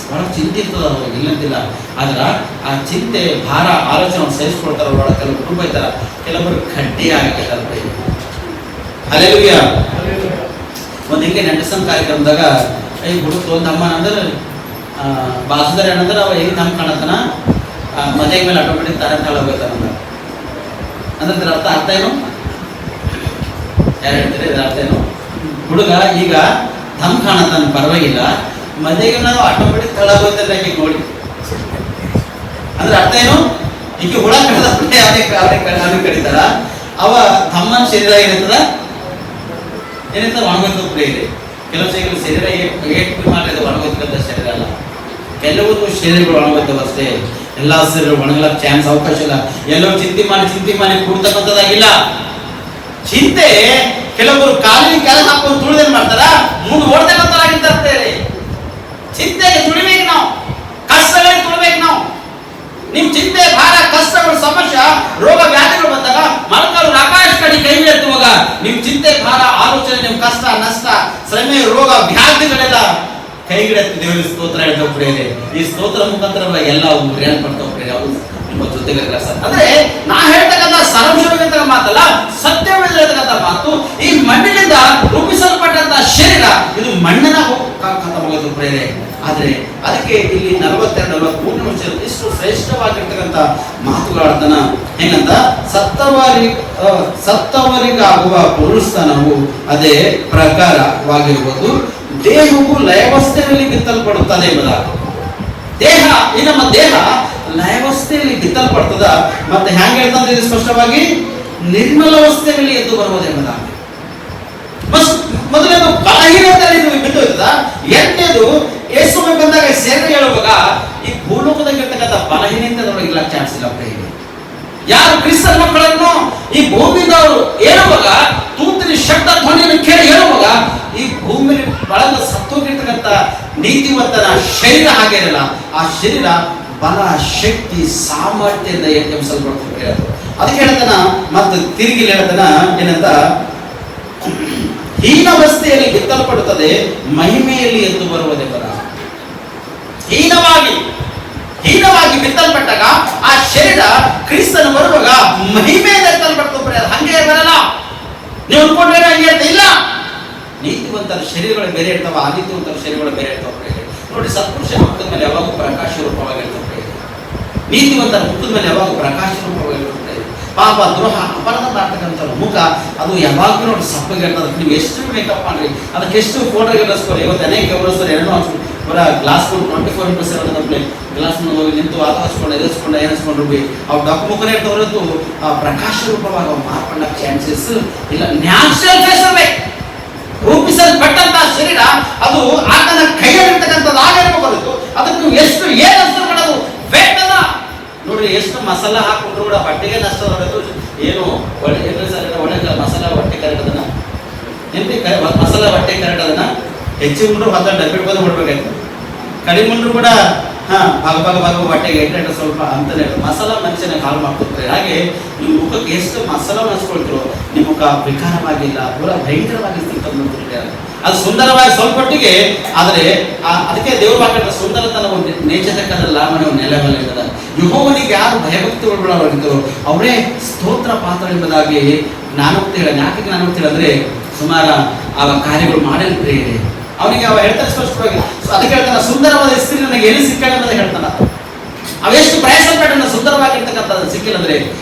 Speaker 3: ಬಹಳ ಚಿಂತೆ ಇರ್ತದ ಅವ್ರಿಗೆ, ಇಲ್ಲಂತಿಲ್ಲ. ಆದ್ರೆ ಆ ಚಿಂತೆ ಭಾರ ಆಲೋಚನೆ ಸಹಿಸ್ಕೊಳ್ತಾರ. ಒಳ ಕೆಲವು ಕುಟುಂಬ ಇರ್ತಾರ, ಕೆಲವರು ಗಟ್ಟಿ ಆಗಿರ್ತಾರೆ. ಅಲ್ಲೆಲ್ಲೂಯ್ಯ. ಒಂದು ಹಿಂಗೆ ನೆಂಟಸನ್ ಕಾರ್ಯಕ್ರಮದಾಗ ಈ ಹುಡುಗ ಒಂದು ಅಮ್ಮ ಅಂದ್ರೆ ಬಾಸುದಾರ ಏನಂದ್ರೆ ಅವ ಹೇಗೆ ನಮ್ಗೆ ಕಾಣತನ ಮದುವೆ ಮೇಲೆ ಆಟೋಮೆಟಿಕ್ ತಾರೆ ತಾಳ ಹೋಗ್ತಾನ ಅಂದ್ರೆ ಇದ್ರ ಅರ್ಥ ಏನು? ಯಾರು ಹೇಳ್ತೀರಿ ಇದ್ರ ಅರ್ಥ ಏನು? ಹುಡುಗ ಈಗ ನಮ್ ಕಾಣತಾನ ಪರವಾಗಿಲ್ಲ, ಮದುವೆಗೆ ನಾವು ಆಟೋಮೆಟಿಕ್ ತಳ ಹೋಗ್ತಾರೆ ಈಗ ನೋಡಿ. ಅಂದ್ರೆ ಅರ್ಥ ಏನು? ಈಗ ಹುಳ ಕಡಿದ ಕಡಿತಾರ, ಅವ ತಮ್ಮನ ಶರೀರ ಏನಿರ್ತದ ಒಣಗೋದ ಪ್ರಿಯ ಇದೆ. ಕೆಲವು ಶರೀರ ಮಾಡಿದ ಒಣಗೋದ ಶರೀರ ಅಲ್ಲ, ಕೆಲವೊಂದು ಶರೀರಗಳು ಒಣಗೋದವ ಅಷ್ಟೇ. ಎಲ್ಲಾ ಶರೀರ ಒಣಗಲಕ್ಕೆ ಚಾನ್ಸ್ ಅವಕಾಶ ಇಲ್ಲ. ಎಲ್ಲರೂ ಚಿಂತೆ ಮಾಡಿ ಕೂಡ್ತಕ್ಕಂಥದ್ದಾಗಿಲ್ಲ. ಚಿಂತೆ ಕೆಲವರು ಕಾಲಿನ ಕೆಲ ಹಾಕೊಂಡು ತುಳಿದೇನ್ ಮಾಡ್ತಾರ, ಮುಂದೆ ಓಡ್ತಕ್ಕಂಥದ್ದಾಗಿರ್ತಾರೆ. ಚಿಂತೆಗೆ ತುಳಿಬೇಕು ನಾವು, ಕಷ್ಟಗಳಿಗೆ ತುಳಿಬೇಕು ನಾವು. ನಿಮ್ ಚಿಂತೆ ಭಾರ ಕಷ್ಟಗಳು ಸಮಸ್ಯೆ ರೋಗ ವ್ಯಾಧಿಗಳು ಬಂದಾಗ ಮೊಳಕಾಲು ಆಕಾಶ ಕಡೆ ಕೈ ಎತ್ತುವಾಗ ನಿಮ್ ಚಿಂತೆ ಭಾರ ಆಲೋಚನೆ ನಿಮ್ ಕಷ್ಟ ನಷ್ಟ ಶ್ರಮೆ ರೋಗ ವ್ಯಾಧಿಗಳೆಲ್ಲ ಕೈಗಿಡತ್ತು ದೇವರ ಸ್ತೋತ್ರ ಹೇಳ್ತಾ ಪ್ರೇರೆ. ಈ ಸ್ತೋತ್ರ ಮುಖಾಂತರ ಎಲ್ಲ ಏರ್ಪಡ್ತಾವ ಪ್ರೇರೆ. ಅವರು ನಿಮ್ಮ ಜೊತೆಗೆ ಅಂದ್ರೆ ನಾ ಹೇಳ್ತಕ್ಕಂಥ ಸಾರಾಂಶವಾಗಿರ್ತಕ್ಕ ಮಾತಲ್ಲ, ಸತ್ಯವಿರ್ತಕ್ಕಂಥ ಮಾತು. ಈ ಮಣ್ಣಿನಿಂದ ರೂಪಿಸಲ್ಪಟ್ಟಂತ ಶರೀರ ಇದು ಮಣ್ಣಿನ ಖತಮಾಗೋದು ಪ್ರೇರೆ. ಆದ್ರೆ ಅದಕ್ಕೆ ಇಲ್ಲಿ 42-43 ನಿಮಿಷ ಇಷ್ಟು ಶ್ರೇಷ್ಠವಾಗಿರ್ತಕ್ಕಂಥ ಮಾತುಗಳಾಡ್ತಾನ. ಏನಂತ ಸತ್ತವರಿಗಾಗುವ ಪುನರುತ್ಥಾನವು ಅದೇ ಪ್ರಕಾರವಾಗಿರುವುದು. ದೇಹವು ಲಯವಸ್ಥೆಯಲ್ಲಿ ಬಿತ್ತಲ್ಪಡುತ್ತದೆ ಎಂಬುದಾಗಿ. ನಮ್ಮ ದೇಹ ಲಯವಸ್ಥೆಯಲ್ಲಿ ಬಿತ್ತಲ್ಪಡ್ತದ. ಮತ್ತೆ ಹ್ಯಾಂಗ ಹೇಳ್ತಂದ್ರೆ ಇದು ಸ್ಪಷ್ಟವಾಗಿ ನಿರ್ಮಲಾವಸ್ಥೆಯಲ್ಲಿ ಎದ್ದು ಬರುವುದು ಎಂಬುದಾಗಿ. ಮೊದಲನೇದು ಬಲಹೀನತೆಯಲ್ಲಿ ಇದು ಬಿಟ್ಟು ಹೋಗ್ತದ. ಎರಡನೇದು ಯೇಸು ಬಂದಾಗ ಸೇವೆ ಹೇಳುವಾಗ ಈ ಭೂಲೋಕದಾಗಿರ್ತಕ್ಕಂಥ ಬಲಹೀನತೆದೊಳಗೆ ಇಲ್ಲ ಚಾನ್ಸ್ ಇಲ್ಲ. ಯಾರು ಕ್ರಿಸ್ತನ ಮಕ್ಕಳನ್ನು ಈ ಭೂಮಿದವರು ಹೇಳುವಾಗ ತೂತಿನ ಶಬ್ದ ಧ್ವನಿಯನ್ನು ಕೇಳಿ ಹೇಳುವಾಗ ಈ ಭೂಮಿಯಲ್ಲಿ ಬಳಗ ಸತ್ತೋಗಿರ್ತಕ್ಕಂಥ ನೀತಿವಂತನ ಶರೀರ ಹಾಗೆ ಇರಲ್ಲ. ಆ ಶರೀರ ಬಲ ಶಕ್ತಿ ಸಾಮರ್ಥ್ಯದಿಂದ ಎಬ್ಬಿಸಲ್ಪಡ್ತಾರೆ. ಅದಕ್ಕೆ ಹೇಳ್ತಾನ ಮತ್ತೆ ತಿರುಗಿ ಹೇಳ್ತಾನ ಏನಂತ, ಹೀನಾವಸ್ಥೆಯಲ್ಲಿ ಬಿತ್ತಲ್ಪಡುತ್ತದೆ, ಮಹಿಮೆಯಲ್ಲಿ ಎದ್ದು ಬರುವುದೆಂಬುದ. ಹೀನವಾಗಿ ಬಿತ್ತಲ್ಪಟ್ಟಾಗ ಆ ಶರೀರ ಕ್ರಿಸ್ತನ ಬರುವಾಗ ಮಹಿಮೆಯಿಂದ ಎತ್ತಲ್ಪಡ್ತಾರೆ. ಹಂಗೆ ಬರಲ್ಲ. ನೀವು ಅನ್ಕೊಂಡ್ರೆ ಹಂಗೆ ಇರ್ತ ಇಲ್ಲ. ನೀತಿವಂತರ ಶರೀರಗಳು ಬೇರೆ ಇರ್ತಾವ, ಅನೀತಿವಂತರ ಶರೀರಗಳು ಬೇರೆ ಇರ್ತಾವ. ನೋಡಿ, ಸತ್ಪುರುಷನ ಮುಖದ ಮೇಲೆ ಯಾವಾಗ ಪ್ರಕಾಶ ರೂಪವಾಗಿರ್ತವೆ, ನೀತಿವಂತರ ಮುಖದ ಮೇಲೆ ಯಾವಾಗ ಪ್ರಕಾಶ ರೂಪವಾಗಿರ್ತದೆ. ಪಾಪ ದ್ರೋಹ ಅಪರಾಧ ಮಾಡ್ತಕ್ಕಂಥ ಮುಖ ಅದು ಯಾವಾಗಲೂ ನೋಡಿ ಸಪ್ಪಗಿರ್ತದೆ. ನೀವು ಎಷ್ಟು ಮೇಕಪ್ ಮಾಡ್ರಿ, ಅದಕ್ಕೆ ಎಷ್ಟು ಫೋಟೋ ಗೆಲ್ಲಿಸ್ಕೊರಿ. ಇವತ್ತು ಅನೇಕ ಗಮನಿಸ್ತಾರೆ, ಏನೋ ಬರ ಗ್ಲಾಸ್ ಕೊಟ್ಟು 24/7 ಗ್ಲಾಸ್ ಹೋಗಿ ನಿಂತು ಆತ ಹಚ್ಕೊಂಡು ಎದುರಿಸ್ಕೊಂಡು ಏನಿಸ್ಕೊಂಡ್ರು ಬಿ ಅವು ಡಾಕ್ ಮುಖನೇ ಇರ್ತವ್ರದ್ದು ಪ್ರಕಾಶ ರೂಪವಾಗಿ ಅವು ಮಾರ್ಪಡಕ್ಕೆ ಚಾನ್ಸಸ್ ಇಲ್ಲ. ನ್ಯಾಚುರಲ್ ಫೇಸ್ ಇರಬೇಕು. ರೂಪಿಸಲ್ಪಟ್ಟಂತ ಶರೀರ ಅದು ಆತನ ಕೈಯಲ್ಲಿರ್ತಕ್ಕಂಥದ್ದು ಆಗಿರಬಹುದು. ಅದಕ್ಕೆ ನೀವು ಎಷ್ಟು ಏನು ಅಷ್ಟು ಮಾಡೋದು ಬೇಕಲ್ಲ. ನೋಡ್ರಿ, ಎಷ್ಟು ಮಸಾಲ ಹಾಕೊಂಡ್ರು ಕೂಡ ಬಟ್ಟೆಗೆ ನಷ್ಟ ಹೊರತು ಏನು ಒಳ್ಳೆ ಮಸಾಲ ಬಟ್ಟೆ ಕರೆಕ್ಟ್ ಅದನ್ನ ಏನ್ರಿ ಮಸಾಲ ಬಟ್ಟೆ ಕರೆಕ್ಟ್ ಅದನ್ನ ಹೆಚ್ಚಿಗೆ ಉಂಡ್ರು ಹೊತ್ತ ಡಬ್ಬಿ ಬಂದು ಹೊಡ್ಬೇಕಾಯ್ತು. ಕಡಿಮೆ ಉಂಡ್ರು ಕೂಡ ಭಾಗ ಬಟ್ಟೆಗೆ ಎಂಟು ಸ್ವಲ್ಪ ಅಂತಾನೆ ಮಸಾಲ ಮನುಷ್ಯನ ಕಾಲು ಮಾಡ್ಕೊಡ್ತಾರೆ. ಹಾಗೆ ನಿಮ್ಮ ಮುಖಕ್ಕೆ ಎಷ್ಟು ಮಸಾಲ ಹಚ್ಕೊಳ್ತಿರೋ ನಿಮ್ಮ ಮುಖ ವಿಕಾರವಾಗಿಲ್ಲ, ಪೂರ ಭಯಂಕರವಾಗಿರ್ತಕ್ಕಂಥ ಅದು ಸುಂದರವಾಗಿ ಸ್ವಲ್ಪಟ್ಟಿಗೆ. ಆದರೆ ಅದಕ್ಕೆ ದೇವ್ರ ವಾಕ್ಯದ ಸುಂದರತನ ಒಂದು ನೇಚತಕ್ಕದಲ್ಲ ಮನೆ ನೆಲೆವಲ್ಲಿರ್ತದ. ಯೆಹೋವನಿಗೆ ಯಾರು ಭಯಭಕ್ತಿ ಒಳಗೊಳ್ಳೋರಿದ್ದರೋ ಅವರೇ ಸ್ತೋತ್ರ ಪಾತ್ರ ಎಂಬುದಾಗಿ ನಾನು ಹೇಳ. ಯಾಕೆ ನಾನು ಅಂದ್ರೆ ಸುಮಾರು ಆ ಕಾರ್ಯಗಳು ಮಾಡಿರ್ತೀರಿ ಅವನಿಗೆ ಅವ ಹೇಳ್ತಾನೆ ಸ್ಪಷ್ಟವಾಗಿ. ಅದಕ್ಕೆ ಹೇಳ್ತಾನೆ, ಸುಂದರವಾದ ಸ್ತ್ರೀ ನನಗೆ ಎಲ್ಲಿ ಸಿಕ್ಕ ಅನ್ನೋದು ಹೇಳ್ತಾನ. ಅವೆಷ್ಟು ಪ್ರಯಾಸ ಪಟ್ಟನ ಸುಂದರವಾಗಿರ್ತಕ್ಕಂಥದ್ದು ಸಿಕ್ಕಿಲ್ಲ ಅಂದ್ರೆ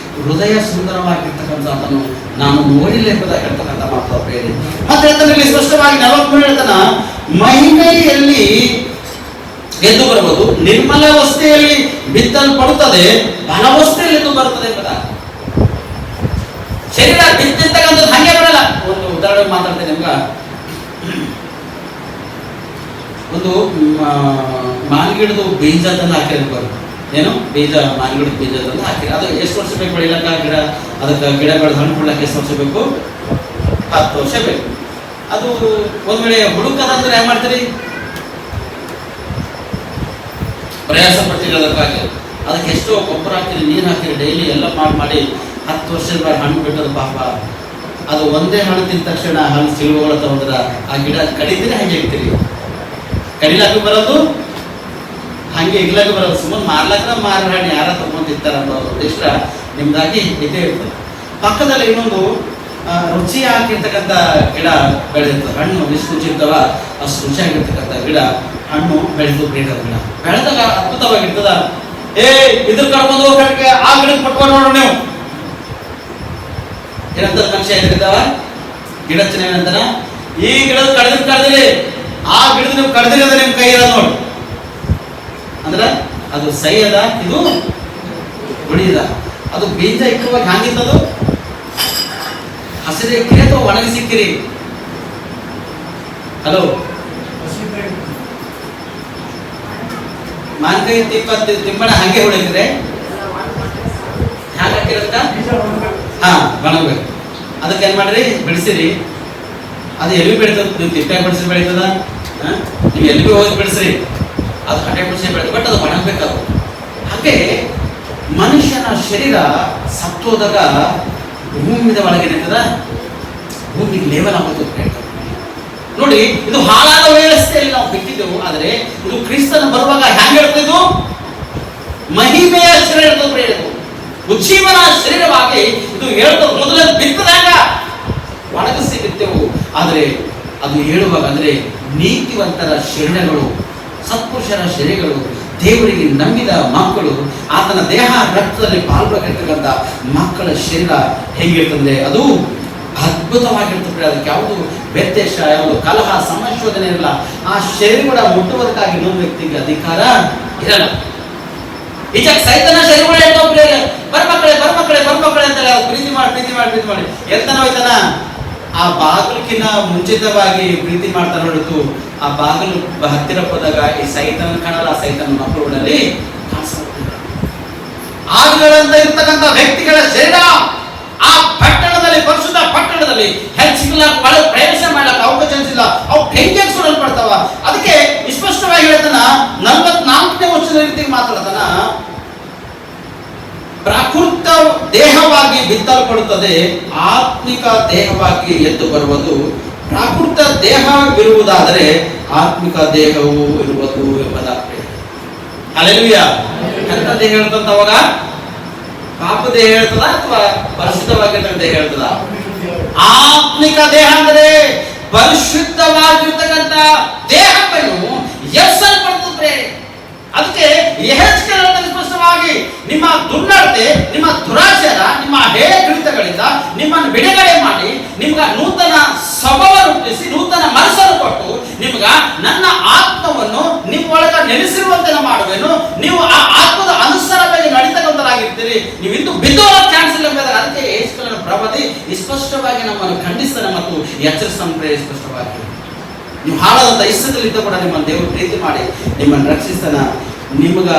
Speaker 3: ಹೃದಯ ಸುಂದರವಾಗಿರ್ತಕ್ಕಂಥದ್ದನ್ನು ನಾನು ನೋಡಿಲ್ಲ ಎಂಬುದಾಗಿ ಹೇಳ್ತಕ್ಕಂಥ ಮಾತು ಬೇರೆ. ಮತ್ತೆ ಹೇಳ್ತಾನೆ ಇಲ್ಲಿ ಸ್ಪಷ್ಟವಾಗಿ 43 ಹೇಳ್ತಾನ, ಮಹಿಮೆಯಲ್ಲಿ ಎದ್ದು ಬರುವುದು, ನಿರ್ಮಲಾವಸ್ಥೆಯಲ್ಲಿ ಬಿತ್ತಲ್ಪಡುತ್ತದೆ, ಬಲವಸ್ಥೆಯಲ್ಲಿ ಎದ್ದು ಬರುತ್ತದೆ ಎಂಬುದಾಗಿ. ಶರೀರ ಬಿತ್ತಿರ್ತಕ್ಕಂಥದ್ದು ಹಂಗೆ ಬರಲ್ಲ. ಒಂದು ಉದಾಹರಣೆ ಮಾತಾಡ್ತೇನೆ ನಿಮ್ಗ. ಒಂದು ಮಾನ್ಗಿಡದು ಬೀಜ ತಂದು ಹಾಕಿರ್ಬೋದು. ಏನು ಬೀಜ, ಮಾನ್ಗಿಡದ ಬೀಜ ತಂದು ಹಾಕಿರಿ. ಅದು ಎಷ್ಟು ವರ್ಷ ಬೇಕು ಬೆಳಿಲಕ್ಕ ಗಿಡ? ಅದಕ್ಕೆ ಗಿಡ ಬೆಳೆದು ಹಣ್ಣು ಕೊಡ್ಲಕ್ಕೆ ಎಷ್ಟು ವರ್ಷ ಬೇಕು? 10 ವರ್ಷ ಬೇಕು. ಅದು ಒಂದ್ ವೇಳೆ ಹುಡುಕದಂದ್ರೆ ಏನ್ ಮಾಡ್ತೀರಿ? ಪ್ರಯಾಸ ಪಡ್ತೀರಿ. ಅದಕ್ಕಾಗಿ ಅದಕ್ಕೆ ಎಷ್ಟೋ ಗೊಬ್ಬರ ಹಾಕಿರಿ, ನೀರು ಹಾಕಿರಿ, ಡೈಲಿ ಎಲ್ಲ ಮಾಡಿ 10 ವರ್ಷದ ಮೇಲೆ ಹಣ್ಣು ಬಿಟ್ಟದ ಪಾಪ. ಅದು ಒಂದೇ ಹಣ್ಣು ತಿಂದ ತಕ್ಷಣ ಹಣ್ಣು ಸಿಳುವಗಳ ತಗೊಂಡ್ರ ಆ ಗಿಡ ಕಡಿತೀರಿ, ಹಂಗೆ ಇಡ್ತೀರಿ. ಕಡಿಲಾಕ ಬರೋದು ಹಂಗೆ ಇಗ್ಲಾಗ ಬರೋದು ಸುಮ್ಮನೆ ಮಾರ್ಲಾಕ ಮಾರಿ ಹಣ್ಣು ಯಾರ ತಗೊಂಡಿರ್ತಾರ ಅನ್ನೋ ಉದ್ದೇಶ ನಿಮ್ದಾಗಿ ಇದೇ ಇರ್ತದೆ. ಪಕ್ಕದಲ್ಲಿ ಇನ್ನೊಂದು ರುಚಿಯಾಗಿರ್ತಕ್ಕಂಥ ಗಿಡ ಬೆಳೆದಿರ್ತದೆ. ಹಣ್ಣು ಎಷ್ಟು ರುಚಿ ಇರ್ತಾವ ಅಷ್ಟು ರುಚಿಯಾಗಿರ್ತಕ್ಕಂಥ ಗಿಡ ಹಣ್ಣು ಬೆಳೆದು ಬೇಡದ ಗಿಡ ಬೆಳೆದಾಗ ಅದ್ಭುತವಾಗಿರ್ತದ. ಇದ್ರ ಕಡ್ಕೊಂಡು ಕಡೆಗೆ ಆ ಗಿಡಕ್ಕೆ ಪಟ್ಕೊಂಡು ನೋಡ್ರಿ ನೀವು ಏನಂತ ಮನುಷ್ಯ ಏನಿರ್ತಾವ ಗಿಡ ಏನಂತಾರ, ಈ ಗಿಡದ ಕಡ್ದಿರಿ ಆ ಗಿಡದ ನೀವು ಕಡ್ದಿರಿ ಅದ ನಿಮ್ ಕೈ ಇರೋದು ನೋಡಿ ಅಂದ್ರೆ ಅದು ಸೈ ಅದ, ಇದು ಉಳಿದ. ಅದು ಬೀಜ ಇಕ್ಕುವಾಗ ಹ್ಯಾಂಗಿತ್ತದು ಹಸಿರು ಇಕ್ಕಿರಿ ಅಥವಾ ಒಣಗಿ ಸಿಕ್ಕಿರಿ? ಹಲೋ, ಮಾನ್ಕಾಯಿ ತಿಂಬಣ ಹಂಗೆ ಹೊಡಿದ್ರೆ ಹ್ಯಾಂಗ ಹಾಕಿರತ್ತ ಒಣಗ್ಬೇಕು. ಅದಕ್ಕೆ ಏನ್ ಮಾಡ್ರಿ, ಬಿಡಿಸಿರಿ. ಅದು ಎಲ್ಲಿ ಬೆಳೀತದ? ನೀವು ತಿಪ್ಪಾಗ ಬಿಡಿಸಿ ಬೆಳೀತದ, ನೀವು ಎಲ್ಲಿ ಹೋಗಿ ಬಿಡಿಸ್ರಿ, ಅದು 100% ಬೆಳೆದ. ಬಟ್ ಅದು ಒಣಗ್ಬೇಕಾದ್ರು. ಹಾಗೆ ಮನುಷ್ಯನ ಶರೀರ ಸತ್ತೋದಾಗ ಭೂಮಿದ ಒಳಗೆ ಏನಾಗ್ತದ, ಭೂಮಿಗೆ ಲೇವಲ್ ಆಗುತ್ತೆ. ನೋಡಿ, ಇದು ಹಾಳಾದ ವ್ಯವಸ್ಥೆಯಲ್ಲಿ ನಾವು ಬಿಟ್ಟಿದ್ದೆವು. ಆದರೆ ಇದು ಕ್ರಿಸ್ತನ ಬರುವಾಗ ಹ್ಯಾಂಗ ಹೇಳ್ತಿದ್ದು, ಮಹಿಮೆಯ ಶರೀರ ಹೇಳ್ತದೆ, ಉಜ್ಜೀವನ ಶರೀರವಾಗಿ ಇದು ಹೇಳ್ತದೆ. ಮೊದಲ ಬಿತ್ತದಾಗ ಒಣಗಿಸಿ ಬಿತ್ತೆವು, ಆದರೆ ಅದು ಹೇಳುವಾಗ ಅಂದ್ರೆ ನೀತಿವಂತರ ಶರೀರಗಳು, ಸತ್ಪುರುಷರ ಶರೀರಗಳು, ದೇವರಿಗೆ ನಂಬಿದ ಮಕ್ಕಳು, ಆತನ ದೇಹ ರಕ್ತದಲ್ಲಿ ಪಾಲ್ಗೊಳ್ಳಿರ್ತಕ್ಕಂಥ ಮಕ್ಕಳ ಶರೀರ ಹೇಗಿರ್ತದೆ, ಅದು ಅದ್ಭುತವಾಗಿರ್ತದೆ. ಅದಕ್ಕೆ ಯಾವುದು ವ್ಯತ್ಯಾಸ, ಯಾವುದು ಕಲಹ ಸಂಶೋಧನೆ ಇರಲ್ಲ. ಆ ಶರೀರ ಮುಟ್ಟುವುದಕ್ಕಾಗಿ ಇನ್ನೊಂದು ವ್ಯಕ್ತಿಗೆ ಅಧಿಕಾರ ಇರಲ್ಲ. ಈಗ ಸೈತನ ಶರೀರ ಬರ್ಮಕ್ಕಳೇ ಅಂತ ಪ್ರೀತಿ ಮಾಡಿ ಎಲ್ತನ ಹೋಯ್ತಾನ. ಆ ಬಾಗಿಲಕ್ಕಿನ್ನ ಮುಂಚಿತವಾಗಿ ಪ್ರೀತಿ ಮಾಡ್ತಾನೆ ಹೊರತು ಆ ಬಾಗಿಲು ಹತ್ತಿರ ಹೋದಾಗ ಈ ಸೈತನ ಕಾಣಲ್ಲ, ಸೈತನ ಮಕ್ಕಳುಗಳಲ್ಲಿ ಆದಿಗಳಂತ ಇರ್ತಕ್ಕಂಥ ವ್ಯಕ್ತಿಗಳ ಶರೀರ ಆ ಪಟ್ಟಣದಲ್ಲಿ, ಪರಿಶುದ್ಧ ಪಟ್ಟಣದಲ್ಲಿ ಹೆಚ್ಚಿಲ್ಲ, ಪ್ರವೇಶ ಮಾಡಕ್ಕೆ ಅವಕಾಶ ಇಲ್ಲ. ಅವು ಬೆಂಕಿಗೆ ಸುಡಲ್ಪಡ್ತಾವ. ಅದಕ್ಕೆ ಸ್ಪಷ್ಟವಾಗಿ ಹೇಳ್ತಾನ, 44ನೇ ವರ್ಷದ ರೀತಿಗೆ ಮಾತಾಡ್ತಾನ, ಪ್ರಾಕೃತ ದೇಹವಾಗಿ ಬಿತ್ತಲ್ಪಡುತ್ತದೆ, ಆತ್ಮಿಕ ದೇಹವಾಗಿ ಎದ್ದು ಬರುವುದು. ಪ್ರಾಕೃತ ದೇಹವಿರುವುದಾದರೆ ಆತ್ಮಿಕ ದೇಹವು ಇರುವುದು ಎಂಬುದಾಗಿದೆ. ಹಲ್ಲೆಲೂಯಾ. ಎಂತ ದೇಹ ಹೇಳ್ತಂತ ಅವಾಗ? ಪಾಪ ದೇಹ ಹೇಳ್ತದ ಅಥವಾ ಪರಿಶುದ್ಧವಾಗಿರ್ತಕ್ಕಂಥ ದೇಹ ಹೇಳ್ತದ? ಆತ್ಮಿಕ ದೇಹ ಅಂದರೆ ಪರಿಶುದ್ಧವಾಗಿರ್ತಕ್ಕಂಥ ದೇಹವನ್ನು ಎಸಲ್ಪಡ್ತದೆ. ಅದಕ್ಕೆ ಸ್ಪಷ್ಟವಾಗಿ ನಿಮ್ಮ ದುರ್ನಡತೆ, ನಿಮ್ಮ ದುರಾಚಾರ, ನಿಮ್ಮ ಹೇಯಕೃತ್ಯಗಳಿಂದ ನಿಮ್ಮನ್ನು ಬಿಡುಗಡೆ ಮಾಡಿ ನಿಮ್ಗ ನೂತನ ಸ್ವಭಾವ ರೂಪಿಸಿ, ನೂತನ ಮನಸ್ಸನ್ನು ಕೊಟ್ಟು ನಿಮ್ಗ ನನ್ನ ಆತ್ಮವನ್ನು ನಿಮ್ಮೊಳಗ ನೆಲೆಸಿರುವಂತೆ ಮಾಡುವೆನು. ನೀವು ಆ ಆತ್ಮದ ಅನುಸಾರವಾಗಿ ನಡೀತಕ್ಕಂಥರಾಗಿರ್ತೀರಿ. ನೀವು ಇಂದು ಬಿದ್ದೋಗ ಚಾನ್ಸ್ ಇಲ್ಲ. ಅದಕ್ಕೆ ಯೇಸುವಿನ ಪ್ರವಾದಿ ಸ್ಪಷ್ಟವಾಗಿ ನಮ್ಮನ್ನು ಖಂಡಿಸ್ತಾನೆ ಮತ್ತು ಎಚ್ಚರಿಸ್ತಾನೆ. ಸ್ಪಷ್ಟವಾಗಿ ನೀವು ಹಾಳಾದಂಥ ಇಷ್ಟದಲ್ಲಿದ್ದ ಕೂಡ ನಿಮ್ಮನ್ನು ದೇವರು ಪ್ರೀತಿ ಮಾಡಿ ನಿಮ್ಮನ್ನು ರಕ್ಷಿಸ್ತಾನ. ನಿಮಗ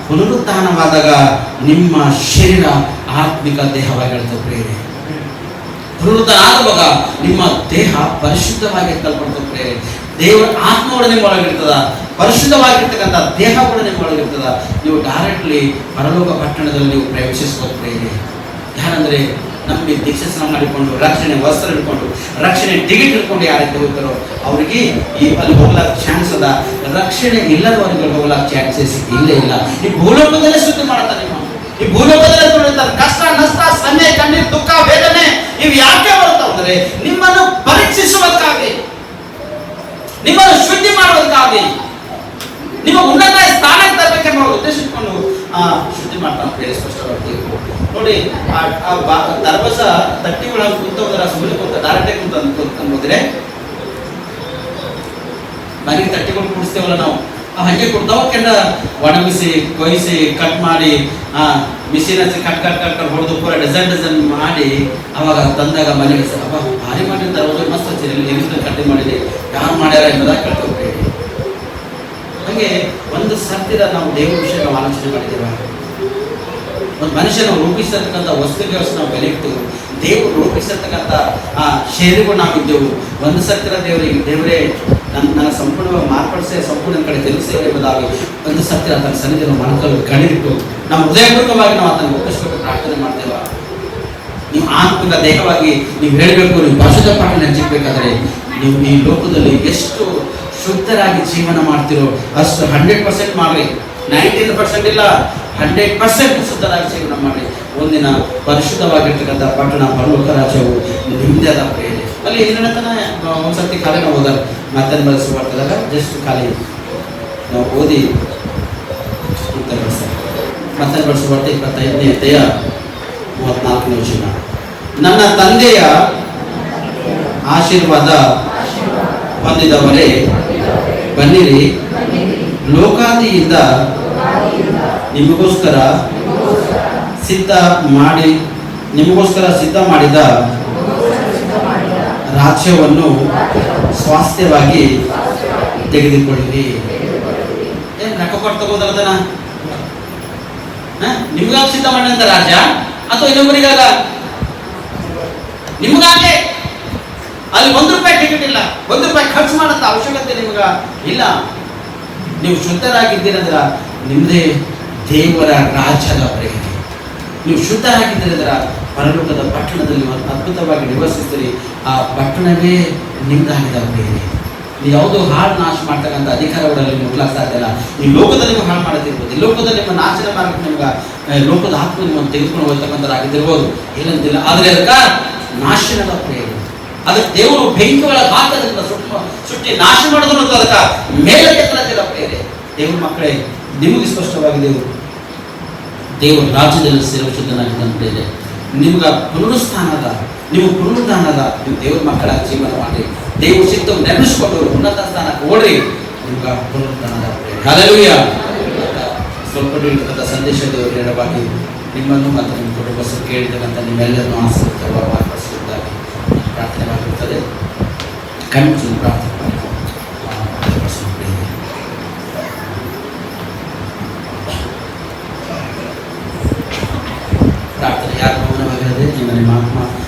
Speaker 3: ಪುನರುತ್ಥಾನವಾದಾಗ ನಿಮ್ಮ ಶರೀರ ಆತ್ಮಿಕ ದೇಹವಾಗಿರ್ತದೆ. ಪ್ರೇರೆ ಪುನರುತ್ಥಾನ ಆಗುವಾಗ ನಿಮ್ಮ ದೇಹ ಪರಿಶುದ್ಧವಾಗಿ ಕಲ್ಪಡ್ತದೆ. ಪ್ರೇರೆ ದೇವರ ಆತ್ಮ ಕೂಡ ನಿಮ್ಮ ಒಳಗಿರ್ತದ, ಪರಿಶುದ್ಧವಾಗಿರ್ತಕ್ಕಂಥ ದೇಹ ಕೂಡ ನಿಮ್ಮ ಒಳಗಿರ್ತದ. ನೀವು ಡೈರೆಕ್ಟ್ಲಿ ಪರಲೋಕ ಪಟ್ಟಣದಲ್ಲಿ ನೀವು ಪ್ರವೇಶಿಸಬಹುದು. ಪ್ರೇರೆ ಯಾರಂದ್ರೆ ನಮಗೆ ದೀಕ್ಷಾಸ್ನ ಮಾಡಿಕೊಂಡು, ರಕ್ಷಣೆ ವಸ್ತ್ರ ಹಿಡ್ಕೊಂಡು, ರಕ್ಷಣೆ ಟಿಕೆಟ್ ಹಿಡ್ಕೊಂಡು ಯಾರೈತೆ ಹೋಗ್ತಾರೋ ಅವರಿಗೆ ಈ ಅಲ್ಲಿ ಹೋಗ್ಲಾಕ ಚಾನ್ಸ್ ಅದ. ರಕ್ಷಣೆ ಇಲ್ಲದವರಿಗೆ ಹೋಗ್ಲಾಕ ಚಾನ್ಸಸ್ ಇಲ್ಲೇ ಇಲ್ಲ. ಈ ಭೂಲೋಕದಲ್ಲೇ ಶುದ್ಧಿ ಮಾಡ್ತಾರೆ. ಈ ಭೂಲೋಕದಲ್ಲೇ ತೊಳಿತಾರೆ. ಕಷ್ಟ, ನಷ್ಟ, ಸನ್ನೆ, ಕಣ್ಣೀರು, ದುಃಖ, ವೇದನೆ ಇವು ಯಾಕೆ ಬರ್ತಾವ ಅಂದ್ರೆ ನಿಮ್ಮನ್ನು ಪರೀಕ್ಷಿಸುವುದಕ್ಕಾಗಿ, ನಿಮ್ಮನ್ನು ಶುದ್ಧಿ ಮಾಡುವುದಕ್ಕಾಗಿ, ನಿಮ್ಮ ಉನ್ನತ ಸ್ಥಾನಕ್ಕೆ ತರಬೇಕೆಂಬ ಉದ್ದೇಶ ಇಟ್ಕೊಂಡು ಶುದ್ಧಿ ಮಾಡ್ತಾನೆ. ಸ್ಪಷ್ಟವಾಗಿ ನೋಡಿ, ದರ್ಬಸ ತಟ್ಟಿ ಒಳಗೆ ಕುಂತೋದ್ರ ಸುಮ್ಮನೆ ಕುಂತ ಡೈರೆಕ್ಟಾಗಿ ಕುಂತಂದ್ರೆ ಮನೆಗೆ ತಟ್ಟಿಗಳು ಕುಡಿಸ್ತೇವಲ್ಲ ನಾವು, ಹಂಗೆ ಕೊಡ್ತಾವಕ್ಕೆಲ್ಲ ಒಣಗಿಸಿ, ಕೊಯ್ಸಿ, ಕಟ್ ಮಾಡಿ, ಮಿಷಿನ್ ಹಚ್ಚಿ ಕಟ್ ಹೊಡೆದು ಪೂರ ಡಜನ್ ಮಾಡಿ ಅವಾಗ ತಂದಾಗ ಮನೆಗೆ ಅಪ್ಪ ಭಾರಿ ಮಾಡಿರ್ತಾರೆ, ಮಸ್ತ್ ಹಚ್ಚಿರಿ, ಎಲ್ಲಿ ಕಟ್ಟಿ ಮಾಡಿದೆ, ಯಾರು ಮಾಡ್ಯಾರ ಎಂಬುದಾಗಿ ಕೇಳ್ತೇವೆ. ಹಾಗೆ ಒಂದು ಸರ್ತಿದ ನಾವು ದೇವರ ವಿಷಯ ನಾವು ಆಲೋಚನೆ ಮಾಡಿದ್ದೇವೆ. ಒಂದು ಮನುಷ್ಯನ ರೂಪಿಸಿರ್ತಕ್ಕಂಥ ವಸ್ತುಗೆ ನಾವು ಬೆಲೆ ಇಟ್ಟೆವು. ದೇವರು ರೂಪಿಸಿರ್ತಕ್ಕಂಥ ಆ ಶರೀರಗಳು ನಾವಿದ್ದೆವು. ಒಂದು ಸರ್ತಿರ ದೇವರಿಗೆ, ದೇವರೇ ನನ್ನ ಸಂಪೂರ್ಣವಾಗಿ ಮಾರ್ಪಡಿಸಿ ಸಂಪೂರ್ಣ ಕಡೆ ತಿಳಿಸ್ತೇವೆ ಎಂಬುದಾಗಿ ಒಂದು ಸರ್ತಿ ಆತನ ಸನ್ನಿಧಿ ನಾವು ಮನಕಲ್ಲಿ ಕಡಿದಿಟ್ಟು ನಮ್ಮ ಹೃದಯಪೂರ್ವಕವಾಗಿ ನಾವು ಆತನ ಒಪ್ಪಿಸಬೇಕು, ಪ್ರಾರ್ಥನೆ ಮಾಡ್ತೇವ. ನೀವು ಆತ್ಮಿಕ ದೇಹವಾಗಿ ನೀವು ಹೇಳಬೇಕು, ನೀವು ಪರಿಶುದ್ಧ ಪಾಠ ನೆನಚಿಕ್ಬೇಕಾದ್ರೆ ನೀವು ಈ ಲೋಕದಲ್ಲಿ ಎಷ್ಟು ಶುದ್ಧರಾಗಿ ಜೀವನ ಮಾಡ್ತಿರೋ ಅಷ್ಟು 100% ಮಾಡ್ರಿ. 19% ಇಲ್ಲ, 100% ಶುದ್ಧರಾಗಿ ಜೀವನ ಮಾಡಿ ಒಂದಿನ ಪರಿಶುದ್ಧವಾಗಿರ್ತಕ್ಕಂಥ ಪಟ್ಟಣ ಪರಲೋಕ ರಾಜ್ಯವು ನಿಮ್ಮದೇ ಆದ ಪ್ರೇರಣೆ. ಅಲ್ಲಿ ಏನೇನ ಒಂದ್ಸರ್ತಿ ಖಾಲಿ ನಾವು ಹೋದಾಗ ಮತ್ತೆ ಬಳಸುವಾಗ ಜಸ್ಟ್ ಖಾಲಿ ನಾವು ಓದಿ ಮತ್ತೆ ಬಳಸುವಾಗ 25ನೇ ಅಧ್ಯಾಯ 34ನೇ ವಚನ. ನನ್ನ ತಂದೆಯ ಆಶೀರ್ವಾದ ಹೊಂದಿದವರೇ ಬನ್ನಿರಿ, ಲೋಕಾದಿಯಿಂದ ನಿಮಗೋಸ್ಕರ ಸಿದ್ಧ ಮಾಡಿದ ರಾಜ್ಯವನ್ನು ಸ್ವಾಸ್ಥ್ಯವಾಗಿ ತೆಗೆದುಕೊಳ್ಳಿರಿ. ಏನು ರೊಕ್ಕ ಕೊಟ್ಟು ತಗೋದಲ್ಲ, ನಿಮ್ಗಾಗಿ ಸಿದ್ಧ ಮಾಡಿದಂತ ರಾಜ್ಯ ಅಥವಾ ಇನ್ನೊಬ್ಬರಿಗಾಗ? ನಿಮ್ಗಾಗೆ. ಅಲ್ಲಿ ₹1 ಟಿಕೆಟ್ ಇಲ್ಲ, ₹1 ಖರ್ಚು ಮಾಡಂತ ಅವಶ್ಯಕತೆ ನಿಮ್ಗ ಇಲ್ಲ. ನೀವು ಶುದ್ಧರಾಗಿದ್ದೀರಂದ್ರ ನಿಮ್ಮದೇ ದೇವರ ರಾಜ್ಯದ ಪ್ರೇರಣೆ. ನೀವು ಶುದ್ಧರಾಗಿದ್ದೀರಂದ್ರ ಪರಲೋಕದ ಪಟ್ಟಣದಲ್ಲಿ ಅದ್ಭುತವಾಗಿ ನಿವಸಿಸ್ತೀರಿ. ಆ ಪಟ್ಟಣವೇ ನಿಮ್ದಾಗಿದ ಪ್ರೇರಣೆ. ನೀವು ಯಾವುದೋ ಹಾಳು ನಾಶ ಮಾಡ್ತಕ್ಕಂಥ ಅಧಿಕಾರಗಳಲ್ಲಿ ಮುಟ್ಲಾಕ್ ಸಾಧ್ಯ ಇಲ್ಲ. ಈ ಲೋಕದಲ್ಲಿ ನೀವು ಹಾಳು ಮಾಡದಿರ್ಬೋದು, ಈ ಲೋಕದಲ್ಲಿ ನಿಮ್ಮ ನಾಶನ ಮಾಡಕ್ಕೆ ನಿಮ್ಗೆ ಲೋಕದ ಆತ್ಮ ನಿಮ್ಮನ್ನು ತೆಗೆದುಕೊಂಡು ಹೋಗ್ತಕ್ಕಂಥದ್ದಾಗಿದ್ದಿರ್ಬೋದು, ಏನಂತಿಲ್ಲ. ಆದರೆ ಅದಕ್ಕೆ ನಾಶನದ ಪ್ರೇರಣೆ, ಅದಕ್ಕೆ ದೇವರು ಬೆಂಕಿಗಳ ಹಾಕದಿಂದ ಸುಟ್ಟಿ ನಾಶ ಮಾಡೋದು ಮತ್ತು ಅದಕ್ಕೆ ಮೇಲೆ ಎತ್ತಲತ್ತಿಲ್ಲ ಪ್ರೇರಣೆ. ದೇವ್ರ ಮಕ್ಕಳೇ, ನಿಮಗೆ ಸ್ಪಷ್ಟವಾಗಿ ದೇವರ ರಾಜ್ಯದಲ್ಲಿ ಸೇರುವ ಶುದ್ಧನಾಗಿದ್ದಂತೆ ನಿಮ್ಗೆ ಪುನರುತ್ಥಾನದ, ನೀವು ಪುನರುದ್ಧಾನದ, ನೀವು ದೇವ್ರ ಮಕ್ಕಳ ಜೀವನ ಮಾಡಿ ದೇವ್ರ ಚಿತ್ತ ನೆನಪಿಸ್ಕೊಂಡು ಉನ್ನತ ಸ್ಥಾನಕ್ಕೆ ಓಡ್ರಿ. ನಿಮ್ಗೆ ಪುನರುತ್ಥಾನದ ಪ್ರೇರಣೆ. ಹಲ್ಲೆಲೂಯ. ಸ್ವಲ್ಪ ಇರ್ತಕ್ಕಂಥ ಸಂದೇಶ ದೇವರು ನೇರವಾಗಿ ನಿಮ್ಮನ್ನು ಮತ್ತು ನಿಮ್ಮ ಕುಟುಂಬಸ್ಥರು ಕೇಳಿರ್ತಕ್ಕಂಥ ನಿಮ್ಮೆಲ್ಲರನ್ನು ಆಶೀರ್ವಾದವಾಗಿ ಪ್ರಾರ್ಥನೆ ಮಾಡಿರುತ್ತದೆ. ಕಣ್ಣು ಪ್ರಾರ್ಥನೆ ಮಾಡಿ ಪ್ರಾರ್ಥನೆ. ಯಾರು ಮೌನವಾಗಿರದೆ ನಿಮ್ಮ ಆತ್ಮ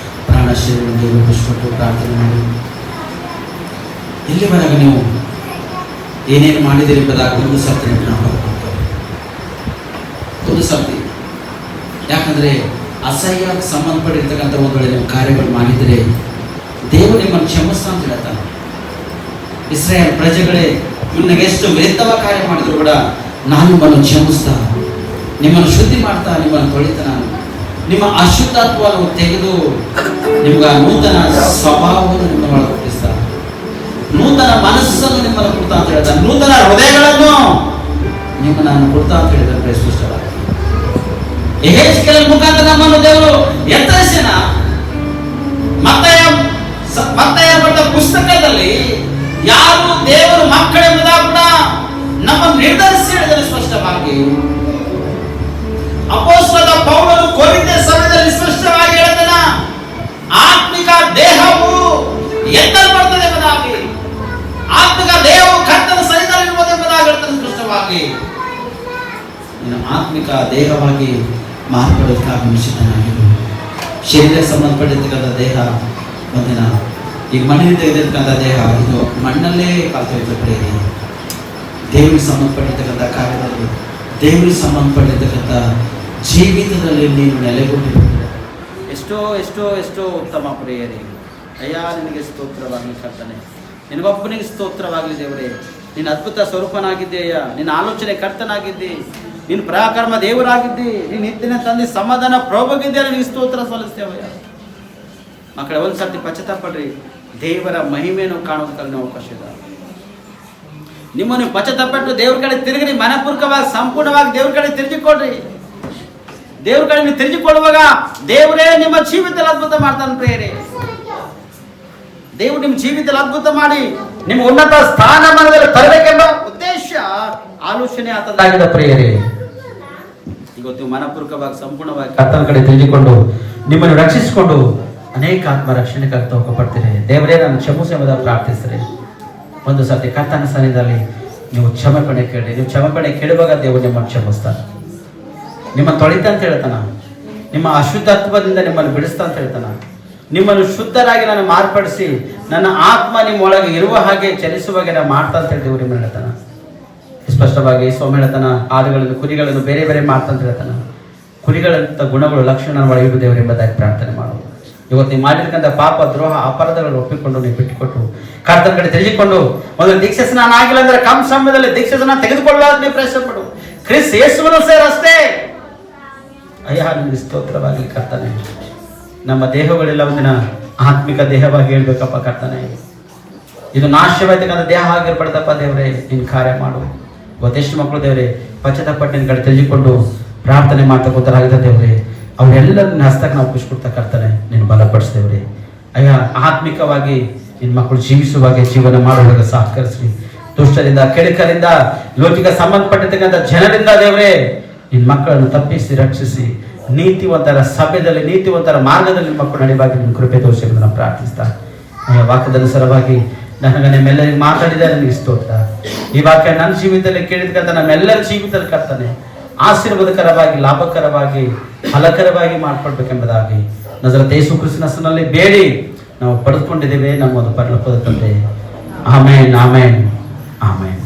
Speaker 3: ಪ್ರಾಣ ಶರೀರವನ್ನು ರೂಪಿಸಿಕೊಟ್ಟು ಪ್ರಾರ್ಥನೆ ಮಾಡಿ. ಇಲ್ಲಿವರೆಗೆ ನೀವು ಏನೇನು ಮಾಡಿದಿರಿ ಎಂಬುದಾಗಿ ಒಂದು ಸರ್ತಿ ನಾವು ಒಂದು ಸರ್ತಿ, ಯಾಕಂದರೆ ಅಸಹ್ಯ ಸಂಬಂಧಪಟ್ಟಿರ್ತಕ್ಕಂಥ ಒಂದು ವೇಳೆ ನೀವು ಕಾರ್ಯಗಳು ಮಾಡಿದರೆ ದೇವರು ನಿಮ್ಮನ್ನು ಕ್ಷಮಿಸ್ತಾ ಅಂತ ಹೇಳ್ತಾನೆ. ಇಸ್ರಾಯೇಲ್ ಪ್ರಜೆಗಳೇ, ನಿಮಗೆ ಎಷ್ಟು ವಿರುದ್ಧವಾಗಿ ಕಾರ್ಯ ಮಾಡಿದ್ರು ಕೂಡ ನಾನು ನಿಮ್ಮನ್ನು ಕ್ಷಮಿಸ್ತಾ, ನಿಮ್ಮನ್ನು ಶುದ್ಧಿ ಮಾಡ್ತಾ, ನಿಮ್ಮನ್ನು ತೊಳಿತಾ, ನಾನು ನಿಮ್ಮ ಅಶುದ್ಧತ್ವವನ್ನು ತೆಗೆದು ನಿಮ್ಗೆ ನೂತನ ಸ್ವಭಾವವನ್ನು ನಿಮ್ಮನ್ನು ಹುಟ್ಟಿಸ್ತಾ, ನೂತನ ಮನಸ್ಸನ್ನು ನಿಮ್ಮನ್ನು ಕೊಡ್ತಾ ಅಂತ ಹೇಳ್ತಾನೆ. ನೂತನ ಹೃದಯಗಳನ್ನು ನಾನು ಕೊಡ್ತಾ ಅಂತ ಹೇಳಿದ್ರೆ ಸ್ಪಷ್ಟವಾಗಿ ಯೆಹೆಜ್ಕೇಲನ ಮುಖಾಂತರ ನಮ್ಮನ್ನು ದೇವರು ಎತ್ತರಿಸಿನ. ಮತ್ತಾಯ ಬರೆದ ಪುಸ್ತಕದಲ್ಲಿ ಯಾರು ದೇವರು ಮಕ್ಕಳೆಂಬುದಾಗಿ ಕೂಡ ನಮ್ಮನ್ನು ನಿರ್ಧರಿಸಿ ಹೇಳಿದರೆ ಸ್ಪಷ್ಟವಾಗಿ. ಅಪೊಸ್ತಲ ಪೌಲನು ಕೊರಿಂಥ ಸಭೆಯಲ್ಲಿ ಸ್ಪಷ್ಟವಾಗಿ ಹೇಳ್ತಾನ, ಆತ್ಮಿಕ ದೇಹವು ಎತ್ತಲ್ಪಡ್ತದೆ ಎಂಬುದಾಗಿ, ಆತ್ಮಿಕ ದೇಹವು ಕರ್ತನ ಸನ್ನಿಧಿಯಲ್ಲಿರುವುದು ಎಂಬುದಾಗಿ ಹೇಳ್ತಾನೆ ಸ್ಪಷ್ಟವಾಗಿ. ನಿನ್ನ ಆತ್ಮಿಕ ದೇಹವಾಗಿ ಮಾರ್ಪಡೋದಕ್ಕಾಗಿ ನಿಶ್ಚಿತನಾಗಿರು. ಶರೀರಕ್ಕೆ ಸಂಬಂಧಪಟ್ಟಿರ್ತಕ್ಕಂಥ ದೇಹ ಒಂದಿನ ಈಗ ಮಣ್ಣಿನಿಂದ ಇದ್ದಿರ್ತಕ್ಕಂಥ ದೇಹ ಇದು ಮಣ್ಣಲ್ಲೇ ಕಾಲ್ತೊಯ್ತದೆ. ದೇವರಿಗೆ ಸಂಬಂಧಪಟ್ಟಿರ್ತಕ್ಕಂಥ ಕಾರ್ಯದಲ್ಲಿ, ದೇವರಿಗೆ ಸಂಬಂಧಪಟ್ಟಿರ್ತಕ್ಕಂಥ ಜೀವಿತದಲ್ಲಿ ನೀನು ನೆಲೆಗೊಂಡಿರುತ್ತದೆ. ಎಷ್ಟೋ ಎಷ್ಟೋ ಎಷ್ಟೋ ಉತ್ತಮ ಪ್ರಿಯರೇ, ಅಯ್ಯ ನಿನಗೆ ಸ್ತೋತ್ರವಾಗಲಿ ಕರ್ತನೆ, ನಿನಗೊಬ್ಬನಿಗೆ ಸ್ತೋತ್ರವಾಗಲಿ ದೇವರೇ. ನೀನು ಅದ್ಭುತ ಸ್ವರೂಪನಾಗಿದ್ದೀಯ, ನಿನ್ನ ಆಲೋಚನೆ ಕರ್ತನಾಗಿದ್ದಿ, ನೀನು ಪರಾಕ್ರಮ ದೇವರಾಗಿದ್ದಿ, ನೀನು ನಿತ್ಯನ ತಂದೆ ಸಮಾಧಾನ ಪ್ರಭುಗಿದ್ದೆ, ನಿನಗೆ ಸ್ತೋತ್ರ ಸಲ್ಲಿಸ್ತೇವಯ್ಯ. ಮಕ್ಕಳೇ, ಒಂದು ಸರ್ತಿ ಪಶ್ಚಾತ್ತಾಪಡ್ರಿ, ದೇವರ ಮಹಿಮೆಯನ್ನು ಕಾಣೋದಕ್ಕೆ ಅವಕಾಶ ಇದೆ. ನಿಮ್ಮನ್ನು ಪಶ್ಚಾತ್ತಾಪಟ್ಟು ದೇವ್ರ ಕಡೆ ತಿರುಗಿರಿ, ಮನಪೂರ್ವಕವಾಗಿ ಸಂಪೂರ್ಣವಾಗಿ ದೇವ್ರ ಕಡೆ ತಿರುಗಿಕೊಡ್ರಿ. ದೇವ್ರ ಕಡೆ ನೀವು ತಿರುಗಿಕೊಳ್ಳುವಾಗ ದೇವರೇ ನಿಮ್ಮ ಜೀವಿತದಲ್ಲಿ ಅದ್ಭುತ ಮಾಡ್ತಾನೆ ಪ್ರೇರೆ. ದೇವರು ನಿಮ್ಮ ಜೀವಿತದಲ್ಲಿ ಅದ್ಭುತ ಮಾಡಿ ನಿಮ್ಮ ಉನ್ನತ ಸ್ಥಾನಮಾನದಲ್ಲಿ ತರಬೇಕೆಂಬ ಉದ್ದೇಶ ಆಲೋಚನೆ ಆತದಾಗಿದೆ ಪ್ರಿಯರೇ. ಇವತ್ತು ಮನಪೂರ್ವಕವಾಗಿ ಸಂಪೂರ್ಣವಾಗಿ ಕರ್ತನ ಕಡೆ ತಿರುಗಿಕೊಂಡು ನಿಮ್ಮನ್ನು ರಕ್ಷಿಸಿಕೊಂಡು ಅನೇಕ ಆತ್ಮ ರಕ್ಷಣೆ ಕರ್ತ ಹೋಗಪಡ್ತೀರಿ. ದೇವರೇ ನಾನು ಕ್ಷಮಿಸಿ ಎಂಬುದಾಗಿ ಪ್ರಾರ್ಥಿಸ್ತೀರಿ. ಒಂದು ಸರ್ತಿ ಕರ್ತನ ಸನ್ನಿಧಿಯಲ್ಲಿ ನೀವು ಕ್ಷಮಾಪಣೆ ಕೇಳಿ. ನೀವು ಕ್ಷಮಾಪಣೆ ಕೇಳುವಾಗ ದೇವರು ನಿಮ್ಮನ್ನು ಕ್ಷಮಿಸ್ತಾನೆ, ನಿಮ್ಮನ್ನು ತೊಳಿತಾ ಅಂತ ಹೇಳ್ತಾನ, ನಿಮ್ಮ ಅಶುದ್ಧತ್ವದಿಂದ ನಿಮ್ಮನ್ನು ಬಿಡಿಸ್ತಾ ಅಂತ ಹೇಳ್ತಾನ, ನಿಮ್ಮನ್ನು ಶುದ್ಧರಾಗಿ ನಾನು ಮಾರ್ಪಡಿಸಿ ನನ್ನ ಆತ್ಮ ನಿಮ್ಮ ಒಳಗೆ ಇರುವ ಹಾಗೆ ಚಲಿಸುವಾಗೆ ನಾನು ಮಾಡ್ತಾ ಅಂತ ಹೇಳಿ ದೇವರು ನಿಮ್ಮನ್ನು ಹೇಳ್ತಾನ. ಸ್ಪಷ್ಟವಾಗಿ ಸ್ವಾಮಿ ಹೇಳ್ತಾನ, ಆಡುಗಳನ್ನು ಕುರಿಗಳನ್ನು ಬೇರೆ ಬೇರೆ ಮಾಡ್ತಾ ಅಂತ ಹೇಳ್ತಾನ. ಕುರಿಗಳಂಥ ಗುಣಗಳು ಲಕ್ಷಣ ಒಳಗಿರುವ ದೇವರು ಎಂಬುದಾಗಿ ಪ್ರಾರ್ಥನೆ ಮಾಡೋದು. ಇವತ್ತು ನೀವು ಮಾಡಿರ್ತಕ್ಕಂಥ ಪಾಪ ದ್ರೋಹ ಅಪರಾಧಗಳನ್ನು ಒಪ್ಪಿಕೊಂಡು ನೀವು ಬಿಟ್ಟುಕೊಟ್ಟು ಕರ್ತನ ಕಡೆ ತಿರುಗಿಕೊಂಡು ಒಂದು ದೀಕ್ಷೆ ಸ್ನಾನ ಆಗಿಲ್ಲ ಅಂದ್ರೆ ಕಮ್ ಸಮಯದಲ್ಲಿ ದೀಕ್ಷೆ ಸ್ನಾನ ತೆಗೆದುಕೊಳ್ಳುವಾಗ ನೀವು ಪ್ರಯತ್ನ ಪಡು.
Speaker 1: ಕ್ರಿಸ್ ಯೇಸುವನ್ನು ಸೇರಷ್ಟೇ. ಅಯ್ಯ ನಿಮಗೆ ಸ್ತೋತ್ರವಾಗಿ ಕರ್ತನೆ. ನಮ್ಮ ದೇಹಗಳೆಲ್ಲ ಒಂದಿನ ಆತ್ಮಿಕ ದೇಹವಾಗಿ ಹೇಳ್ಬೇಕಪ್ಪ ಕರ್ತನೆ. ಇದು ನಾಶವಾಯ್ತಕ್ಕಂಥ ದೇಹ ಆಗಿರ್ಬಾರ್ದಪ್ಪ ದೇವರೇ, ನಿನ್ ಕಾರ್ಯ ಮಾಡು. ಇವತ್ತೆಷ್ಟು ಮಕ್ಕಳು ದೇವರೇ ಪಶ್ಚಾತ್ತಾಪಟ್ಟು ನಿನ್ನ ಕಡೆ ತೆಗೆದುಕೊಂಡು ಪ್ರಾರ್ಥನೆ ಮಾಡ್ತಾ ಕೂತರಾಗಿದೆ ದೇವರೇ, ಅವರೆಲ್ಲ ನಿನ್ನ ಹಸ್ತಕ್ಕೆ ನಾವು ಖುಷಿಕೊಡ್ತಾ ಕರ್ತನೆ ನೀನು ಬಲಪಡಿಸ್ತೇವ್ರಿ. ಅಯ್ಯ ಆತ್ಮಿಕವಾಗಿ ನಿನ್ನ ಮಕ್ಕಳು ಜೀವಿಸುವಾಗೆ ಜೀವನ ಮಾಡುವಾಗ ಸಹಕರಿಸ್ರಿ. ದುಷ್ಟರಿಂದ ಕೆಡುಕರಿಂದ ಲೋಕಿಗೆ ಸಂಬಂಧಪಟ್ಟಿರ್ತಕ್ಕಂಥ ಜನರಿಂದ ದೇವರೇ ನಿನ್ನ ಮಕ್ಕಳನ್ನು ತಪ್ಪಿಸಿ ರಕ್ಷಿಸಿ ನೀತಿವಂತರ ಸಭೆಯಲ್ಲಿ ನೀತಿವಂತರ ಮಾರ್ಗದಲ್ಲಿ ನಿಮ್ಮ ಮಕ್ಕಳು ನಡೆಯುವಾಗಿ ನಿಮ್ಮ ಕೃಪೆ ತೋರಿಸಲು ನಾವು ಪ್ರಾರ್ಥಿಸ್ತಾ ವಾಕ್ಯದನುಸಾರವಾಗಿ ನನಗೆ ನಿಮ್ಮೆಲ್ಲರಿಗೆ ಮಾತಾಡಿದರೆ ನನಗೆ ಸ್ತೋತ್ರ. ಈ ವಾಕ್ಯ ನನ್ನ ಜೀವಿತದಲ್ಲಿ ಕೇಳಿದ್ಕಂತ ನಮ್ಮೆಲ್ಲರ ಜೀವಿತದಲ್ಲಿ ಕರ್ತನೆ ಆಶೀರ್ವಾದಕರವಾಗಿ ಲಾಭಕರವಾಗಿ ಫಲಕರವಾಗಿ ಮಾಡ್ಕೊಡ್ಬೇಕೆಂಬುದಾಗಿ ನಜರೇತ ಯೇಸು ಕ್ರಿಸ್ತನ ಹೆಸರಿನಲ್ಲಿ ಬೇಡಿ ನಾವು ಪಡೆದುಕೊಂಡಿದ್ದೇವೆ ನಮ್ಮ ಒಂದು ಪರಲೋಕದ ತಂದೆ. Amen amen amen.